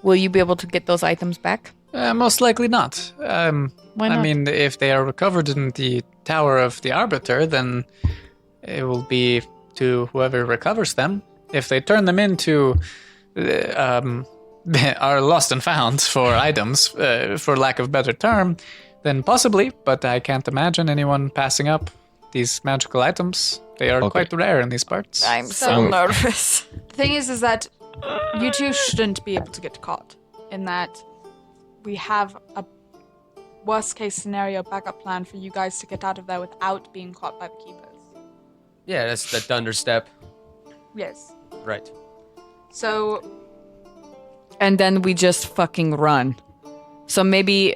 will you be able to get those items back? Most likely not. Why I not? mean, if they are recovered in the Tower of the Arbiter, then it will be to whoever recovers them. If they turn them into are lost and found for items, for lack of a better term, then possibly, but I can't imagine anyone passing up these magical items. They are quite rare in these parts. I'm so So- nervous. The thing is that you two shouldn't be able to get caught. In that, we have a worst case scenario backup plan for you guys to get out of there without being caught by the keepers. Yeah, that's the thunder step. Yes. Right. So And then we just fucking run. So maybe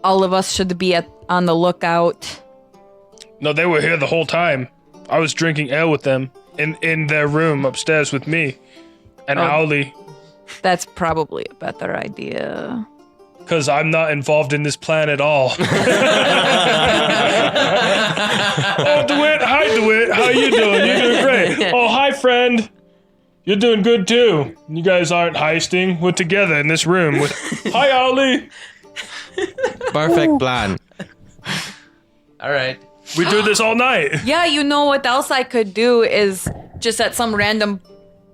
all of us should be on the lookout. No, they were here the whole time. I was drinking ale with them in their room upstairs with me and Owly. That's probably a better idea. Because I'm not involved in this plan at all. Oh, DeWitt. Hi, DeWitt. How you doing? You're doing great. Oh, hi, friend. You're doing good, too. You guys aren't heisting. We're together in this room with... Hi, Owly. Perfect plan. All right. We do this all night. Yeah, you know what else I could do is just at some random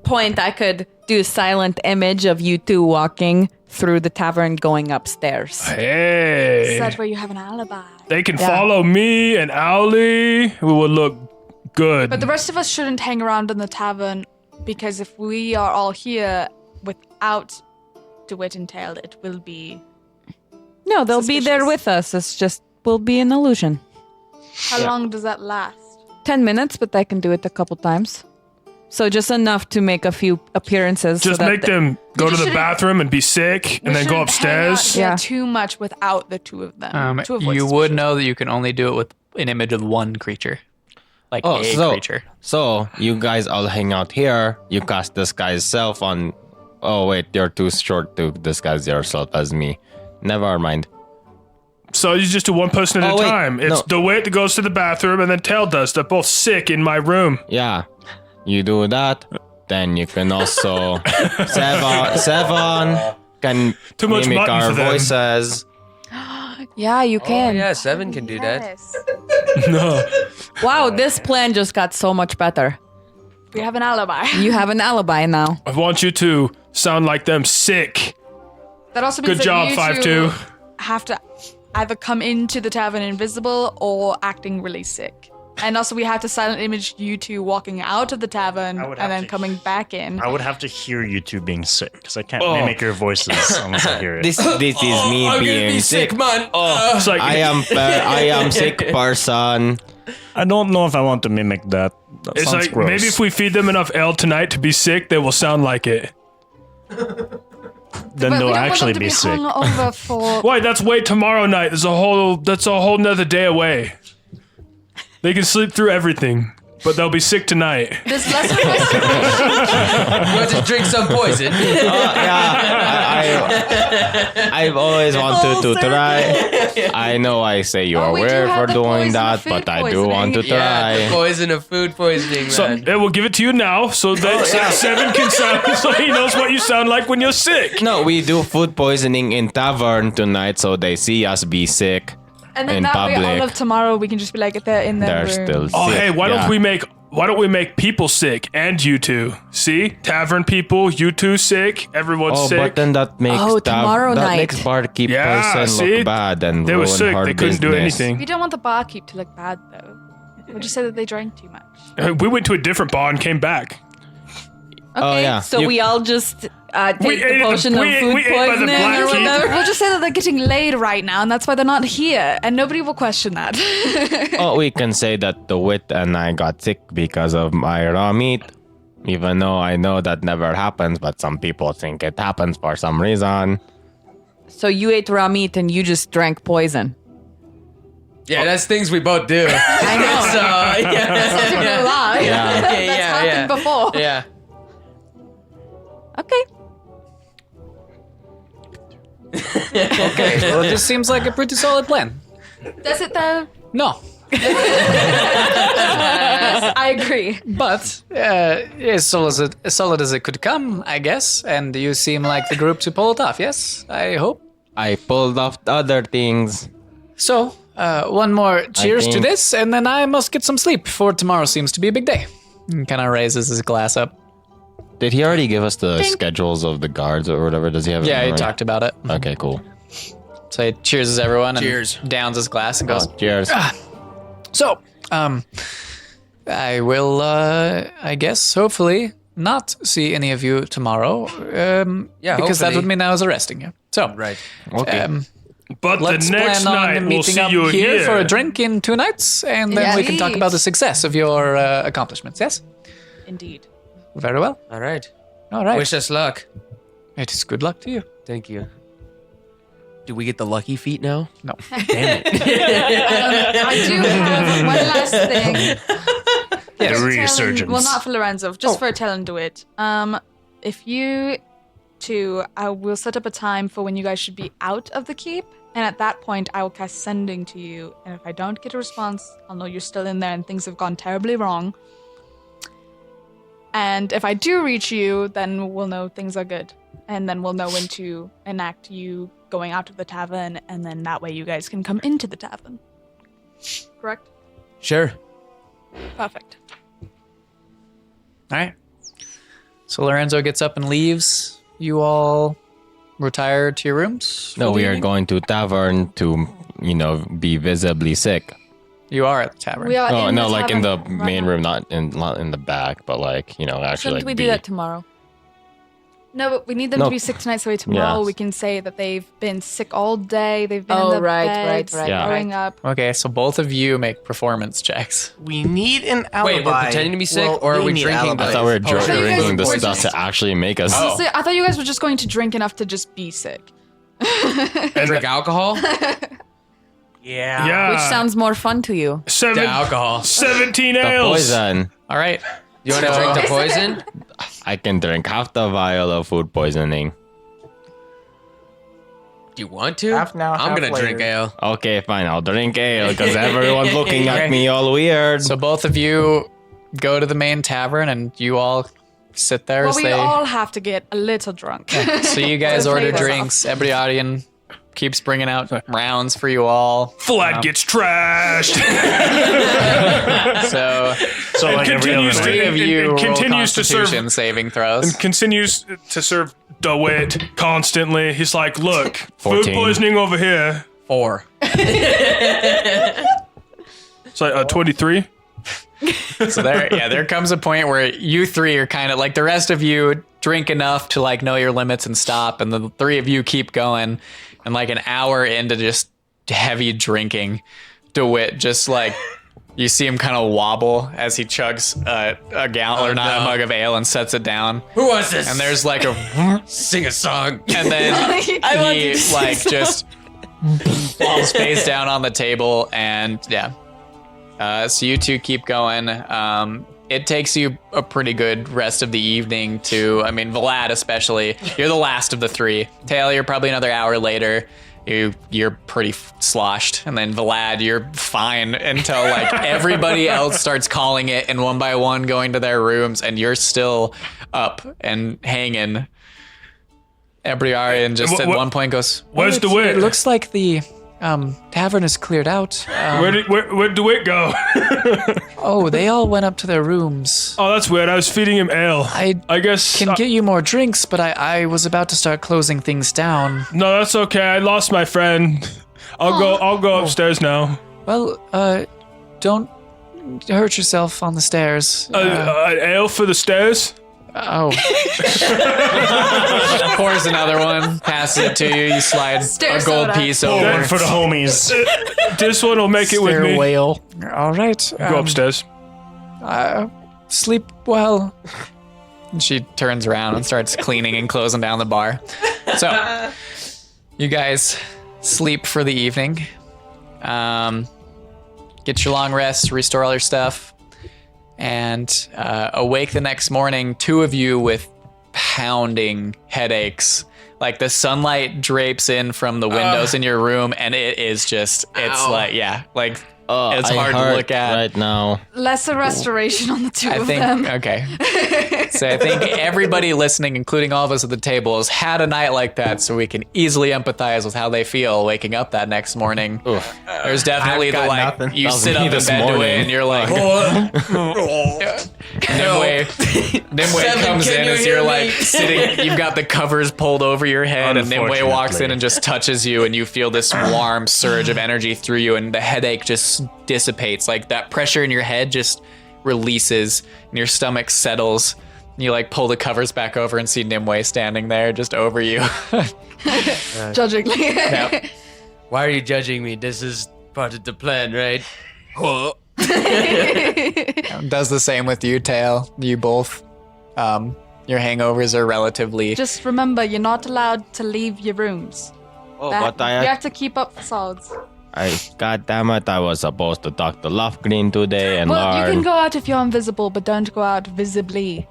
point I could do a silent image of you two walking through the tavern going upstairs. Hey. that's where you have an alibi. They can follow me and Owly. We will look good. But the rest of us shouldn't hang around in the tavern because if we are all here without DeWitt entailed, it will be. No, they'll be there Suspicious. with us. It's just will be an illusion. How long does that last? 10 minutes, but I can do it a couple times. So just enough to make a few appearances. Just so that make them go to the shouldn't- bathroom and be sick and We then go shouldn't hang out upstairs. here Yeah. too much without the two of them. to avoid You would suspicion. know that you can only do it with an image of one creature. Like Oh, a creature. so you guys all hang out here. You cast disguise self on. Oh wait, you're too short to disguise yourself as me. Never mind. So you just do one person at Oh, a wait, time. It's no. DeWitt that goes to the bathroom and then Tail does. They're both sick in my room. Yeah, you do that. Then you can also Seven can Too much mimic mutton our for them. voices. Yeah, you Oh, can. yeah, 7 can do that. Yes. No. Wow, this plan just got so much better. We have an alibi. You have an alibi now. I want you to sound like them sick. That also means Good job, that you 5-2. two have to either come into the tavern invisible or acting really sick. And also we have to silent image you two walking out of the tavern I would and have then to- coming back in. I would have to hear you two being sick because I can't Oh. mimic your voices unless I hear it. This is me I'm gonna being be sick, man. It's like I am sick person. I don't know if I want to mimic that. That It's sounds like gross. maybe if we feed them enough ale tonight to be sick, they will sound like it. then But we they'll don't actually want them to be sick. hung over for. Why? That's way tomorrow night. That's a whole nother day away. They can sleep through everything, but they'll be sick tonight. There's less investigation. You want to drink some poison? I've always wanted to try. I know I say you are we do weird have for the doing poison that, of food but I do want to poisoning. Yeah, the try. poison of food poisoning, So man. we'll give it to you now, so that Seven can sound, so he knows what you sound like when you're sick. No, we do food poisoning in tavern tonight, so they see us be sick. And then In that way, all public. of tomorrow, we can just be like, they're in their They're room. still Oh, sick. hey, why yeah. don't we make people sick and you two? See, tavern people, you two sick, everyone's Oh, sick. but then that makes tomorrow that night. makes barkeep Yeah, person see? look bad and They were ruin sick. her They couldn't do business. anything. We don't want the barkeep to look bad, though. We'll just say that they drank too much. We went to a different bar and came back. Okay, yeah. so You- we all just take We the ate at the- potion of we ate- food we ate by the poisoning or Blackhold. whatever. We'll just say that they're getting laid right now, and that's why they're not here, and nobody will question that. Oh, we can say that the wit and I got sick because of my raw meat. Even though I know that never happens, but some people think it happens for some reason. So you ate raw meat and you just drank poison. Yeah, that's things we both do. I know. So, yeah. That's not even a lie. Yeah. That's happened before. Yeah. Okay. Okay, well, this seems like a pretty solid plan. Does it though? No, Yes, I agree. but as solid as it could come, I guess. And you seem like the group to pull it off. Yes, I hope. I pulled off other things. So, one more cheers to think- this, and then I must get some sleep, for tomorrow seems to be a big day. Kind of raises his glass up. Did he already give us the schedules of the guards or whatever? Does he have it Yeah, he already? talked about it. Okay, cool. So he cheers everyone Cheers. and downs his glass and goes, Cheers. So, I will, I guess, hopefully not see any of you tomorrow. Yeah, because that hopefully. would mean I was arresting you. So, Right. Okay. But let's the next plan on night we'll meeting see up you here here. for a drink in 2 nights, and then we can talk Indeed. about the success of your accomplishments. Yes? Indeed. Very well. All right. All right. Wish us luck. It is good luck to you. Thank you. Do we get the lucky feet now? No. Damn it. I do have one last thing. The For resurgence. Well, not for Lorenzo, just for Taelented. If you two, I will set up a time for when you guys should be out of the keep, and at that point, I will cast Sending to you. And if I don't get a response, I'll know you're still in there and things have gone terribly wrong. And if I do reach you, then we'll know things are good, and then we'll know when to enact you going out of the tavern, and then that way you guys can come into the tavern. Correct? Sure. Perfect. All right. So Lorenzo gets up and leaves. You all retire to your rooms? for No, the we are evening? going to tavern to, be visibly sick. You are at the tavern. We are Oh in no, the like in the tavern main right room, not in the back, but actually Shouldn't like we be- do that tomorrow? No, but we need them No. to be sick tonight, so tomorrow Yes. we can say that they've been sick all day. They've been Oh, in the right, beds, right, Yeah. throwing up. Okay, so both of you make performance checks. We need an alibi. Wait, we're pretending to be sick, Well, or are we need drinking alibi. I thought we were Oh, I thought you guys drinking the were stuff just- to actually make us. Honestly, I thought you guys were just going to drink enough to just be sick. Drink alcohol? Yeah. Yeah. Which sounds more fun to you? The alcohol. 17 The ales. poison. All right. You want to drink the poison? I can drink half the vial of food poisoning. Do you want to? Half now, I'm half gonna drink later. ale. Okay, fine. I'll drink ale because everyone's looking at me all weird. So both of you go to the main tavern and you all sit there Well, as we they. all have to get a little drunk. So you guys To order play this drinks. Everybody keeps bringing out rounds for you all. Flat gets trashed. So So like every other continues to- night. three of you roll continues to serve- Constitution saving throws. Continues to serve DeWitt constantly. He's like, look, food 14. poisoning over here. 4. It's like 23. So there comes a point where you three are kind of like the rest of you drink enough to like know your limits and stop, and the three of you keep going. And like an hour into just heavy drinking, DeWitt just like you see him kind of wobble as he chugs a gallon or not a mug of ale and sets it down. Who was this? And there's like a Sing a song. and then he like just falls face down on the table, and yeah. So you two keep going. It takes you a pretty good rest of the evening to, I mean, Vlad especially. You're the last of the three. Tail, you're probably another hour later. You're pretty sloshed. And then Vlad, you're fine until like everybody else starts calling it and one by one going to their rooms, and you're still up and hanging. Ebriarian just Wh- at wh- one point goes, Where's "Well, DeWitt?" It looks like the tavern is cleared out. Where'd DeWitt go? Oh, they all went up to their rooms. Oh, that's weird. I was feeding him ale. I guess. Can get you more drinks, but I was about to start closing things down. No, that's okay. I lost my friend. I'll go upstairs now. Well, don't hurt yourself on the stairs. An ale for the stairs? Oh. Pours another one, passes it to you. You slide Stair a gold soda. piece One over. for the homies. This one will make it with me. whale. All right. Go upstairs. Sleep well. And she turns around and starts cleaning and closing down the bar. So, you guys sleep for the evening. get your long rest, restore all your stuff, and awake the next morning, two of you with pounding headaches. Like the sunlight drapes in from the windows in your room, and it is just, it's like, it's hard to look at right now. Lesser restoration on the two I of think, them. okay. So I think everybody listening, including all of us at the table, has had a night like that, so we can easily empathize with how they feel waking up that next morning. There's definitely I've the got like, nothing. you That was sit me up in this bed morning. and you're like, Nimue Seven, comes can in you as hear you're me? like sitting, you've got the covers pulled over your head, and Nimue walks in Unfortunately. and just touches you, and you feel this warm surge of energy through you, and the headache just dissipates. Like that pressure in your head just releases, and your stomach settles. And you like pull the covers back over and see Nimue standing there just over you. Judgingly. Yep. Why are you judging me? This is part of the plan, right? Does the same with you, Tail. You both. Your hangovers are relatively. Just remember, you're not allowed to leave your rooms. Oh, That- but you have to keep up facades. God damn it, I was supposed to talk to Lofgren today and Well, you learn. can go out if you're invisible, but don't go out visibly.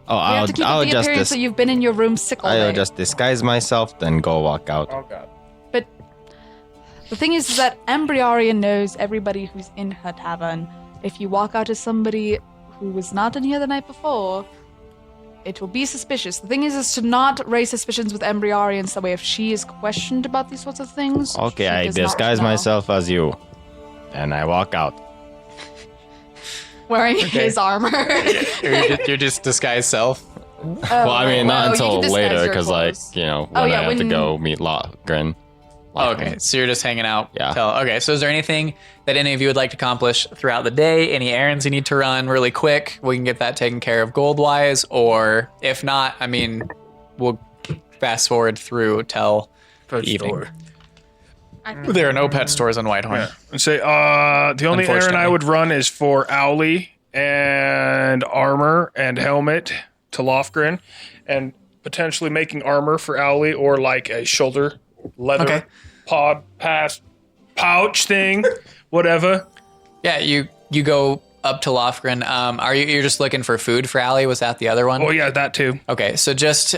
Oh, You have to keep up the appearance that you've been in your room sick all I'll day. just disguise myself, then go walk out. Oh god. But the thing is that Embryarian knows everybody who's in her tavern. If you walk out as somebody who was not in here the night before, it will be suspicious. The thing is to not raise suspicions with Embryarians. That way, if she is questioned about these sorts of things, Okay, she I does not disguise know. myself as you, and I walk out. Wearing his armor. You're just disguised self. Well, I mean, not you until can disguise later, your because, like, clothes. you know, Oh, when yeah, I have to when- go meet Lofgren. Oh, okay, so you're just hanging out. Yeah. Okay, so is there anything that any of you would like to accomplish throughout the day? Any errands you need to run really quick? We can get that taken care of gold-wise, or if not, I mean, we'll fast forward through till evening. There are no pet stores on Whitehorn. And say, the only errand I Unfortunately. would run is for Owly and armor and helmet to Lofgren, and potentially making armor for Owly or like a shoulder leather Okay. pod pass pouch thing, whatever. Yeah, you go up to Lofgren. You're just looking for food for Allie? Was that the other one? Oh yeah, that too. Okay, so just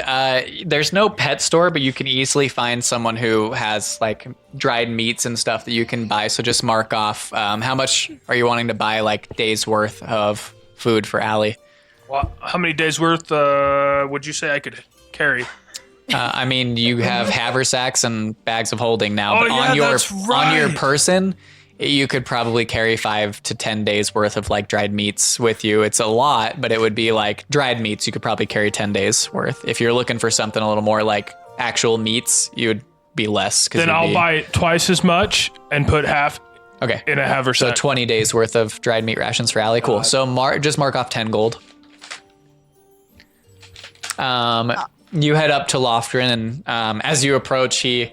there's no pet store, but you can easily find someone who has like dried meats and stuff that you can buy. So just mark off how much are you wanting to buy, like days worth of food for Allie. Well, how many days worth would you say I could carry? I mean, you have haversacks and bags of holding now, Oh, but yeah, on your that's on your right. person, you could probably carry 5 to 10 days worth of like dried meats with you. It's a lot, but it would be like dried meats. You could probably carry 10 days worth. If you're looking for something a little more like actual meats, you would be less. Then I'll buy twice as much and put half Okay. in a haversack. So 20 days worth of dried meat rations for Allie. Cool. So just mark off 10 gold. You head up to Lofgren, and as you approach, he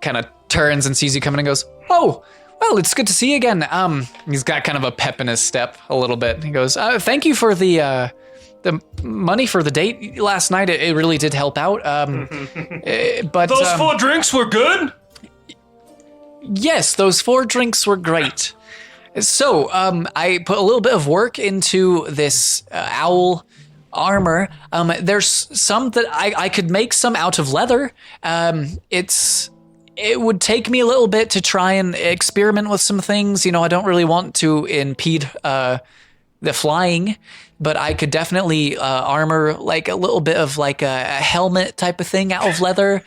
kind of turns and sees you coming and goes, "Oh, well, it's good to see you again." He's got kind of a pep in his step a little bit. He goes, "Thank you for the money for the date last night. It really did help out. But Those 4 drinks were good. yes, those 4 drinks were great. So, I put a little bit of work into this owl armor. There's some that I could make some out of leather. It would take me a little bit to try and experiment with some things. You know, I don't really want to impede the flying, but I could definitely armor like a little bit of like a helmet type of thing out of leather.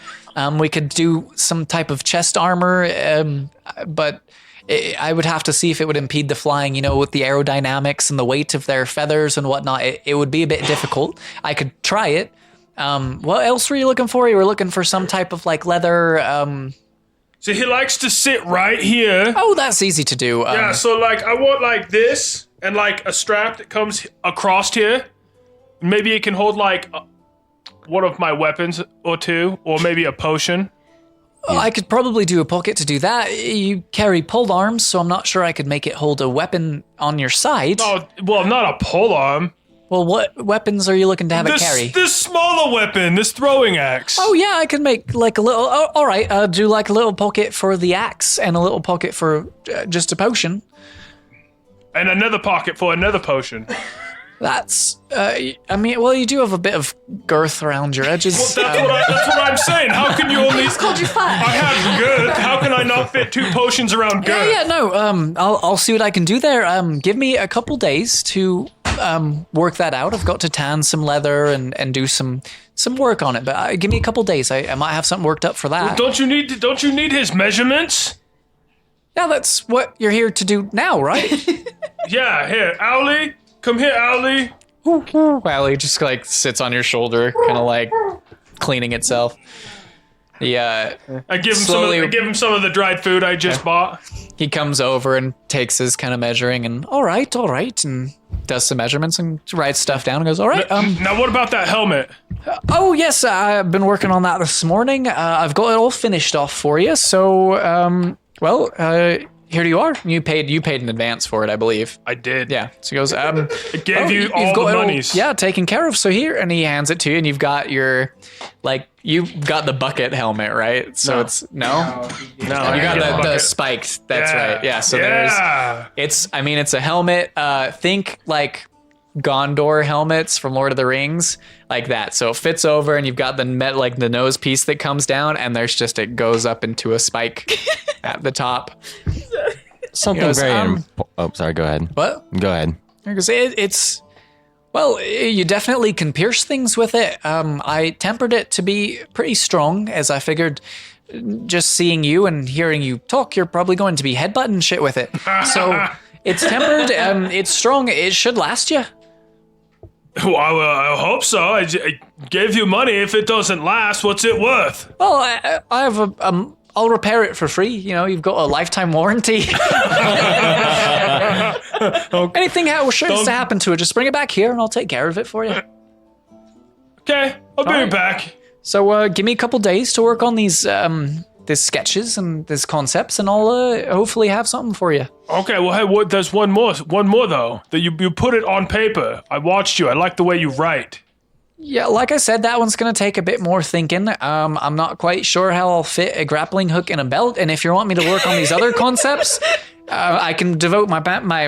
We could do some type of chest armor, but I would have to see if it would impede the flying, you know, with the aerodynamics and the weight of their feathers and whatnot. It would be a bit difficult. I could try it. What else were you looking for? You were looking for some type of like leather. So he likes to sit right here. Oh, that's easy to do. Yeah, so like I want like this and like a strap that comes across here. Maybe it can hold like one of my weapons or 2, or maybe a potion. I could probably do a pocket to do that. You carry pole arms, so I'm not sure I could make it hold a weapon on your side. Oh, well, not a pole arm. Well, what weapons are you looking to have it carry? This smaller weapon, this throwing axe. Oh yeah, I can make like a little. Oh, all right, do like a little pocket for the axe and a little pocket for just a potion. And another pocket for another potion. That's. I mean, well, you do have a bit of girth around your edges. Well, that's what I'm saying. How can you only? Called you fat. I have girth. How can I not fit 2 potions around girth? Yeah, no. I'll see what I can do there. Give me a couple days to work that out. I've got to tan some leather and do some work on it. But give me a couple days. I might have something worked up for that. Don't you need his measurements? Yeah, that's what you're here to do now, right? Yeah, here, Owly. Come here, Owly. Wally just like sits on your shoulder, kind of like cleaning itself. Yeah. I give him Slowly- some of the dried food I just bought. He comes over and takes his kind of measuring and all right, and does some measurements and writes stuff down and goes, all right. Now what about that helmet? Oh yes, I've been working on that this morning. I've got it all finished off for you. So, here you are. You paid in advance for it, I believe. I did. Yeah. So he goes, I gave you all you've the got it all- monies. yeah, taken care of. So here, and he hands it to you, and you've got your, you've got the bucket helmet, right? So it's no. No, You got the spiked. That's right. Yeah. So it's a helmet. Think like Gondor helmets from Lord of the Rings, like that. So it fits over, and you've got the the nose piece that comes down, and it goes up into a spike at the top. Something goes, very. Oh, sorry. Go ahead. What? Go ahead. Because it's. Well, you definitely can pierce things with it. I tempered it to be pretty strong, as I figured just seeing you and hearing you talk, you're probably going to be headbutting shit with it. So it's tempered, it's strong, it should last you. Well, I hope so. I gave you money. If it doesn't last, what's it worth? Well, I have I'll repair it for free. You know, you've got a lifetime warranty. Anything was to happen to it, just bring it back here and I'll take care of it for you. Okay, I'll be back. So give me a couple days to work on these sketches and these concepts, and I'll hopefully have something for you. Okay, well, hey, there's one more though. That you put it on paper. I watched you. I like the way you write. Yeah, like I said, that one's going to take a bit more thinking. I'm not quite sure how I'll fit a grappling hook in a belt, and if you want me to work on these other concepts, I can devote my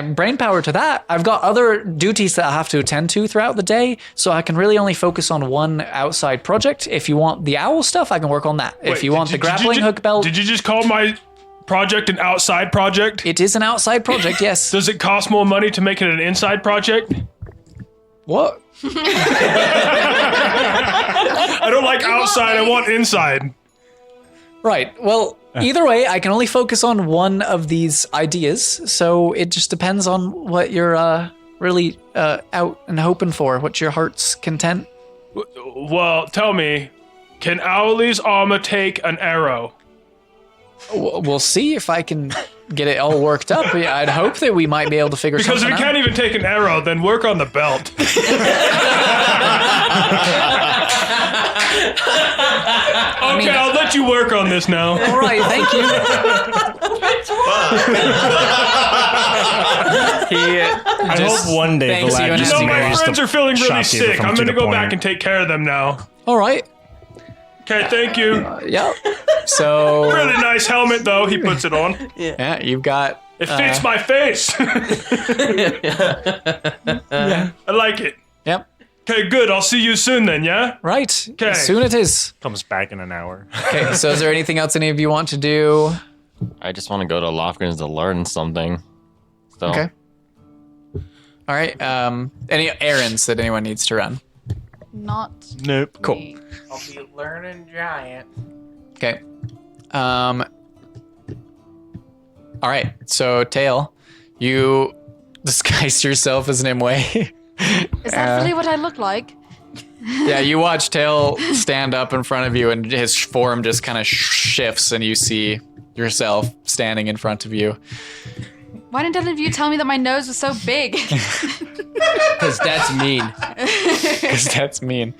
brain power to that. I've got other duties that I have to attend to throughout the day, so I can really only focus on one outside project. If you want the owl stuff, I can work on that. If you want the grappling hook belt... Did you just call my project an outside project? It is an outside project, yes. Does it cost more money to make it an inside project? What? I don't like outside, I want inside. Right. Well, either way, I can only focus on one of these ideas, so it just depends on what you're really out and hoping for, what your heart's content. Well, tell me, can Owly's armor take an arrow? We'll see if I can get it all worked up. I'd hope that we might be able to figure Because something if you out. can't even take an arrow, then work on the belt. Okay, I'll let you work on this now. All right, thank you. I hope one day the thanks you, lad and just You know, my marries friends the are feeling really shopkeeper sick. from I'm To gonna The go Point. back and take care of them now. All right. Okay, thank you. Yeah. So Really nice helmet, though. He puts it on. yeah, you've got. It fits my face. I like it. Yep. Okay, good. I'll see you soon then, yeah? Right. Okay. Soon it is. Comes back in an hour. Okay. So is there anything else any of you want to do? I just want to go to Lofgren's to learn something. So Okay. All right. Any errands that anyone needs to run? Not Nope. Cool. me. I'll be learning giant. Okay. All right. So Tail, you disguise yourself as an Imwe. Is that really what I look like? Yeah, you watch Tail stand up in front of you, and his form just kind of shifts, and you see yourself standing in front of you. Why didn't any of you tell me that my nose was so big? Because that's mean. Because that's mean.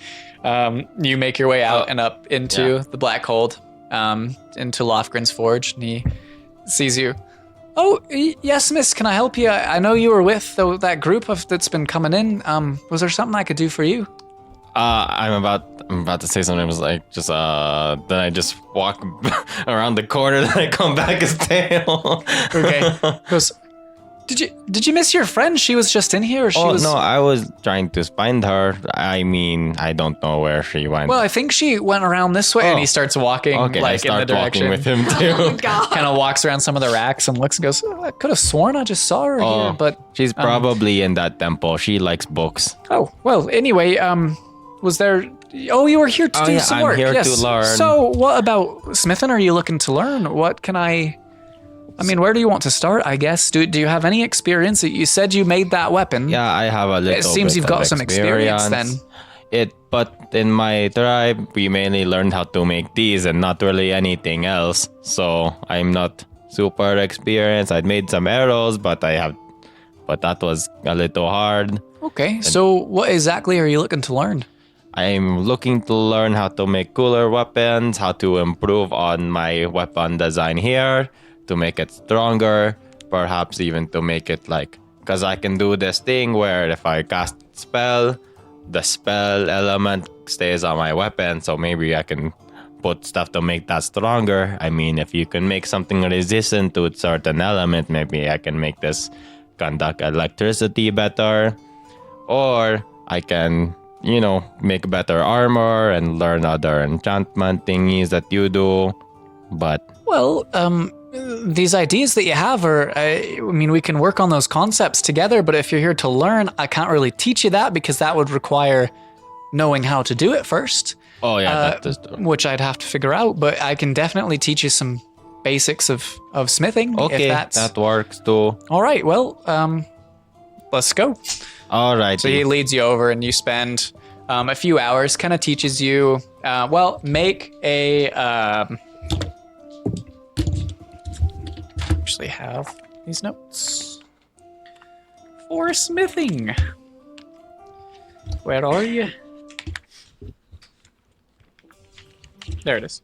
You make your way out and up into the Blackhold, into Lofgren's forge, and he sees you. Oh, yes, miss. Can I help you? I know you were with that group that's been coming in. Was there something I could do for you? I'm about to say something. It was like just then I just walk around the corner. Then I come back as Tail. Okay. Goes. Did you miss your friend? She was just in here. Or she was. No, I was trying to find her. I mean, I don't know where she went. Well, I think she went around this way, and he starts walking okay, I like in the start direction. walking with him too. Kind of walks around some of the racks and looks and goes. I could have sworn I just saw her here, but she's probably in that temple. She likes books. Oh well. Anyway, was there? Oh, you were here to do some I'm work. here Yes. to learn. So, what about Smithing? Are you looking to learn? What can I? I mean, where do you want to start? I guess. Do you have any experience? You said you made that weapon. Yeah, I have a little. It seems bit you've got of some experience then. But in my tribe, we mainly learned how to make these and not really anything else. So I'm not super experienced. I made some arrows, but that was a little hard. Okay. So, what exactly are you looking to learn? I'm looking to learn how to make cooler weapons, how to improve on my weapon design here, to make it stronger, perhaps even to make it because I can do this thing where if I cast spell, the spell element stays on my weapon, so maybe I can put stuff to make that stronger. I mean, if you can make something resistant to a certain element, maybe I can make this conduct electricity better, or I can make better armor and learn other enchantment thingies that you do. But Well, these ideas that you have are, I mean, we can work on those concepts together, but if you're here to learn, I can't really teach you that because that would require knowing how to do it first. oh yeah, Which I'd have to figure out, but I can definitely teach you some basics of smithing. okay, if that's... that works too. All right, well, let's go. All right. So he leads you over and you spend a few hours, kind of teaches you, make a... actually have these notes for smithing. Where are you? There it is.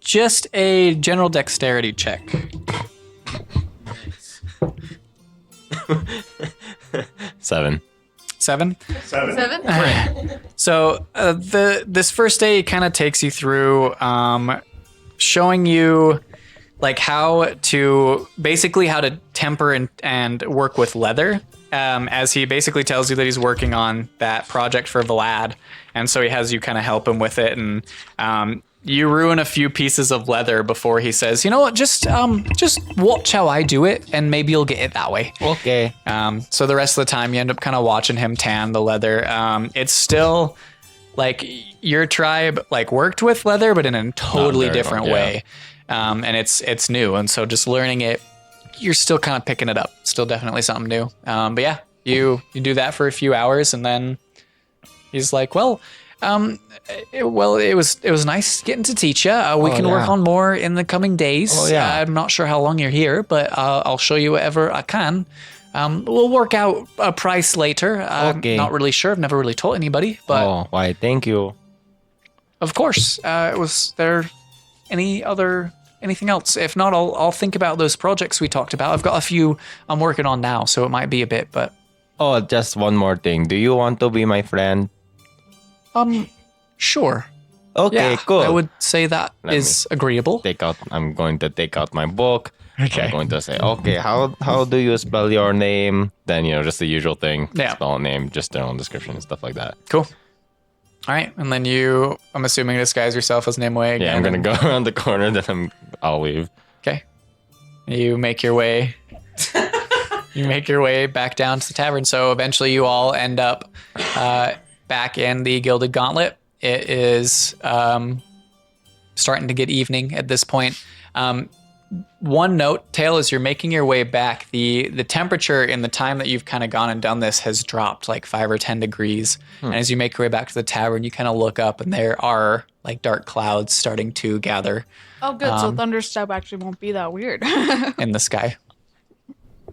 Just a general dexterity check. Seven. Seven? Seven. So this first day kind of takes you through showing you how to temper and work with leather. As he basically tells you that he's working on that project for Vlad, and so he has you kind of help him with it, and you ruin a few pieces of leather before he says, you know what, just watch how I do it, and maybe you'll get it that way. Okay. So the rest of the time you end up kind of watching him tan the leather. It's still your tribe worked with leather, but in a totally different way. And it's new, and so just learning it, you're still kind of picking it up. Still definitely something new. But yeah, you do that for a few hours, and then he's like, well, it was nice getting to teach you. We can work on more in the coming days. Oh, yeah. I'm not sure how long you're here, but I'll show you whatever I can. We'll work out a price later. Okay. Not really sure. I've never really told anybody, but why? Thank you. of course. Was there anything else? If not, I'll think about those projects we talked about. I've got a few I'm working on now, so it might be a bit, but Oh, just one more thing. Do you want to be my friend? sure. Okay, Yeah, cool. I would say that is agreeable. I'm going to take out my book. Okay. I'm going to say, okay, how do you spell your name? Then, just the usual thing. Yeah. Spell a name, just their own description and stuff like that. Cool. All right, and then I'm assuming disguise yourself as Nimue again. Yeah, I'm going to go around the corner, then I'll leave. Okay. You make your way. You make your way back down to the tavern. So eventually, you all end up back in the Gilded Gauntlet. It is starting to get evening at this point. One note, Tail, as you're making your way back, the temperature in the time that you've kind of gone and done this has dropped 5 or 10 degrees. And as you make your way back to the tavern, you kind of look up and there are dark clouds starting to gather Oh, good. So thunderstep actually won't be that weird. in the sky.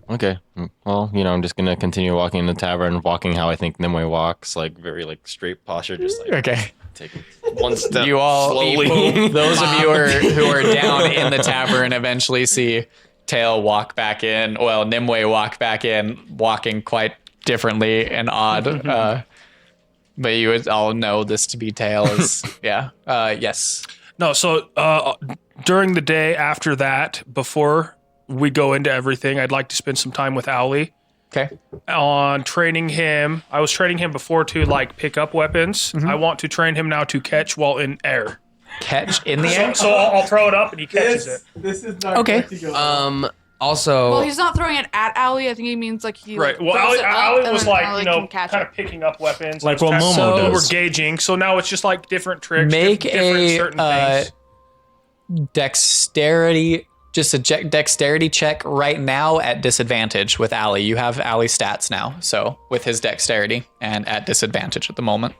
Okay. Well, I'm just going to continue walking in the tavern, walking how I think Nimue walks, very straight posture, just Okay. Take one step. You all, slowly. those of you who are down in the tavern, eventually see Tail walk back in. Well, Nimue walk back in, walking quite differently and odd. But you would all know this to be Tail. Yes. No, so during the day after that, before we go into everything, I'd like to spend some time with Owlie. Okay. On training him. I was training him before to like pick up weapons. I want to train him now to catch while in air. Catch in the air. So I'll throw it up and he catches it. This is not Okay. going to go. Also, Well, he's not throwing it at Allie. I think he means like he Right. Well, throws it up Owlie and was then like, Allie you know, can catch kind it. of picking up weapons. Like and what stuff. Momo So does. we're gauging. So now it's just like different tricks. Make different certain things. dexterity, just a dexterity check right now at disadvantage with Allie. You have Allie stats now, so with his dexterity and at disadvantage at the moment.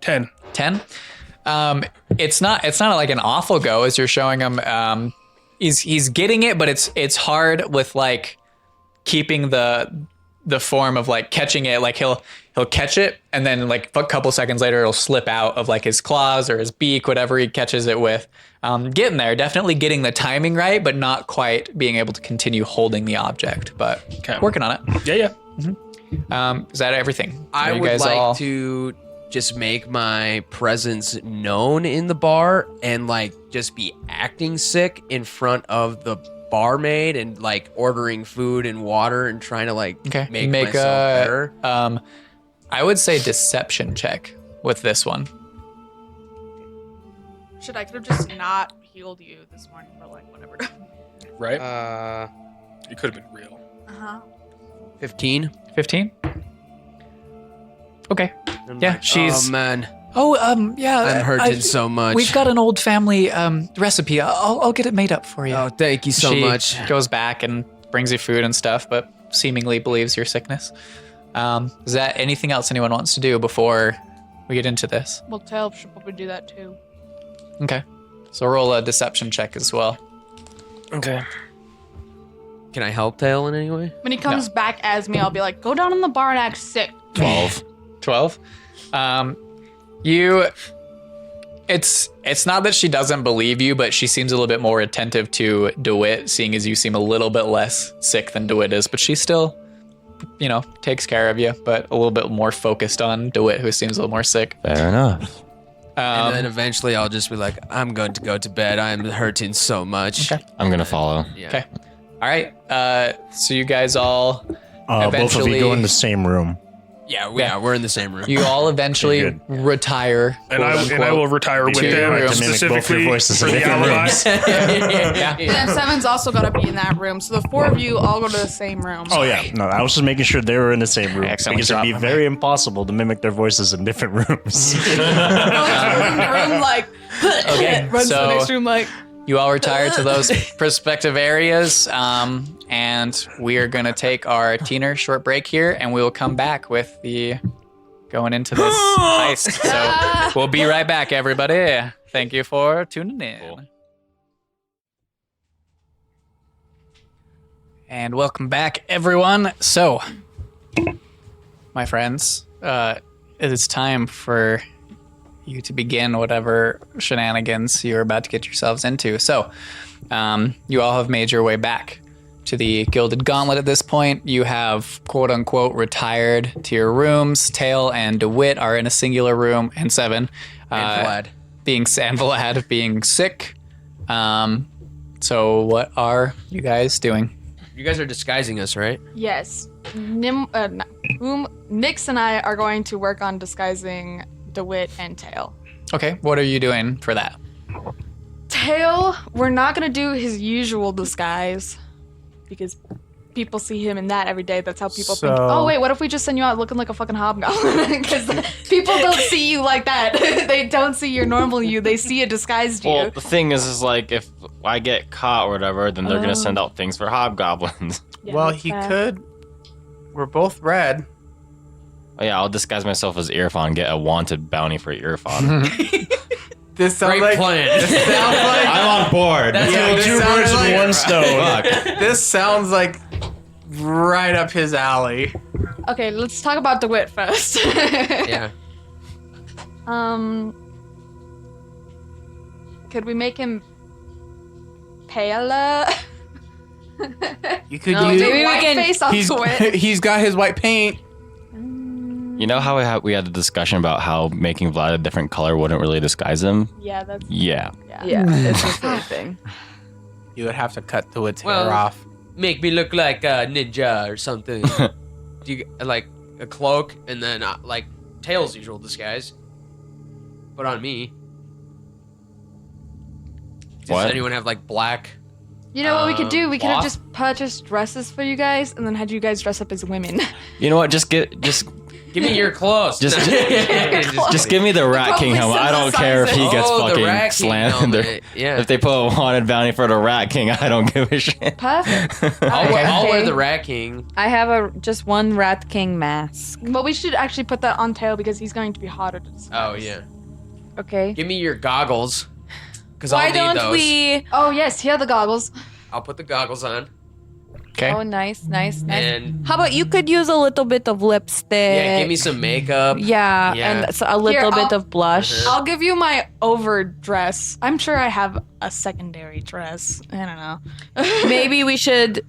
Ten. 10. It's not like an awful go as you're showing him. He's getting it, but it's hard with like keeping the form of like catching it. Like he'll catch it and then like a couple seconds later it'll slip out of like his claws or his beak, whatever he catches it with. Getting there, definitely getting the timing right, but not quite being able to continue holding the object, but working on it. Yeah. Is that everything? I Are you would guys like all- to just make my presence known in the bar and like just be acting sick in front of the barmaid and like ordering food and water and trying to like make myself better. I would say deception check with this one. Shit, I could have just not healed you this morning for like whatever. Right. It could have been real. 15. 15? Okay. I'm Yeah, like, she's- Oh man, Yeah. I'm hurting so much. We've got an old family recipe. I'll get it made up for you. Oh, thank you so She much. goes back and brings you food and stuff, but seemingly believes your sickness. Is that anything else anyone wants to do before we get into this? Well, Tail should probably do that too. Okay. So roll a deception check as well. Okay. Can I help Tail in any way? When he comes back as me, I'll be like, go down in the bar and act sick. 12. 12. It's not that she doesn't believe you, but she seems a little bit more attentive to DeWitt, seeing as you seem a little bit less sick than DeWitt is, but she still, takes care of you, but a little bit more focused on DeWitt, who seems a little more sick. Fair enough. And then eventually I'll just be like, I'm going to go to bed. I'm hurting so much. Okay. I'm gonna follow. Yeah. Okay. All right. So you guys all Both of eventually- you go in the same room. Yeah, we're in the same room. you all eventually Good. retire. And I quote-unquote. will retire with To your them room. To mimic both your specifically voices for in the different alibi. rooms. Yeah. And Seven's also got to be in that room. So the four of you all go to the same room. Oh yeah, no, I was just making sure they were in the same room accidentally because it'd be dropped my very impossible to mimic their voices in different rooms. Goes from room like, Okay, runs to the so- next room like, You all retire to those prospective areas, and we are going to take our teener short break here, and we will come back with the going into this heist. So we'll be right back, everybody. Thank you for tuning in. And welcome back, everyone. So, my friends, it is time for you to begin whatever shenanigans you're about to get yourselves into. So, you all have made your way back to the Gilded Gauntlet at this point. You have quote unquote retired to your rooms. Tail and DeWitt are in a singular room, and Seven And Vlad. and Vlad being sick. So what are you guys doing? You guys are disguising us, right? yes. Nix and I are going to work on disguising DeWitt and Tail. Okay, what are you doing for that? Tail, we're not going to do his usual disguise because people see him in that every day. That's how people think, So- oh, wait, what if we just send you out looking like a fucking hobgoblin? Because people don't see you like that. They don't see your normal you. They see a disguised you. Well, the thing is like if I get caught or whatever, then they're gonna send out things for hobgoblins. Yeah, Well, that's he fair. could. We're both red. Oh yeah, I'll disguise myself as Earfon, get a wanted bounty for Earfon. This sounds Great like. plan. This sounds like. I'm on board. Yeah, this Two sounds birds with like- one stone. Fuck. This sounds like right up his alley. Okay, let's talk about DeWitt first. Yeah. Could we make him paler? You could No, use. maybe we White can- face on DeWitt. He's got his white paint. You know how we had a discussion about how making Vlad a different color wouldn't really disguise him? Yeah, that's Yeah. Yeah, it's the same thing. You would have to cut DeWitt's Well- hair off. Make me look like a ninja or something. Do you like a cloak and then like Tails' usual disguise? Put on me. Does What? anyone have like black? You know what we could do? We could have Cloth? just purchased dresses for you guys, and then had you guys dress up as women. You know what? Just Give me your clothes. Just give me the Rat King helmet. I don't care if he gets Oh, the fucking Rat King slandered. helmet, yeah. If they put a wanted bounty for the Rat King, I don't give a shit. Perfect. I'll wear Okay. the Rat King. I have just one Rat King mask. But we should actually put that on Tail because he's going to be harder to disguise. Oh yeah. Okay. Give me your goggles. Because Why I'll need don't those. we? Oh yes, here are the goggles. I'll put the goggles on. Okay. Oh, nice. And How about you could use a little bit of lipstick? yeah, give me some makeup. Yeah, Yeah. and so a little Here, bit of blush. I'll give you my overdress. I'm sure I have a secondary dress. I don't know. Maybe we should.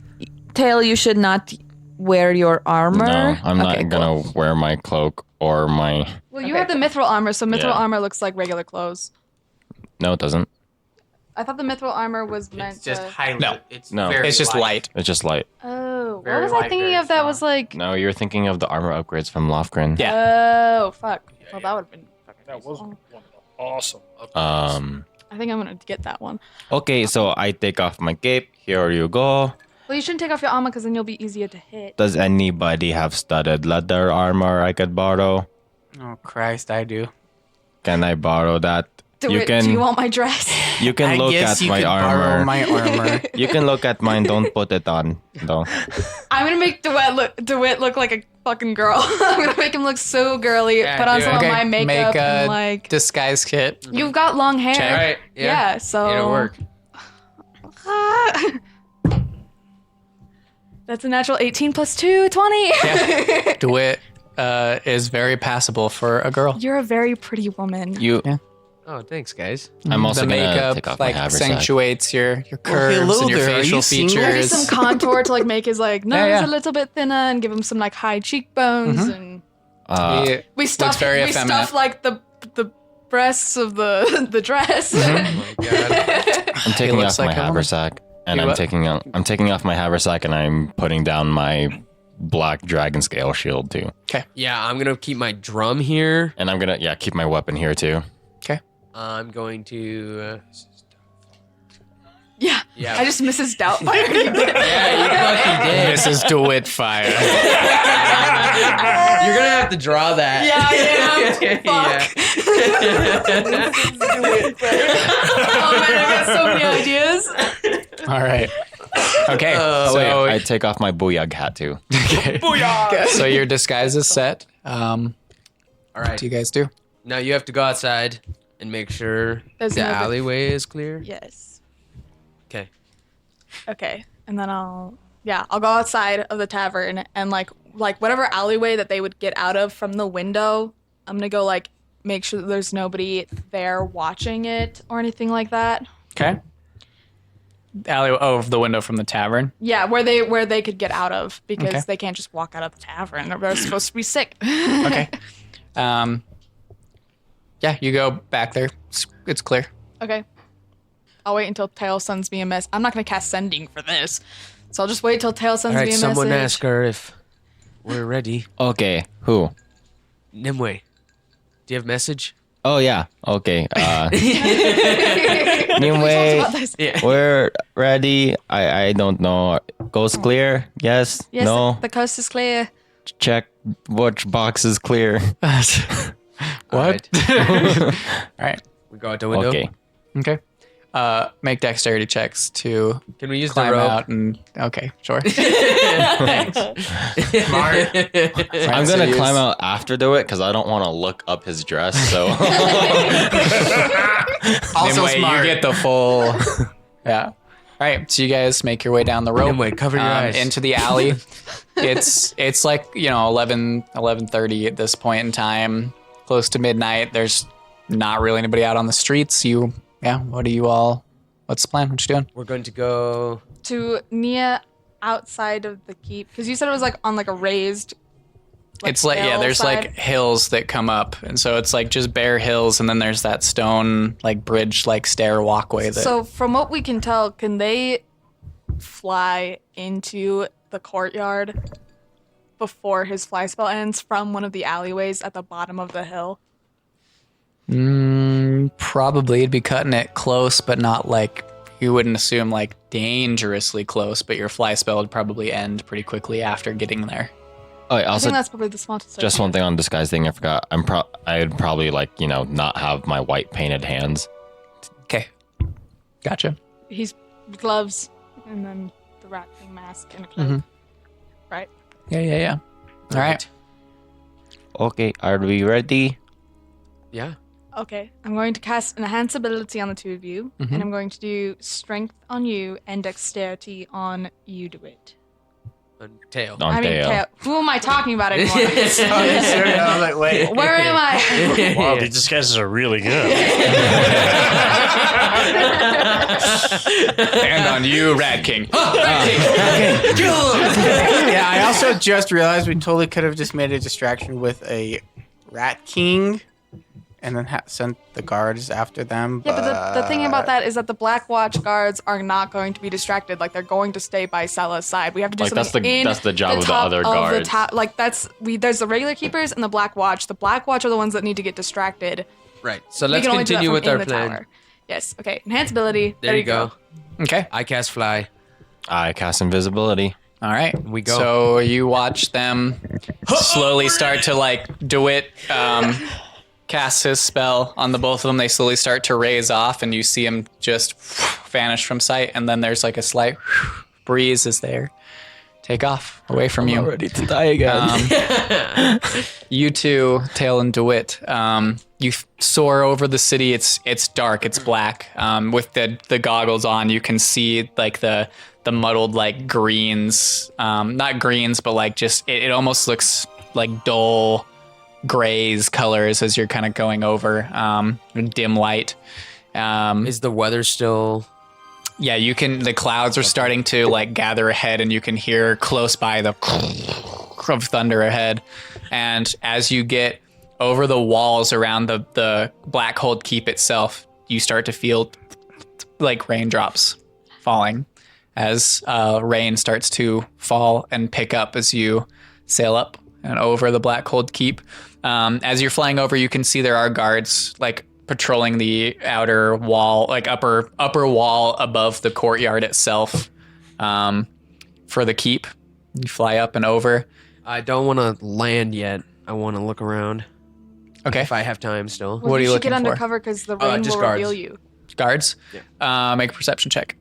Tail, you should not wear your armor. No, I'm not Okay, gonna wear my cloak or my. Well, you have the mithril armor, so mithril Yeah. armor looks like regular clothes. No, it doesn't. I thought the mithril armor was meant It's just to. highly. No. It's No. very It's just light. It's just light. Oh, what Very was I light, thinking very of that was strong. like? No, you're thinking of the armor upgrades from Lofgren. Yeah. Oh, fuck. Well, that would have been fucking That was awesome. one of the awesome. I think I'm gonna get that one. Okay, so I take off my cape. Here you go. Well, you shouldn't take off your armor because then you'll be easier to hit. Does anybody have studded leather armor I could borrow? Oh Christ, I do. Can I borrow that? Do you want my dress? You can I look guess at you my could borrow armor. my armor. You can look at mine. Don't put it on, though. I'm gonna make DeWitt look like a fucking girl. I'm gonna make him look so girly. Yeah, put on do some it. of Okay, my makeup make a and like. disguise kit. You've got long hair. Check. Alright, yeah. So. It'll work. That's a natural 18 plus 2, 20. Yeah. DeWitt is very passable for a girl. You're a very pretty woman. You. Yeah. Oh, thanks, guys. I'm also The gonna makeup take off my like haversack. accentuates your curves hello and your there. Are facial you single? Maybe features. some contour to like make his like nose Yeah, yeah. a little bit thinner and give him some like high cheekbones and Yeah. we stuff very we effeminate. stuff like the breasts of the dress. Oh my god. I'm taking looks off like my a woman. haversack, and You I'm what? taking off my haversack, and I'm putting down my black dragon scale shield too. Yeah, I'm gonna keep my drum here. And I'm gonna keep my weapon here too. I'm going to. Yeah. Yeah. I just Mrs. Doubtfire. Yeah, you fucking did. Mrs. DeWitt Fire. You're gonna have to draw that. Yeah, I am. Oh man, I got so many ideas. All right. Okay. Oh, so I take off my booyah hat too. so your disguise is set. All right. What do you guys do? Now you have to go outside and make sure There's the no bit- alleyway is clear. Yes. Okay. Okay. And then I'll go outside of the tavern and like whatever alleyway that they would get out of from the window, I'm gonna go like make sure that there's nobody there watching it or anything like that. Okay. The window from the tavern. Yeah, where they could get out of because Okay. they can't just walk out of the tavern. They're supposed to be sick. Okay. Yeah, you go back there. It's clear. Okay. I'll wait until Tail sends me a mess. I'm not gonna cast sending for this, so I'll just wait till Tail sends All me right. a Someone message. ask her if we're ready. Okay, who? Nimue, do you have a message? Oh yeah. Okay. We Anyway, talked about this. Yeah. we're ready. I don't know. Coast clear? Yes. Yes, no. the coast is clear. Check which box is clear. What? All right. We go out the window. Okay. Okay. Make dexterity checks to Can we use the climb rope? out and okay, sure. Thanks. I'm gonna climb out after do it because I don't want to look up his dress. So Also Anyway, smart. you get the full. Yeah. All right, so you guys make your way down the rope. Wait, cover your eyes. Into the alley. It's like 11:30 at this point in time, close to midnight. There's not really anybody out on the streets. What are you all? What's the plan? What you doing? We're going to go. To near outside of the keep, because you said it was like on like a raised. It's like there's like hills that come up, and so it's like just bare hills, and then there's that stone like bridge like stair walkway. So from what we can tell, can they fly into the courtyard before his fly spell ends from one of the alleyways at the bottom of the hill? Probably it'd be cutting it close, but not like you wouldn't assume like dangerously close. But your fly spell would probably end pretty quickly after getting there. Oh, I also, think that's probably the smartest. just one thing on disguise thing I forgot. I'd probably like not have my white painted hands. Okay, gotcha. He's gloves and then the rat thing mask and a cloak. Right. Yeah. All right. Okay, are we ready? Yeah. Okay, I'm going to cast Enhance Ability on the two of you, and I'm going to do Strength on you and Dexterity on you do it. On tail. On tail. Tail. Who am I talking about anymore? I was like, wait. Where am I? Wow, these disguises are really good. And on you, Rat King. Yeah, I also just realized we totally could have just made a distraction with a Rat King and then sent the guards after them. Yeah, but the thing about that is that the Black Watch guards are not going to be distracted. Like, they're going to stay by Sella's side. We have to do Like, something that's the job of the other guards. There's the regular keepers and the Black Watch. The Black Watch are the ones that need to get distracted. Right. So We let's can only do that continue from with in our the plan. tower. Yes. Okay. Enhance ability. There you go. Okay. I cast fly. I cast invisibility. All right. We go. So you watch them slowly start to like DeWitt cast his spell on the both of them. They slowly start to raise off, and you see him just vanish from sight. And then there's like a slight breeze as they take off away from you. Ready to die again. You two, Tail and DeWitt, you soar over the city. It's dark. It's black. With the goggles on, you can see like the muddled like greens, not greens, but like just it almost looks like dull grays colors as you're kind of going over dim light. Is the weather still? Yeah, you can. The clouds are starting to like gather ahead, and you can hear close by the of thunder ahead. And as you get over the walls around the Blackhold Keep itself, you start to feel like raindrops falling as rain starts to fall and pick up as you sail up and over the Blackhold Keep. As you're flying over, you can see there are guards like patrolling the outer wall, like upper wall above the courtyard itself, for the keep. You fly up and over. I don't want to land yet. I want to look around. Okay. If I have time still. Well, What are you should looking get for? undercover because the rain just will guards. reveal you. Guards. Make a perception check.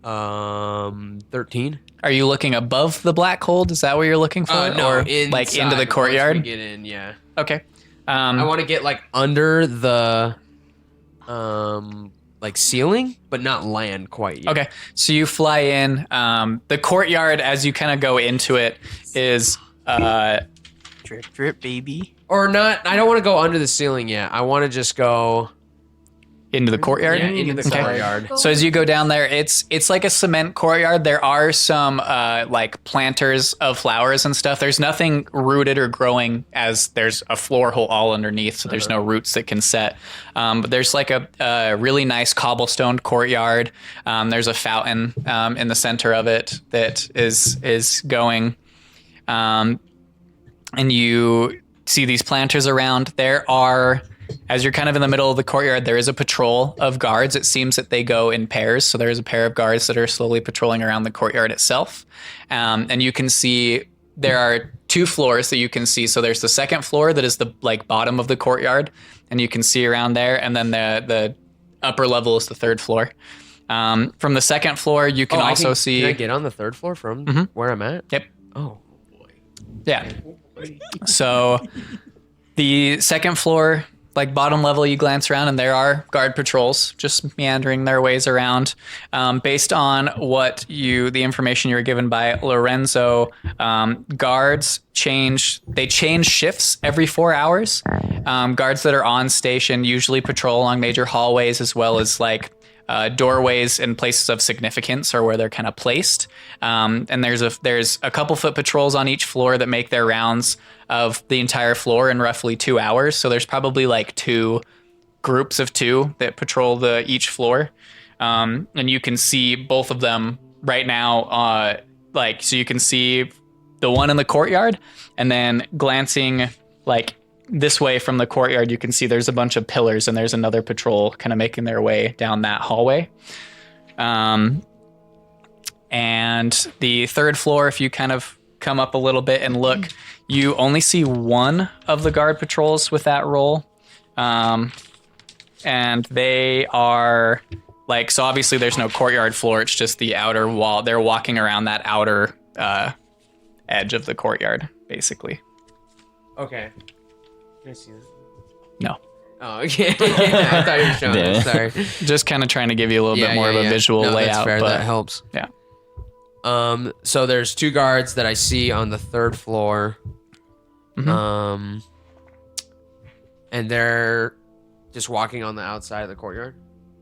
13. Are you looking above the Blackhold? Is that what you're looking for? No, or like into the inside, courtyard? once we get in, yeah. Okay. I want to get like under the like ceiling, but not land quite yet. Okay, so you fly in. The courtyard, as you kind of go into it, is Drip, drip, baby. Or not. I don't want to go under the ceiling yet. I want to just go into the courtyard. into the Okay. courtyard. So as you go down there, it's like a cement courtyard. There are some like planters of flowers and stuff. There's nothing rooted or growing, as there's a floor hole all underneath, so there's no roots that can set. But there's like a really nice cobblestone courtyard. There's a fountain in the center of it that is going. And you see these planters around. There are, as you're kind of in the middle of the courtyard, there is a patrol of guards. It seems that they go in pairs. So there's a pair of guards that are slowly patrolling around the courtyard itself. And you can see there are two floors that you can see. So there's the second floor that is the like bottom of the courtyard, and you can see around there. And then the upper level is the third floor. From the second floor, you can also see. Can I get on the third floor from where I'm at? Yep. Oh. Yeah. So the second floor, like bottom level, you glance around and there are guard patrols just meandering their ways around. Based on the information you were given by Lorenzo, guards change shifts every 4 hours. Guards that are on station usually patrol along major hallways as well as like doorways and places of significance or where they're kind of placed. And there's a couple foot patrols on each floor that make their rounds of the entire floor in roughly 2 hours. So there's probably like 2 groups of 2 that patrol each floor. And you can see both of them right now. So you can see the one in the courtyard, and then glancing like this way from the courtyard, you can see there's a bunch of pillars and there's another patrol kind of making their way down that hallway. And the third floor, if you kind of come up a little bit and look, you only see one of the guard patrols with that role. And they are like, so obviously there's no courtyard floor. It's just the outer wall. They're walking around that outer edge of the courtyard, basically. Okay. Can I see that? No. Oh, okay. I thought you were showing it. Sorry. Just kind of trying to give you a little bit more of a visual no, layout. That's fair. But That helps. Yeah. So there's 2 guards that I see on the 3rd floor. Mhm. And they're just walking on the outside of the courtyard.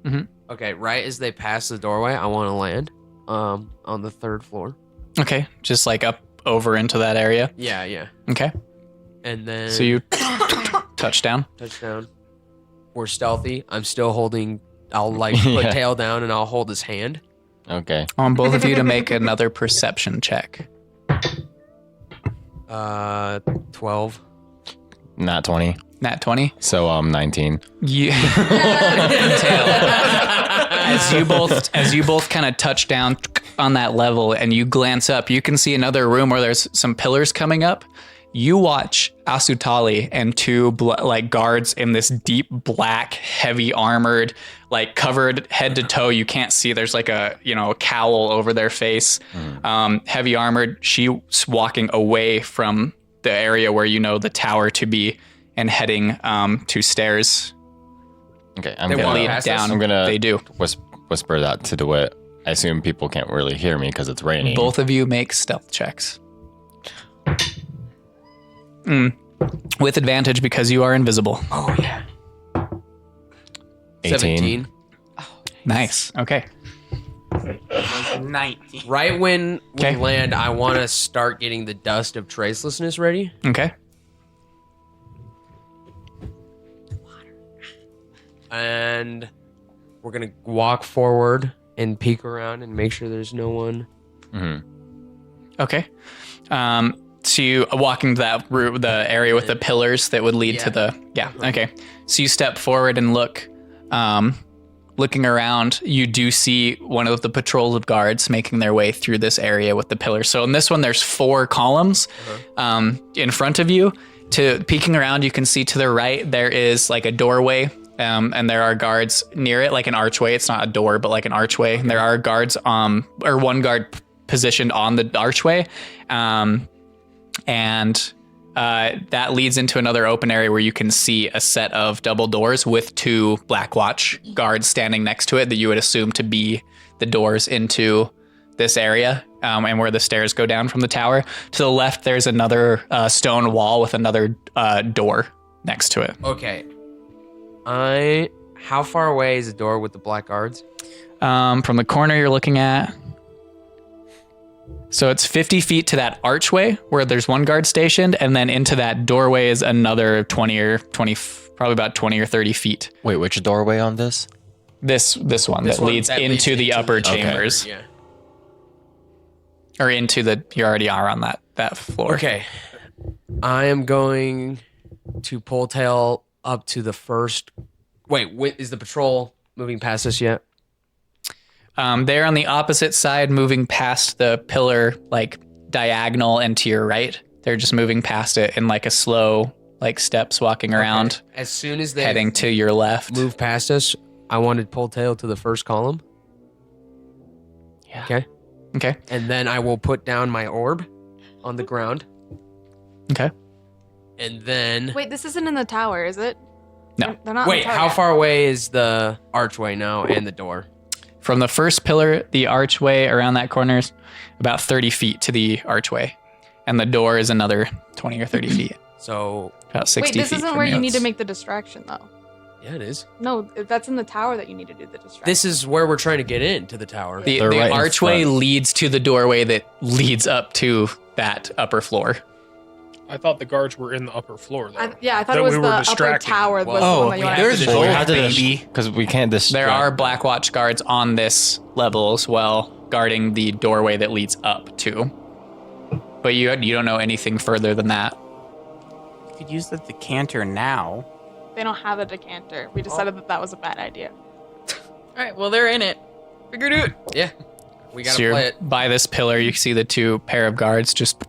Mhm. Okay, right as they pass the doorway, I want to land on the 3rd floor. Okay. Just like up over into that area. Yeah. Okay. And then So you touchdown. touchdown. We're stealthy. I'm still holding. I'll like put Yeah. tail down and I'll hold his hand. Okay. I want both of you to make another perception check. 12. Not 20. Nat 20. So 19. You as you both kind of touch down on that level and you glance up, you can see another room where there's some pillars coming up. You watch Asutali and 2 guards in this deep black, heavy armored, like covered head to toe. You can't see. There's like a cowl over their face. Heavy armored. She's walking away from the area where the tower to be and heading to stairs Okay. I'm They that walk gonna, lead past us? down. I'm gonna They do. whisper that to DeWitt. I assume people can't really hear me because it's raining. Both of you make stealth checks. With advantage because you are invisible. Oh yeah. 18. 17. Nice. Okay. 19. Right when Okay. we land, I want to start getting the dust of tracelessness ready. Okay. And we're going to walk forward and peek around and make sure there's no one. Okay. So you walking to that route, the area with the pillars that would lead to the Okay. So you step forward and look. Looking around, you do see one of the patrols of guards making their way through this area with the pillars. So in this one, there's 4 columns in front of you. Peeking around, you can see to the right there is like a doorway, and there are guards near it, like an archway. It's not a door, but like an archway. And there are guards, or one guard positioned on the archway, and that leads into another open area where you can see a set of double doors with 2 Black Watch guards standing next to it that you would assume to be the doors into this area, and where the stairs go down from the tower. To the left, there's another stone wall with another door next to it. Okay. How far away is the door with the black guards? From the corner you're looking at, so it's 50 feet to that archway where there's one guard stationed, and then into that doorway is another 20, probably about 20 or 30 feet. Wait, which doorway on this? This one that leads into the upper chambers, Yeah. or into you already are on that floor. Okay. I am going to pull tail up to the first. Wait, is the patrol moving past us yet? They're on the opposite side, moving past the pillar, like diagonal and to your right. They're just moving past it in like a slow, like steps walking around, As soon as they heading to your left. move past us, I want to pull tail to the first column. Yeah. Okay. Okay. And then I will put down my orb on the ground. Okay. And then Wait, this isn't in the tower, is it? No. They're not. Wait, on how target. far away is the archway now and the door? From the first pillar, the archway around that corner is about 30 feet to the archway. And the door is another 20 or 30 feet. So, About 60 Wait, feet. this isn't from where you need to outs- make the distraction, though. yeah, it is. No, that's in the tower that you need to do the distraction. This is where we're trying to get into the tower. The, They're the right in archway front. leads to the doorway that leads up to that upper floor. I thought the guards were in the upper floor, though. I thought That it was we were the upper distracting. tower was the Oh, one that you yeah. wanted There's to Well, we both, have to baby. because we can't distract. There are Black Watch guards on this level as well, guarding the doorway that leads up to. But you don't know anything further than that. You could use the decanter now. They don't have a decanter. We decided that was a bad idea. All right, well, they're in it. Figured it. Yeah. We gotta So you're play it. by this pillar, you see the two pair of guards just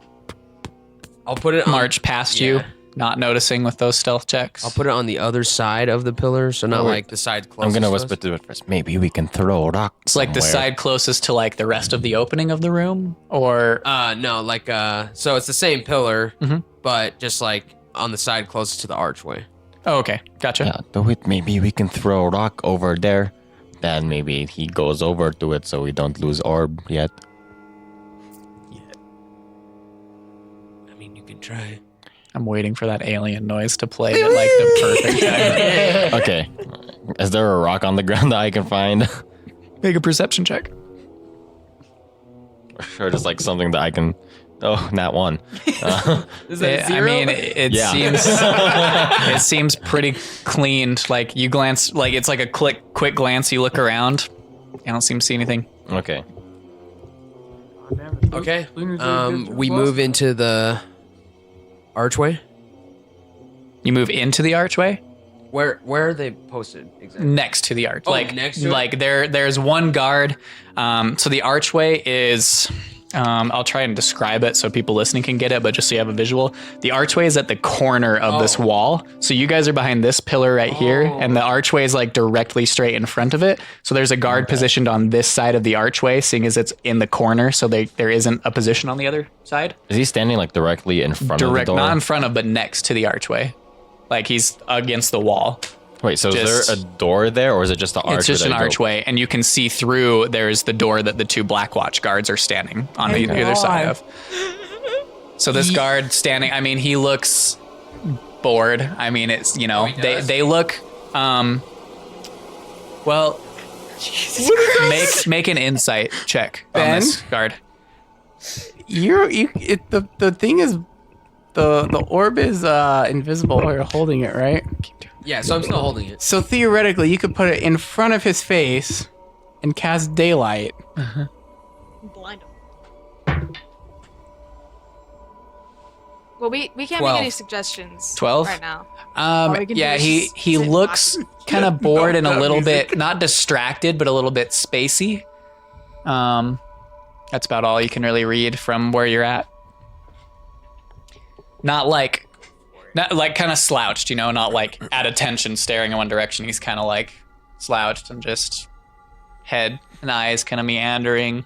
I'll put it on, march past you, yeah. not noticing with those stealth checks. I'll put it on the other side of the pillar, so not wait. like the side I'm closest. gonna to whisper us. to it first. Maybe we can throw a rock. It's like the somewhere. side closest to like the rest of the opening of the room, or No, like so it's the same pillar, Mhm. but just like on the side closest to the archway. oh, okay, gotcha. Yeah, do it. Maybe we can throw a rock over there. Then maybe he goes over to it so we don't lose orb yet. I mean, you can try. I'm waiting for that alien noise to play at like the perfect time. Okay. Is there a rock on the ground that I can find? Make a perception check. Or just like something that I can. Oh, not one. Is that I zero? mean, it Yeah. seems it seems pretty cleaned. Like you glance, like it's like a quick glance. You look around. You don't seem to see anything. Okay. Okay. We move into the archway. You move into the archway Where are they posted exactly? next to the arch. Oh, like next to it? like there's one guard. So the archway is. I'll try and describe it so people listening can get it, but just so you have a visual, the archway is at the corner of this wall. So you guys are behind this pillar right here, and the archway is like directly straight in front of it. So there's a guard positioned on this side of the archway, seeing as it's in the corner, so there isn't a position on the other side. Is he standing like directly in front of the door? Not in front of, but next to the archway. Like he's against the wall. Wait, so is just- there a door there, or is it just the archway? It's just an that you go- archway, and you can see through. There's the door that the two Black Watch guards are standing on the other side of. So this guard standing, I mean, he looks bored. I mean, it's, you know, he they does? they look well. Make an insight check on Ben? this guard. The thing is, the orb is invisible while you're holding it, right? Yeah, so I'm still holding it. So theoretically, you could put it in front of his face and cast daylight. Blind him. Well, we can't 12. make any suggestions 12? right now. All we can do Yeah, is he just he sit looks back. kind of bored and a that little music. bit not distracted, but a little bit spacey. That's about all you can really read from where you're at. Not like kind of slouched, you know, not like at attention staring in one direction. He's kind of like slouched and just head and eyes kind of meandering.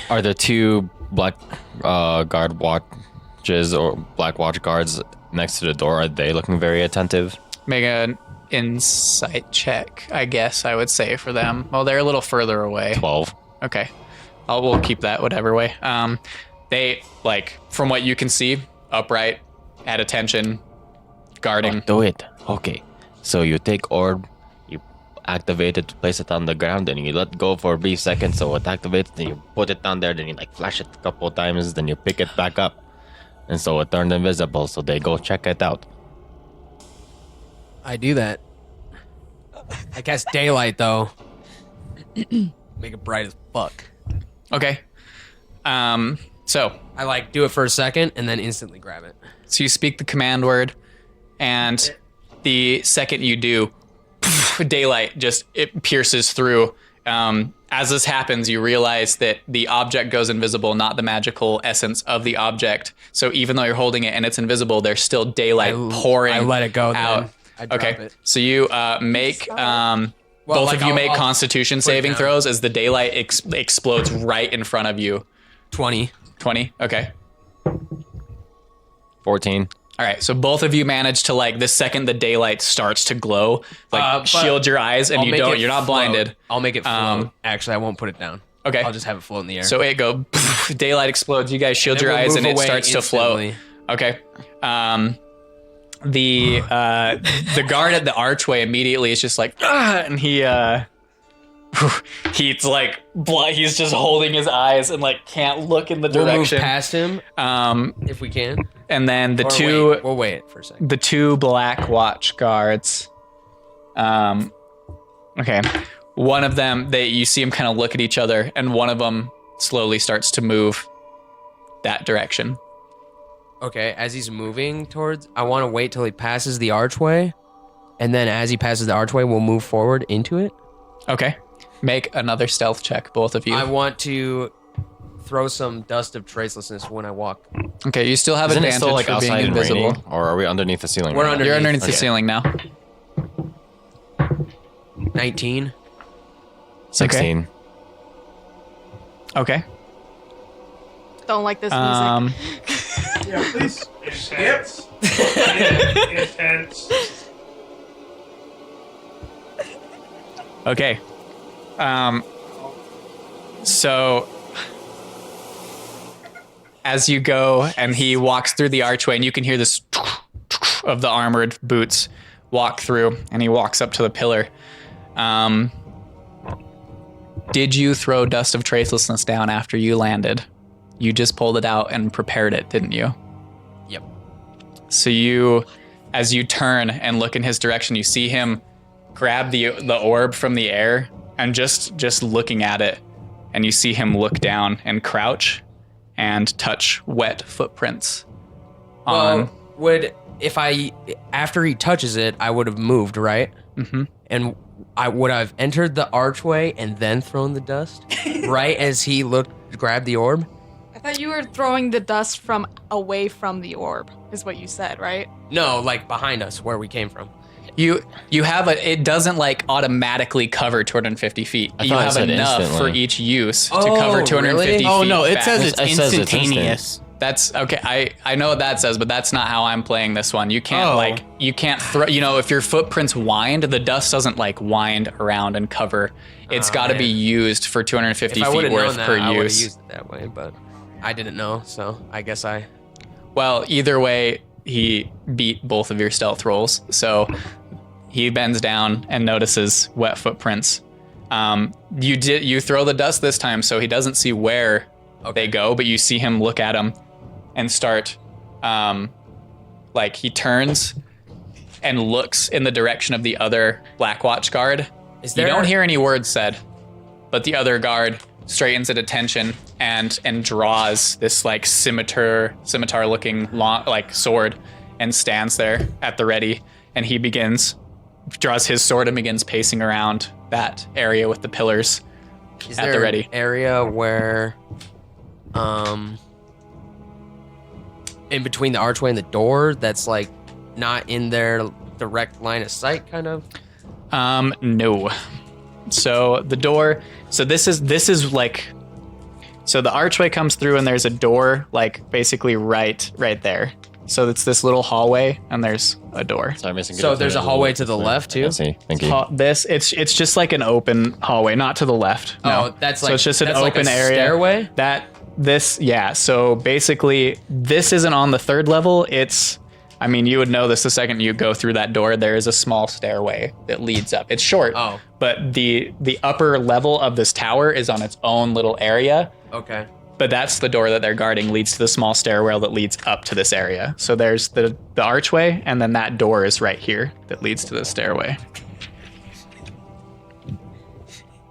Are the two black guard watches or black watch guards next to the door? Are they looking very attentive? Make an insight check, I guess I would say for them. Well, they're a little further away. 12. Okay. We'll keep that whatever way. They, like, from what you can see, upright, at attention, guarding. Do it. Okay. So you take orb, you activate it, place it on the ground, then you let go for a brief second, so it activates, then you put it down there, then you like flash it a couple of times, then you pick it back up. And so it turned invisible, so they go check it out. I do that. I cast daylight though. Make it bright as fuck. Okay. So I like do it for a second and then instantly grab it. you speak the command word, and the second you do, daylight just, it pierces through. As this happens, you realize that the object goes invisible, not the magical essence of the object. So even though you're holding it and it's invisible, there's still daylight pouring I let it go out. then. I drop Okay, it. so you make both like, of you make I'll Constitution put it saving down. throws as the daylight explodes right in front of you. 20. 20. Okay. 14. All right, so both of you manage to like the second the daylight starts to glow, like But shield your eyes, and I'll you make don't. it You're not float. blinded. I'll make it float. Actually, I won't put it down. Okay. I'll just have it float in the air. So it go daylight explodes. You guys shield And your then we'll eyes, move and it away starts to float. instantly. Okay. The guard at the archway immediately is just like, and he's like, he's just holding his eyes and like can't look in the we'll move direction. past him if we can. And then the Or two, wait. We'll wait for a second. the two Black Watch guards. Okay, one of them, you see him kind of look at each other, and one of them slowly starts to move that direction. Okay, as he's moving towards, I want to wait till he passes the archway, and then as he passes the archway, we'll move forward into it. Okay, make another stealth check, both of you. I want to throw some dust of tracelessness when I walk. Okay, you still have Isn't it advantage still like for outside being and invisible. raining? Or are we underneath the ceiling? We're right now? under- You're underneath the Okay. ceiling now. 19. 16. Okay. Don't like this music. Yeah, please. Intense. Intense. Okay. So as you go and he walks through the archway and you can hear this of the armored boots walk through and he walks up to the pillar. Did you throw Dust of Tracelessness down after you landed? You just pulled it out and prepared it, didn't you? Yep. So you, as you turn and look in his direction, you see him grab the orb from the air and just looking at it, and you see him look down and crouch and touch wet footprints on. Well, after he touches it, I would have moved, right? Mhm. And I would have entered the archway and then thrown the dust, right as he grabbed the orb. I thought you were throwing the dust from away from the orb, is what you said, right? No, like behind us, where we came from. You have it doesn't like automatically cover 250 feet. I You thought it have said enough instantly. for each use to Oh, cover 250 really? feet. Oh no, it fast. says it's It says it's instantaneous. That's okay. I know what that says, but that's not how I'm playing this one. You can't Oh. you can't throw. You know, if your footprints wind, the dust doesn't like wind around and cover. It's got to be used for 250 If I would feet have known worth that, per I would have use. used it that way, but I didn't know, so I guess I. Well, either way, he beat both of your stealth rolls. So he bends down and notices wet footprints. You throw the dust this time, so he doesn't see where they go, but you see him look at him and start, like he turns and looks in the direction of the other Black Watch guard. You don't hear any words said, but the other guard straightens at attention and draws this like scimitar looking long like sword and stands there at the ready, and he draws his sword and begins pacing around that area with the pillars Is at there the ready. an area where, in between the archway and the door, that's like not in their direct line of sight, kind of? No. So the door, so this is like, so the archway comes through and there's a door like basically right there. So it's this little hallway and there's a door. Sorry, missing So there's a hallway to the left, too? I see. Thank you. It's just like an open hallway, not to the left. No. Oh, that's so like it's just an that's like open a area. stairway? So basically this isn't on the third level. I mean, you would know this the second you go through that door. There is a small stairway that leads up. It's short, but the upper level of this tower is on its own little area. Okay. But that's the door that they're guarding, leads to the small stairwell that leads up to this area. So there's the archway, and then that door is right here that leads to the stairway.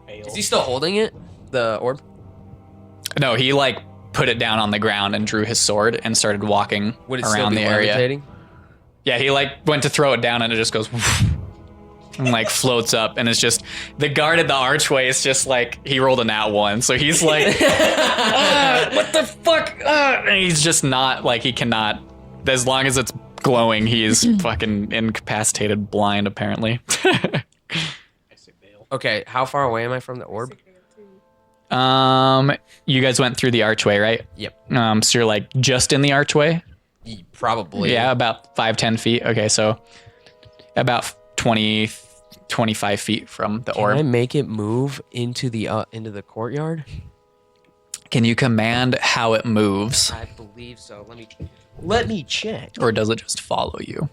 Is he still holding it? The orb? No, he like put it down on the ground and drew his sword and started walking Would it around still be the area. levitating? Yeah, he like went to throw it down and it just goes and like floats up, and it's just the guard at the archway is just like he rolled a nat 1, so he's like, what the fuck? And he's just not like he cannot. As long as it's glowing, he's fucking incapacitated, blind apparently. Okay, how far away am I from the orb? You guys went through the archway, right? Yep. So you're like just in the archway. Probably. Yeah, about 5-10 feet. Okay, so about 20-25 feet from the Can I orb. make it move into the courtyard? Can you command how it moves, I believe so. Let me check. or does it just follow you?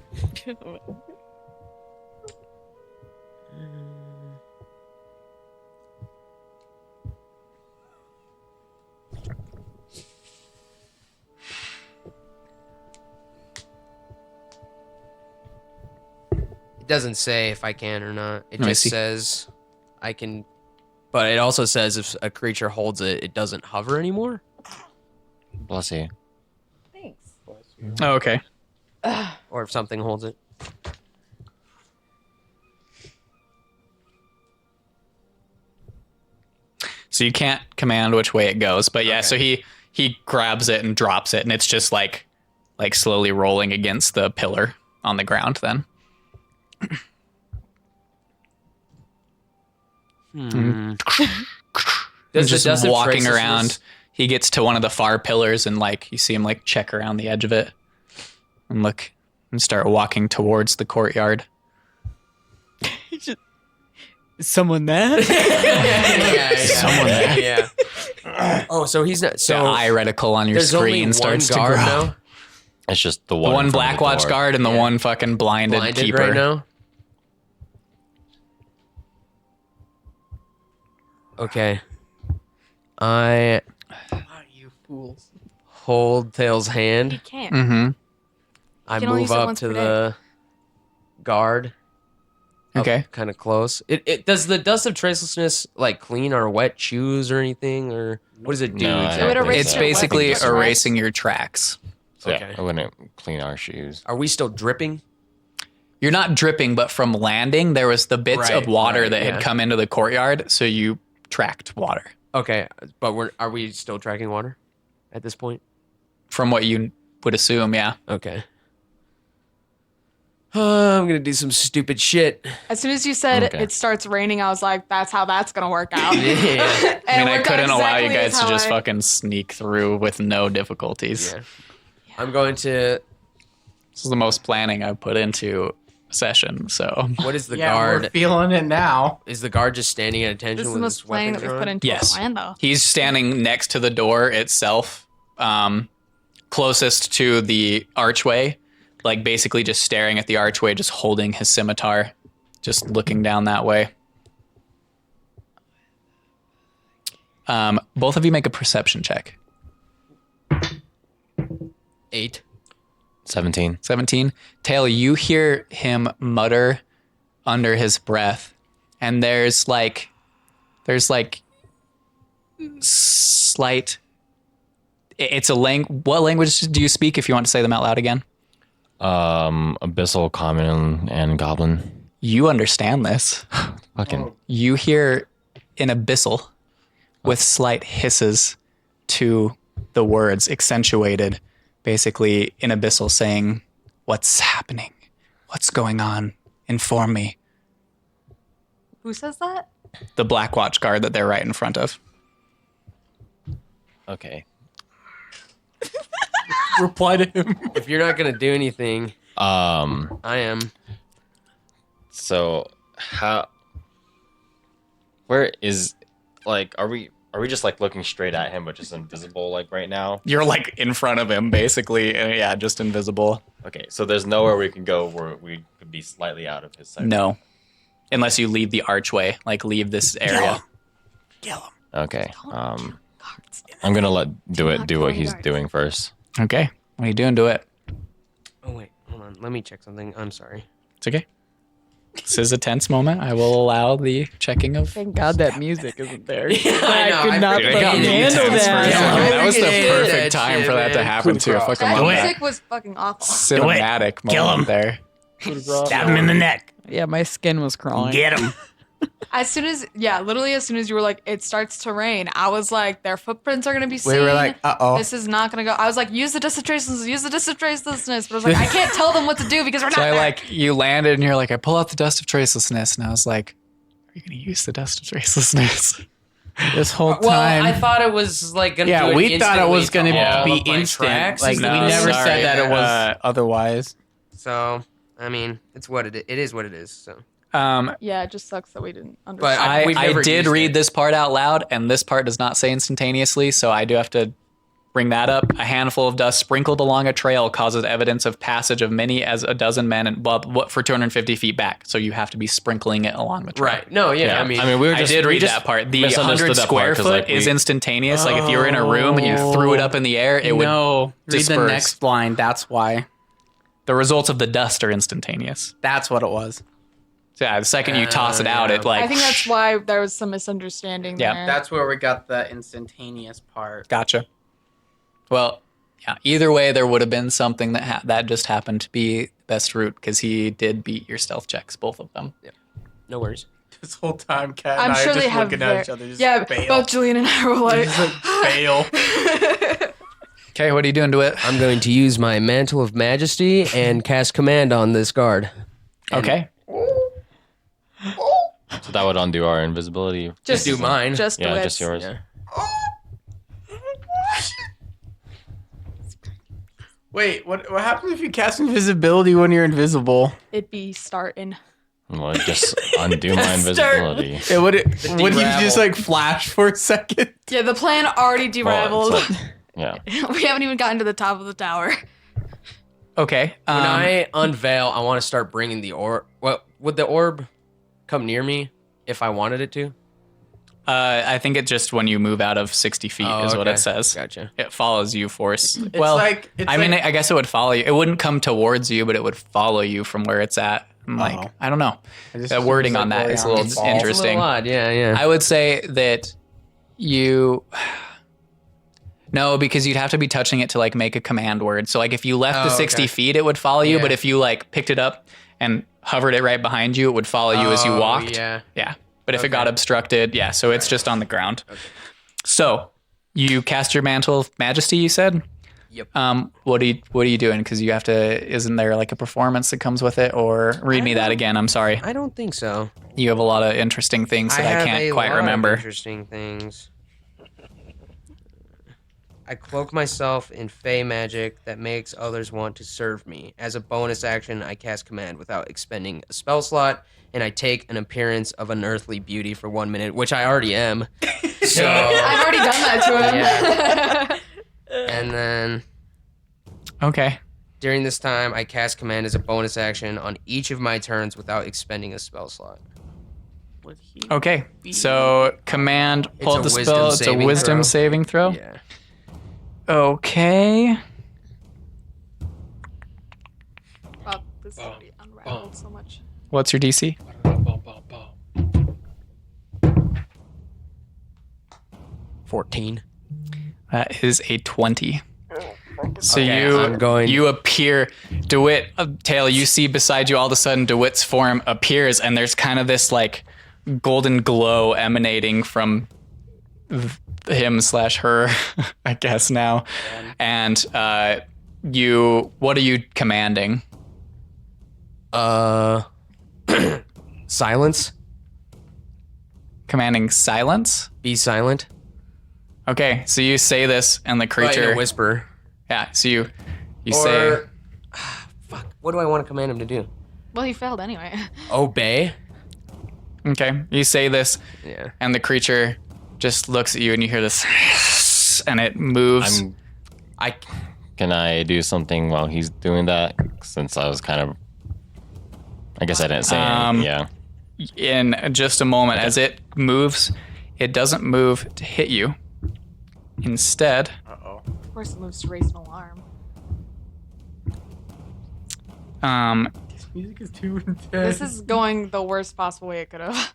It doesn't say if I can or not. It Let me just see. says I can, but it also says if a creature holds it, it doesn't hover anymore. Bless you. Oh, okay. Or if something holds it. So you can't command which way it goes, but yeah. So he grabs it and drops it, and it's just like slowly rolling against the pillar on the ground. Then Does just the dust of walking tracelessness- around. He gets to one of the far pillars, and like you see him like check around the edge of it, and look and start walking towards the courtyard. Is someone there? Someone there. Yeah. Oh, so he's not. The So eye reticle on your there's only screen one starts to guard grow. now. It's just the The one. one in front of the Blackwatch door. guard and the Yeah. one fucking blinded keeper. Right now. Okay. I You fools. hold Tail's You hand. can't. Mm-hmm. I can only move use it up once to per the guard. Okay. Kind of close. It does the dust of tracelessness like clean our wet shoes or anything, or what does it do? No, I exactly? don't would think erase It's so. your basically weapons, right? erasing your tracks. So, Okay. yeah, I wouldn't clean our shoes. Are we still dripping? You're not dripping, but from landing, there was the bits of Right, water right, that yeah. had come into the courtyard, so you tracked water. Okay, but are we still tracking water at this point? From what you would assume, yeah. Okay. I'm gonna do some stupid shit. As soon as you said Okay. it starts raining, I was like, that's how that's gonna work out. Yeah. I mean, I worked out couldn't allow you exactly guys as to how just I- fucking sneak through with no difficulties. Yeah. I'm going to. This is the most planning I've put into a session, so. What is the Yeah, we're guard? feeling it now. Is the guard just standing at attention This is with the most his planning weapons that we've drawn? put into Yes. a plan, though. He's standing next to the door itself, closest to the archway, like basically just staring at the archway, just holding his scimitar, just looking down that way. Both of you make a perception check. 8. 17. 17. Tail, you hear him mutter under his breath, and there's like slight. It's a what language do you speak? If you want to say them out loud again, Abyssal, Common, and Goblin. you understand this. Fucking. You hear an abyssal with slight hisses to the words, accentuated, basically in abyssal, saying, "What's happening? What's going on? Inform me." Who says that? The Blackwatch guard that they're right in front of. Okay. Reply to him. If you're not gonna do anything, I am. So how? Where is, like, are we just like looking straight at him, but just invisible, like right now? You're like in front of him, basically. And yeah, just invisible. Okay, so there's nowhere we can go where we could be slightly out of his sight. No. Unless you leave the archway, like leave this area. Okay. I'm gonna do what killing he's guards. doing first. Okay. What are you doing to it? Oh wait, hold on. Let me check something. I'm sorry. It's okay. This is a tense moment. I will allow the checking of. Thank God that music isn't there. I know, could I not figured It got fucking me handle tense for a that. second. That was the Yeah. perfect That time shit, for that to man. happen too. I fucking That love music that was fucking awful. cinematic moment there. Stab him in the neck. Yeah, my skin was crawling. Get him. As soon as, literally as soon as you were like, it starts to rain, I was like, their footprints are going to be seen. We were like, uh-oh. This is not going to go. I was like, use the dust of tracelessness, use the dust of tracelessness. But I was like, I can't tell them what to do because we're not So I there. like, you landed and you're like, I pull out the dust of tracelessness. And I was like, are you going to use the dust of tracelessness? this whole Well, time. I thought it was like gonna. Yeah, do it we thought it was instantly going to all to of be my instant. tracks. Like, No, we never sorry. said that it was otherwise. So, I mean, it's what it is. What it is. So, Yeah, it just sucks that we didn't but understand. we've I never did used read it. this part out loud, and this part does not say instantaneously, so I do have to bring that up. A handful of dust sprinkled along a trail causes evidence of passage of many as a dozen men and for 250 feet back. So you have to be sprinkling it along the trail. Right. No. Yeah. I mean, we were just, I did we read just that part. The misunderstood 100 that square part 'cause, foot like, is we- instantaneous. Like if you were in a room and you threw it up in the air, it would No, read disperse. the next line. That's why. The results of the dust are instantaneous. That's what it was. So yeah, the second you toss it out, it like. I think that's why there was some misunderstanding Yeah. there. That's where we got the instantaneous part. Gotcha. Well, yeah. Either way, there would have been something that just happened to be best route because he did beat your stealth checks, both of them. no worries. This whole time, Kat I'm and I sure are they just have looking at each other. Just yeah, fail. both Julian and I were like, Just fail. Okay, what are you doing to it? I'm going to use my mantle of majesty and cast command on this guard. Okay. So that would undo our invisibility. Just do mine. just Yeah, do it. just yours. Yeah. Wait, what happens if you cast invisibility when you're invisible? It'd be starting. Well, just undo my invisibility. Would you just like flash for a second? Yeah, the plan already Well, derailed. it's like- yeah. We haven't even gotten to the top of the tower. Okay. When I unveil, I want to start bringing the orb. Well, would the orb come near me if I wanted it to? I think it just when you move out of 60 feet Oh, is what okay. it says. Gotcha. It follows you, Force. It's Well, like I mean, I guess it would follow you. It wouldn't come towards you, but it would follow you from where it's at. I'm like, Oh. I don't know. I just The assumed wording it was on like that is a Orion little Falls. interesting. It's a little odd. Yeah, yeah. I would say that you. No, because you'd have to be touching it to like make a command word. So like if you left the 60 okay. feet, it would follow you. Yeah. But if you like picked it up and hovered it right behind you, it would follow you as you Oh, walked. yeah. Yeah. But if it Okay. got obstructed, yeah. So it's just on the ground. So you cast your mantle of majesty, you said? Yep. What are you doing? Because you have to. Isn't there like a performance that comes with it? Or read me that again. I'm sorry. I don't think so. You have a lot of interesting things that I have can't a quite lot of remember. interesting things. I cloak myself in fey magic that makes others want to serve me. As a bonus action, I cast command without expending a spell slot, and I take an appearance of an earthly beauty for 1 minute, which I already am. So, I've already done that to him. and then Okay. during this time, I cast command as a bonus action on each of my turns without expending a spell slot. Okay. So command, pull a the wisdom spell. It's a saving wisdom throw. saving throw. Yeah. Okay. Oh, this already unraveled so much. What's your DC? 14. That is a 20. So Okay, I'm going- you appear, DeWitt, Tail, you see beside you all of a sudden DeWitt's form appears and there's kind of this like golden glow emanating from him / her, I guess now. And what are you commanding? Silence. Commanding silence? Be silent. Okay, so you say this and the In creature, a whisper. yeah, so you say, Or, fuck, what do I want to command him to do? Well, he failed anyway. Obey? okay, you say this Yeah. and the creature just looks at you and you hear this and it moves. Can I do something while he's doing that? Since I was kind of, I guess I didn't say anything. Yeah. In just a moment. As it moves, it doesn't move to hit you. Instead, Of course, it moves to raise an alarm. This music is too intense. This is going the worst possible way it could have.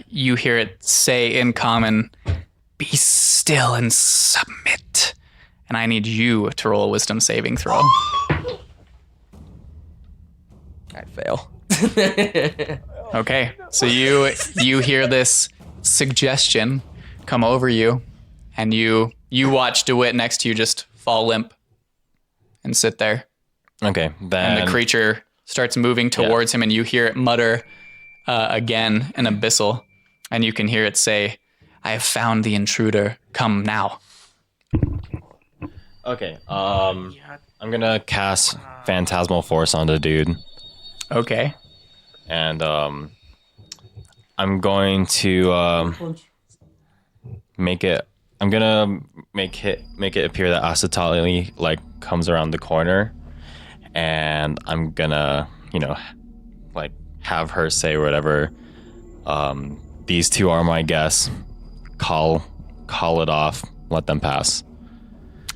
you hear it say in common, "Be still and submit." And I need you to roll a wisdom saving throw. I fail. Okay, so you hear this suggestion come over you, and you watch DeWitt next to you just fall limp and sit there. Okay. Then And the creature starts moving towards him, and you hear it mutter again in abyssal, and you can hear it say, "I have found the intruder. Come now." Okay. I'm gonna cast Phantasmal Force on the dude, Okay. and I'm going to make it. I'm gonna make it appear that Asatali like comes around the corner, and I'm gonna like have her say whatever. These two are my guests. Call it off. Let them pass.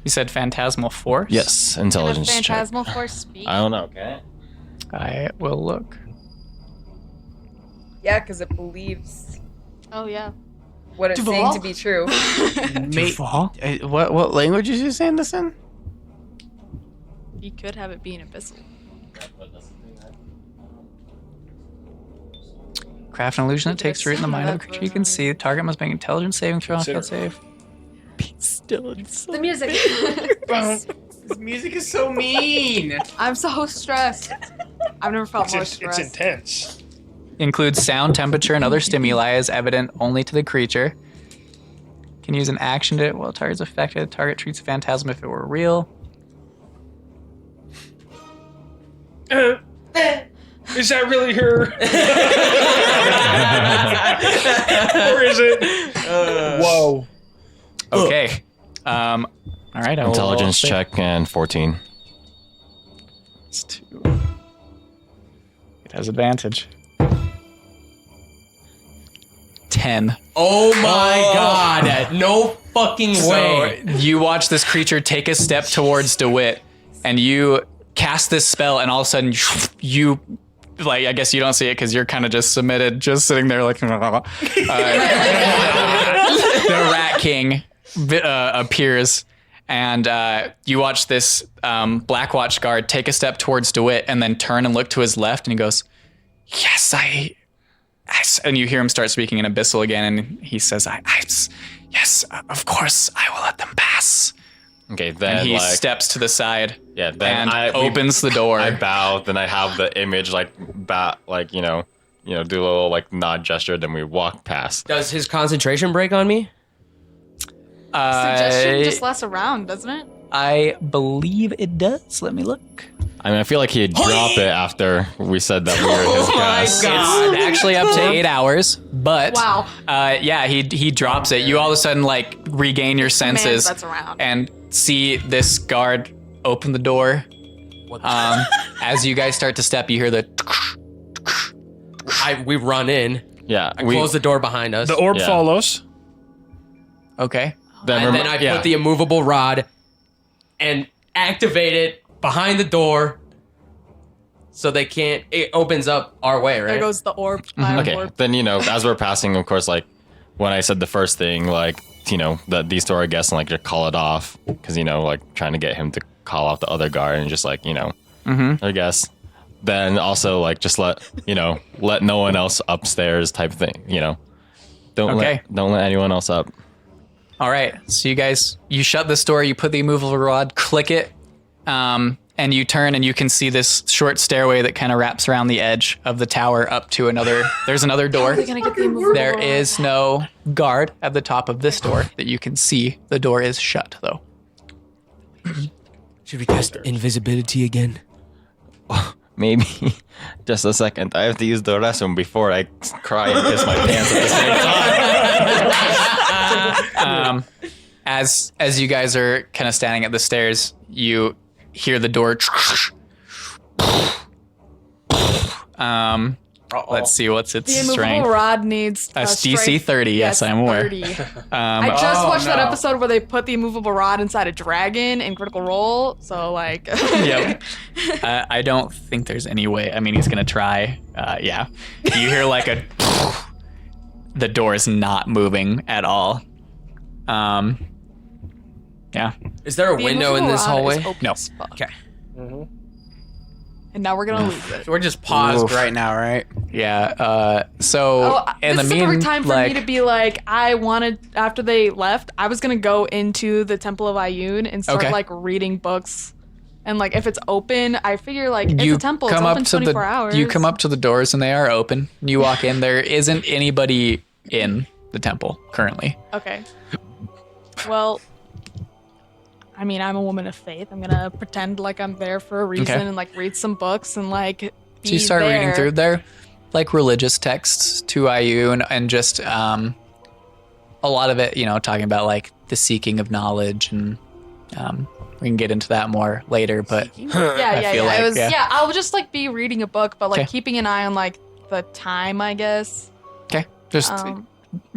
You said phantasmal force? Yes, Can a intelligence check. phantasmal force speak? I don't know. Okay. I will look. Yeah, because it believes Oh yeah. what it's saying to be true. What language is you saying this in? You could have it be an abyssal. Craft an illusion that takes root in the mind of a creature you can see. The target must make an intelligence saving throw on failed save. The music. This music is so mean. I'm so stressed. I've never felt more It's stressed. intense. Includes sound, temperature, and other stimuli as evident only to the creature. Can use an action to while target's affected. Target treats a phantasm if it were real. Is that really her? Or is it? Whoa. Okay. All right. I will Intelligence say check and 14. it's 2. It has advantage. 10. Oh my god! No fucking So way. you watch this creature take a step towards DeWitt, and you cast this spell, and all of a sudden you, like, I guess you don't see it because you're kind of just submitted, just sitting there like, the Rat King appears, and you watch this Black Watch guard take a step towards DeWitt and then turn and look to his left, and he goes, yes, and you hear him start speaking in Abyssal again, and he says, yes, of course, I will let them pass. Okay, then And he like steps to the side then and opens the door. I bow. Then I have the image do a little like nod gesture. Then we walk past. Does his concentration break on me? Suggestion just lasts around, doesn't it? I believe it does. Let me look. I mean, I feel like he'd drop it after we said that we were his guests. It's actually up to 8 hours, but Wow. he drops it. You all of a sudden like regain your senses that's around. and see this guard open the door. As you guys start to step, you hear the. We run in. Yeah, I close the door behind us. The orb Yeah. follows. Okay. And then I put the immovable rod and activate it behind the door so they can't. It opens up our way, right? There goes the orb. Okay, Orb. then as we're passing, of course, like when I said the first thing, like that these two are guests and like just call it off because like trying to get him to call off the other guard and just like I guess. Then also like just let no one else upstairs type thing. Don't let anyone else up. All right. So you shut this door, you put the immovable rod, click it, and you turn and you can see this short stairway that kind of wraps around the edge of the tower up to another. There's another door. They're gonna get the immovable There rod. is no guard at the top of this door that you can see. The door is shut though. Should we cast invisibility again? Maybe just a second. I have to use the restroom before I cry and piss my pants at the same time. As you guys are kind of standing at the stairs, you hear the door. Let's see, what's its The immovable strength? rod needs A DC strength- 30. Yes, I'm aware. 30. I just watched that episode where they put the immovable rod inside a dragon in Critical Role. So like, Yep. I don't think there's any way. I mean, he's gonna try. Yeah. You hear like a. The door is not moving at all. Yeah. Is there a the window in immovable this rod hallway? is open No. as fuck. Okay. And now we're gonna lose it. So we're just paused Oof. right now, right? Yeah. So in This the is a mean, perfect time for me to be like, I wanted after they left, I was gonna go into the Temple of Ayun and start Okay. like reading books And like if it's open, I figure like it's a temple. It's open 24 hours. You come up to the doors and they are open. You walk in. There isn't anybody in the temple currently. Okay. Well, I mean, I'm a woman of faith. I'm gonna pretend like I'm there for a reason and like read some books and like be So you start there. reading through there, like religious texts to IU and just a lot of it, talking about like the seeking of knowledge and we can get into that more later. But Yeah. feel like, I would just like be reading a book, but like Okay. keeping an eye on like the time, I guess. okay, just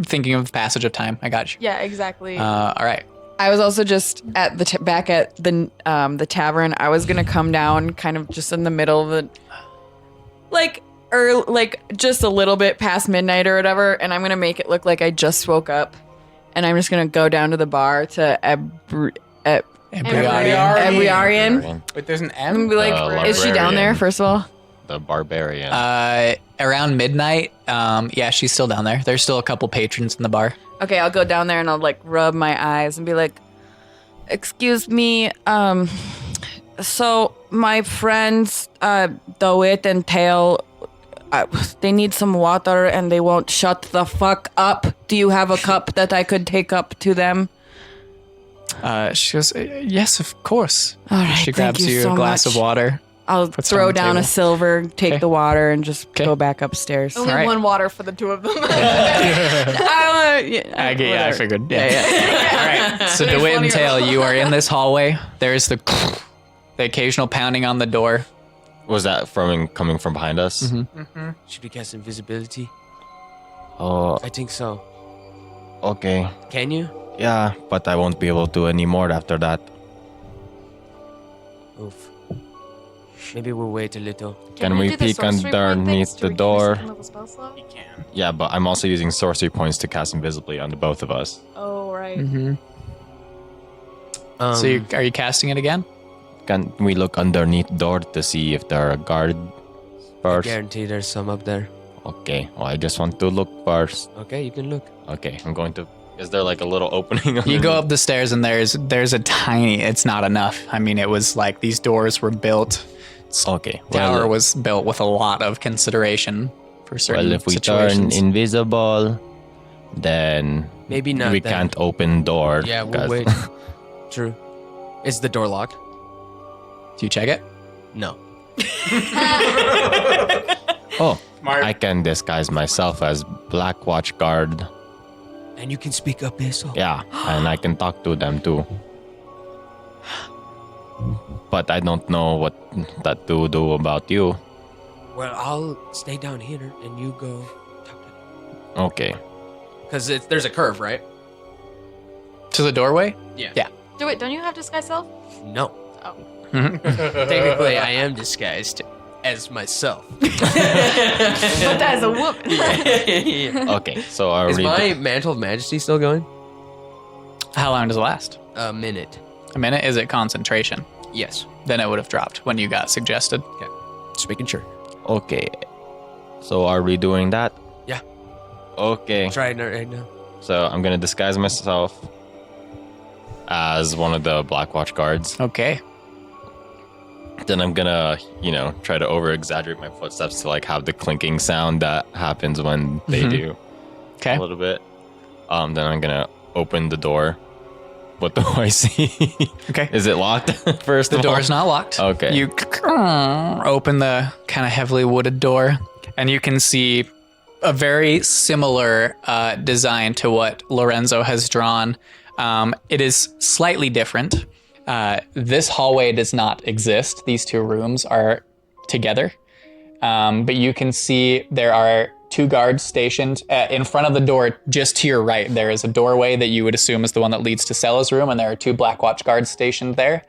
thinking of the passage of time. I got you. Yeah, exactly. All right. I was also just at the back at the tavern. I was gonna come down, kind of just in the middle of the, like just a little bit past midnight or whatever, and I'm gonna make it look like I just woke up, and I'm just gonna go down to the bar to Ebriarian. Wait, there's an I'm gonna M? be like, is she down there? librarian. First of all, The barbarian. Around midnight, yeah, she's still down there. There's still a couple patrons in the bar. okay, I'll go down there and I'll like rub my eyes and be like, excuse me, so my friends, Doit and Tail, they need some water and they won't shut the fuck up. Do you have a cup that I could take up to them? She goes, yes, of course. All right, She grabs thank you you so a glass much. of water. I'll Puts it on throw the down a table. silver, take Okay. the water, and just Okay. go back upstairs. Only all right. one water for the two of them. I figured. Yeah. All right. So Makes DeWitt and funny. Tail, you are in this hallway. There's the occasional pounding on the door. Was that coming from behind us? Mm-hmm. Should we cast invisibility? Oh, I think so. okay. Can you? Yeah, but I won't be able to anymore after that. Oof. Maybe we'll wait a little. Can we do the peek sorcery point underneath things to the reduce door? second level spell slot? Yeah, but I'm also using sorcery points to cast invisibly onto both of us. Oh, right. Mm-hmm. So are you casting it again? Can we look underneath door to see if there are guards I first? guarantee there's some up there. Okay, well, I just want to look first. Okay, you can look. Okay, I'm going to... Is there like a little opening? You go up the stairs and there's a tiny. It's not enough. I mean, it was like these doors were built. Okay, Tower well, was built with a lot of consideration for certain well, if we turn situations. invisible, then Maybe not we then. can't open door. Yeah, we'll because- wait. True. Is the door locked? Do you check it? No. Oh, I can disguise myself as Black Watch Guard. And you can speak Abyssal. Yeah, and I can talk to them too. But I don't know what that to do about you. Well, I'll stay down here and you go talk to them. Okay. Because there's a curve, right? To the doorway? Yeah. Do it. Don't you have disguise self? No. Oh. Technically, I am disguised as myself. But as a woman. Okay, so are Is we... my Mantle of Majesty still going? How long does it last? A minute. A minute? Is it concentration? Yes. Then it would have dropped when you got suggested. Just making sure. Okay. So are we doing that? Yeah. Okay. Try it right now. So I'm gonna disguise myself as one of the Black Watch guards. Okay. Then I'm gonna, try to over-exaggerate my footsteps to like have the clinking sound that happens when they Mhm. do Okay. a little bit. Then I'm gonna open the door. What do I see? Okay. Is it locked? First The of all? door's not locked. Okay. You open the kind of heavily wooded door, and you can see a very similar design to what Lorenzo has drawn. It is slightly different. This hallway does not exist. These two rooms are together. But you can see there are two guards stationed in front of the door. Just to your right, there is a doorway that you would assume is the one that leads to Sella's room, and there are two Black Watch guards stationed there,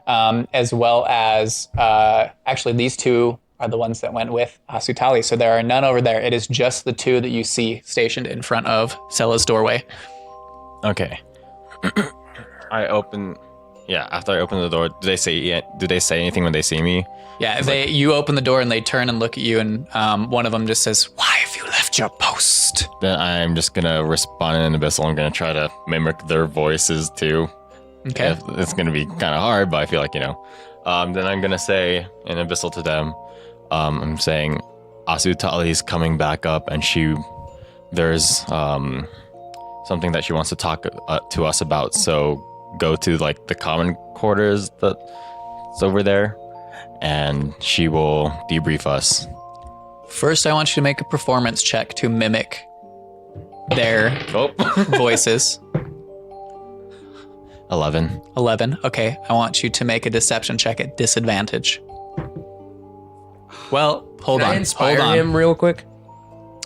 as well as actually these two are the ones that went with Asutali. So there are none over there. It is just the two that you see stationed in front of Sella's doorway. Okay. After I open the door, do they say anything when they see me? Yeah, you open the door and they turn and look at you, and one of them just says, "Why have you left your post?" Then I'm just gonna respond in Abyssal. I'm gonna try to mimic their voices too. Okay. It's gonna be kind of hard, but I feel like Then I'm gonna say in Abyssal to them, I'm saying Asutali is coming back up, and there's something that she wants to talk to us about. So go to like the common quarters that's over there, and she will debrief us. First, I want you to make a performance check to mimic their voices. 11. 11. Okay. I want you to make a deception check at disadvantage. Well, hold Can I on. inspire Hold on. him real quick?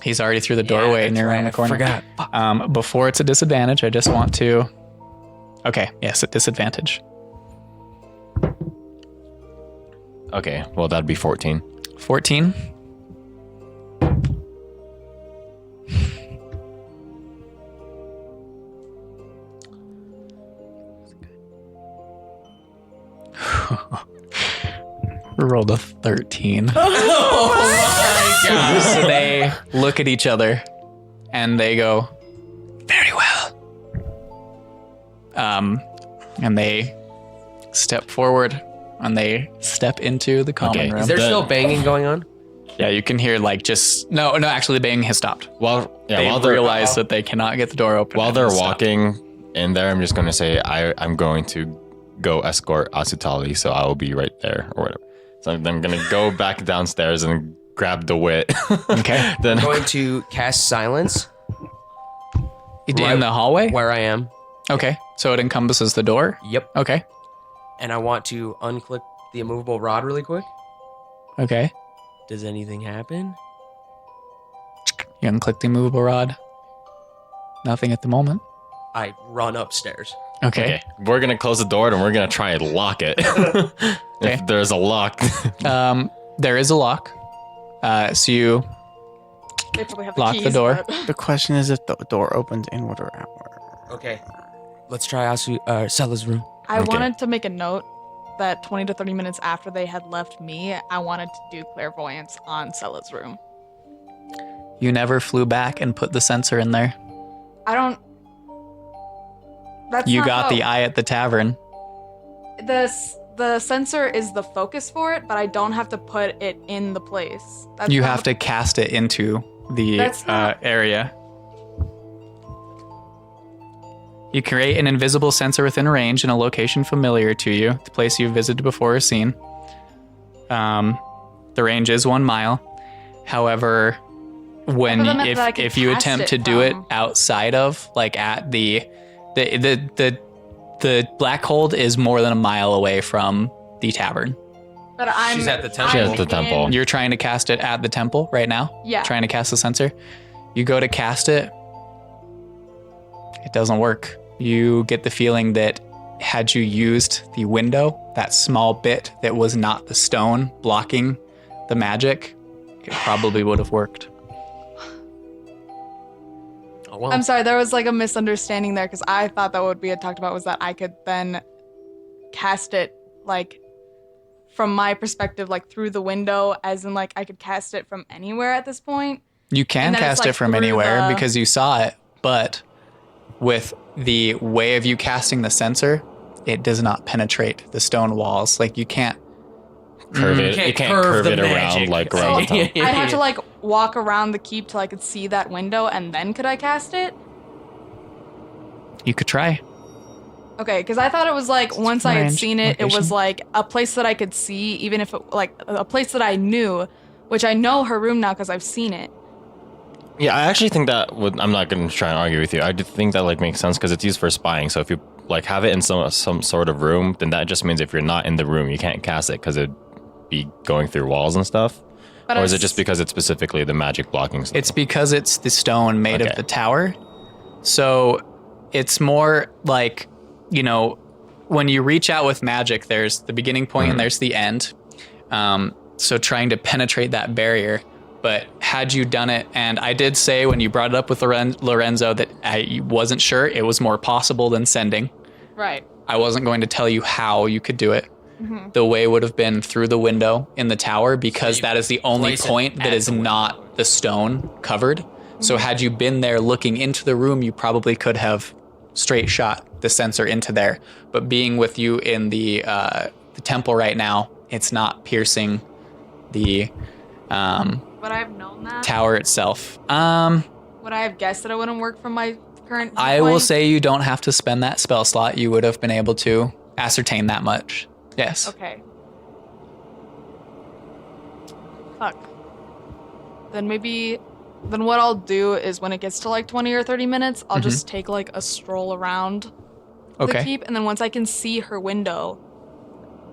He's already through the doorway and you're around the corner. Forgot. Before it's a disadvantage, I just want to. Okay. Yes, at disadvantage. Okay, well, that'd be 14. 14. Rolled a 13. Oh my god. So they look at each other and they go, very well. And they step forward and they step into the common room. Is there still banging going on? Yeah, you can hear like just no. Actually, the banging has stopped. While They they're realize that they cannot get the door open. while and they're it stopped. walking in there, I'm just gonna say I'm going to go escort Asutali, so I will be right there or whatever. So I'm gonna go back downstairs and grab the wit. Okay. Then I'm going to cast silence In the hallway? where I am. Okay. So it encompasses the door? Yep. Okay. And I want to unclick the immovable rod really quick. Okay. Does anything happen? You unclick the immovable rod. Nothing at the moment. I run upstairs. Okay. okay, we're gonna close the door and we're gonna try and lock it. Okay. If there's a lock. There is a lock. So you They probably have lock the the keys, door. but- The question is if the door opens inward or outward. Okay. Let's try Sella's room. I Okay. wanted to make a note that 20 to 30 minutes after they had left me, I wanted to do clairvoyance on Sella's room. You never flew back and put the sensor in there. I don't. That's You not got how- the eye at the tavern. The sensor is the focus for it, but I don't have to put it in the place. That's You not have to cast it into the That's not- area. You create an invisible sensor within range in a location familiar to you, the place you've visited before or seen. The range is 1 mile. However, when I thought that meant that I could if you cast attempt it to do it from- outside of like at the Blackhold is more than a mile away from the tavern. But I'm. She's at the temple. She's at the temple. You're trying to cast it at the temple right now? Yeah. Trying to cast the sensor. You go to cast it. It doesn't work. You get the feeling that had you used the window, that small bit that was not the stone blocking the magic, it probably would have worked. Oh, well. I'm sorry, there was like a misunderstanding there because I thought that what we had talked about was that I could then cast it like from my perspective, like through the window, as in like I could cast it from anywhere at this point. You can And then it's, cast like, it from through anywhere the- because you saw it, but with the way of you casting the sensor, it does not penetrate the stone walls. Like you can't. Curve it. can't You can't curve curve the it around magic. like So around the top. I'd have to like walk around the keep till I could see that window, and then could I cast it? You could try. Okay, because I thought it was like once I had range, seen it, it location. was like a place that I could see, even if it like a place that I knew, which I know her room now because I've seen it. Yeah, I actually think that would. I'm not going to try and argue with you. I do think that like makes sense because it's used for spying. So if you like have it in some sort of room, then that just means if you're not in the room, you can't cast it because it'd be going through walls and stuff. But Or I is it s- just because it's specifically the magic blocking stuff? It's because it's the stone made Okay. of the tower. So it's more like, you know, when you reach out with magic, there's the beginning point and there's the end. So trying to penetrate that barrier. But had you done it, and I did say when you brought it up with Lorenzo that I wasn't sure, it was more possible than sending. Right. I wasn't going to tell you how you could do it. The way would have been through the window in the tower because you that is the only place it point that at is the window. not the stone covered. So had you been there looking into the room, you probably could have straight shot the sensor into there. But being with you in the temple right now, it's not piercing the Would I have known that? tower itself. Would I have guessed that it wouldn't work from my current I will viewpoint? say you don't have to spend that spell slot. You would have been able to ascertain that much. Yes. Okay. Fuck. Then what I'll do is when it gets to like 20 or 30 minutes, I'll just take like a stroll around the Okay. keep, and then once I can see her window,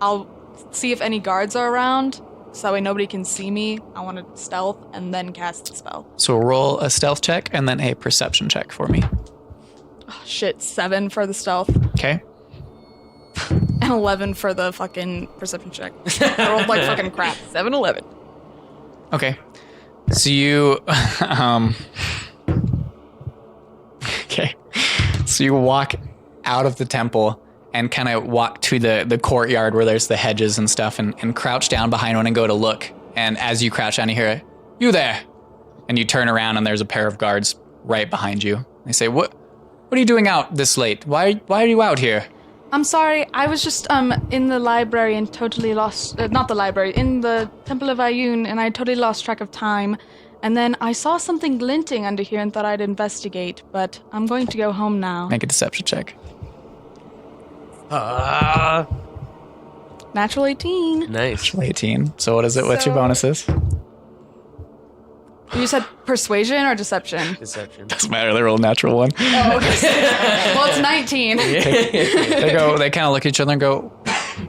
I'll see if any guards are around, so that way nobody can see me. I want to stealth and then cast the spell. So roll a stealth check and then a perception check for me. Oh, shit, 7 for the stealth Okay. and 11 for the fucking perception check. I rolled like fucking crap. 7-Eleven. Okay. So you okay. So you walk out of the temple and kind of walk to the courtyard where there's the hedges and stuff and crouch down behind one and go to look. And as you crouch down, you hear, "You there." And you turn around and there's a pair of guards right behind you. They say, What are you doing out this late? Why are you out here?" I'm sorry, I was just in the library and totally lost, not the library, in the Temple of Ayun, and I totally lost track of time. And then I saw something glinting under here and thought I'd investigate, but I'm going to go home now. Make a deception check. Natural 18. Nice. 18. So what is it? What's your So- bonuses? You said persuasion or deception? Deception. Doesn't matter. They roll a natural one. Oh, okay. Well, it's 19. They kind of look at each other and go,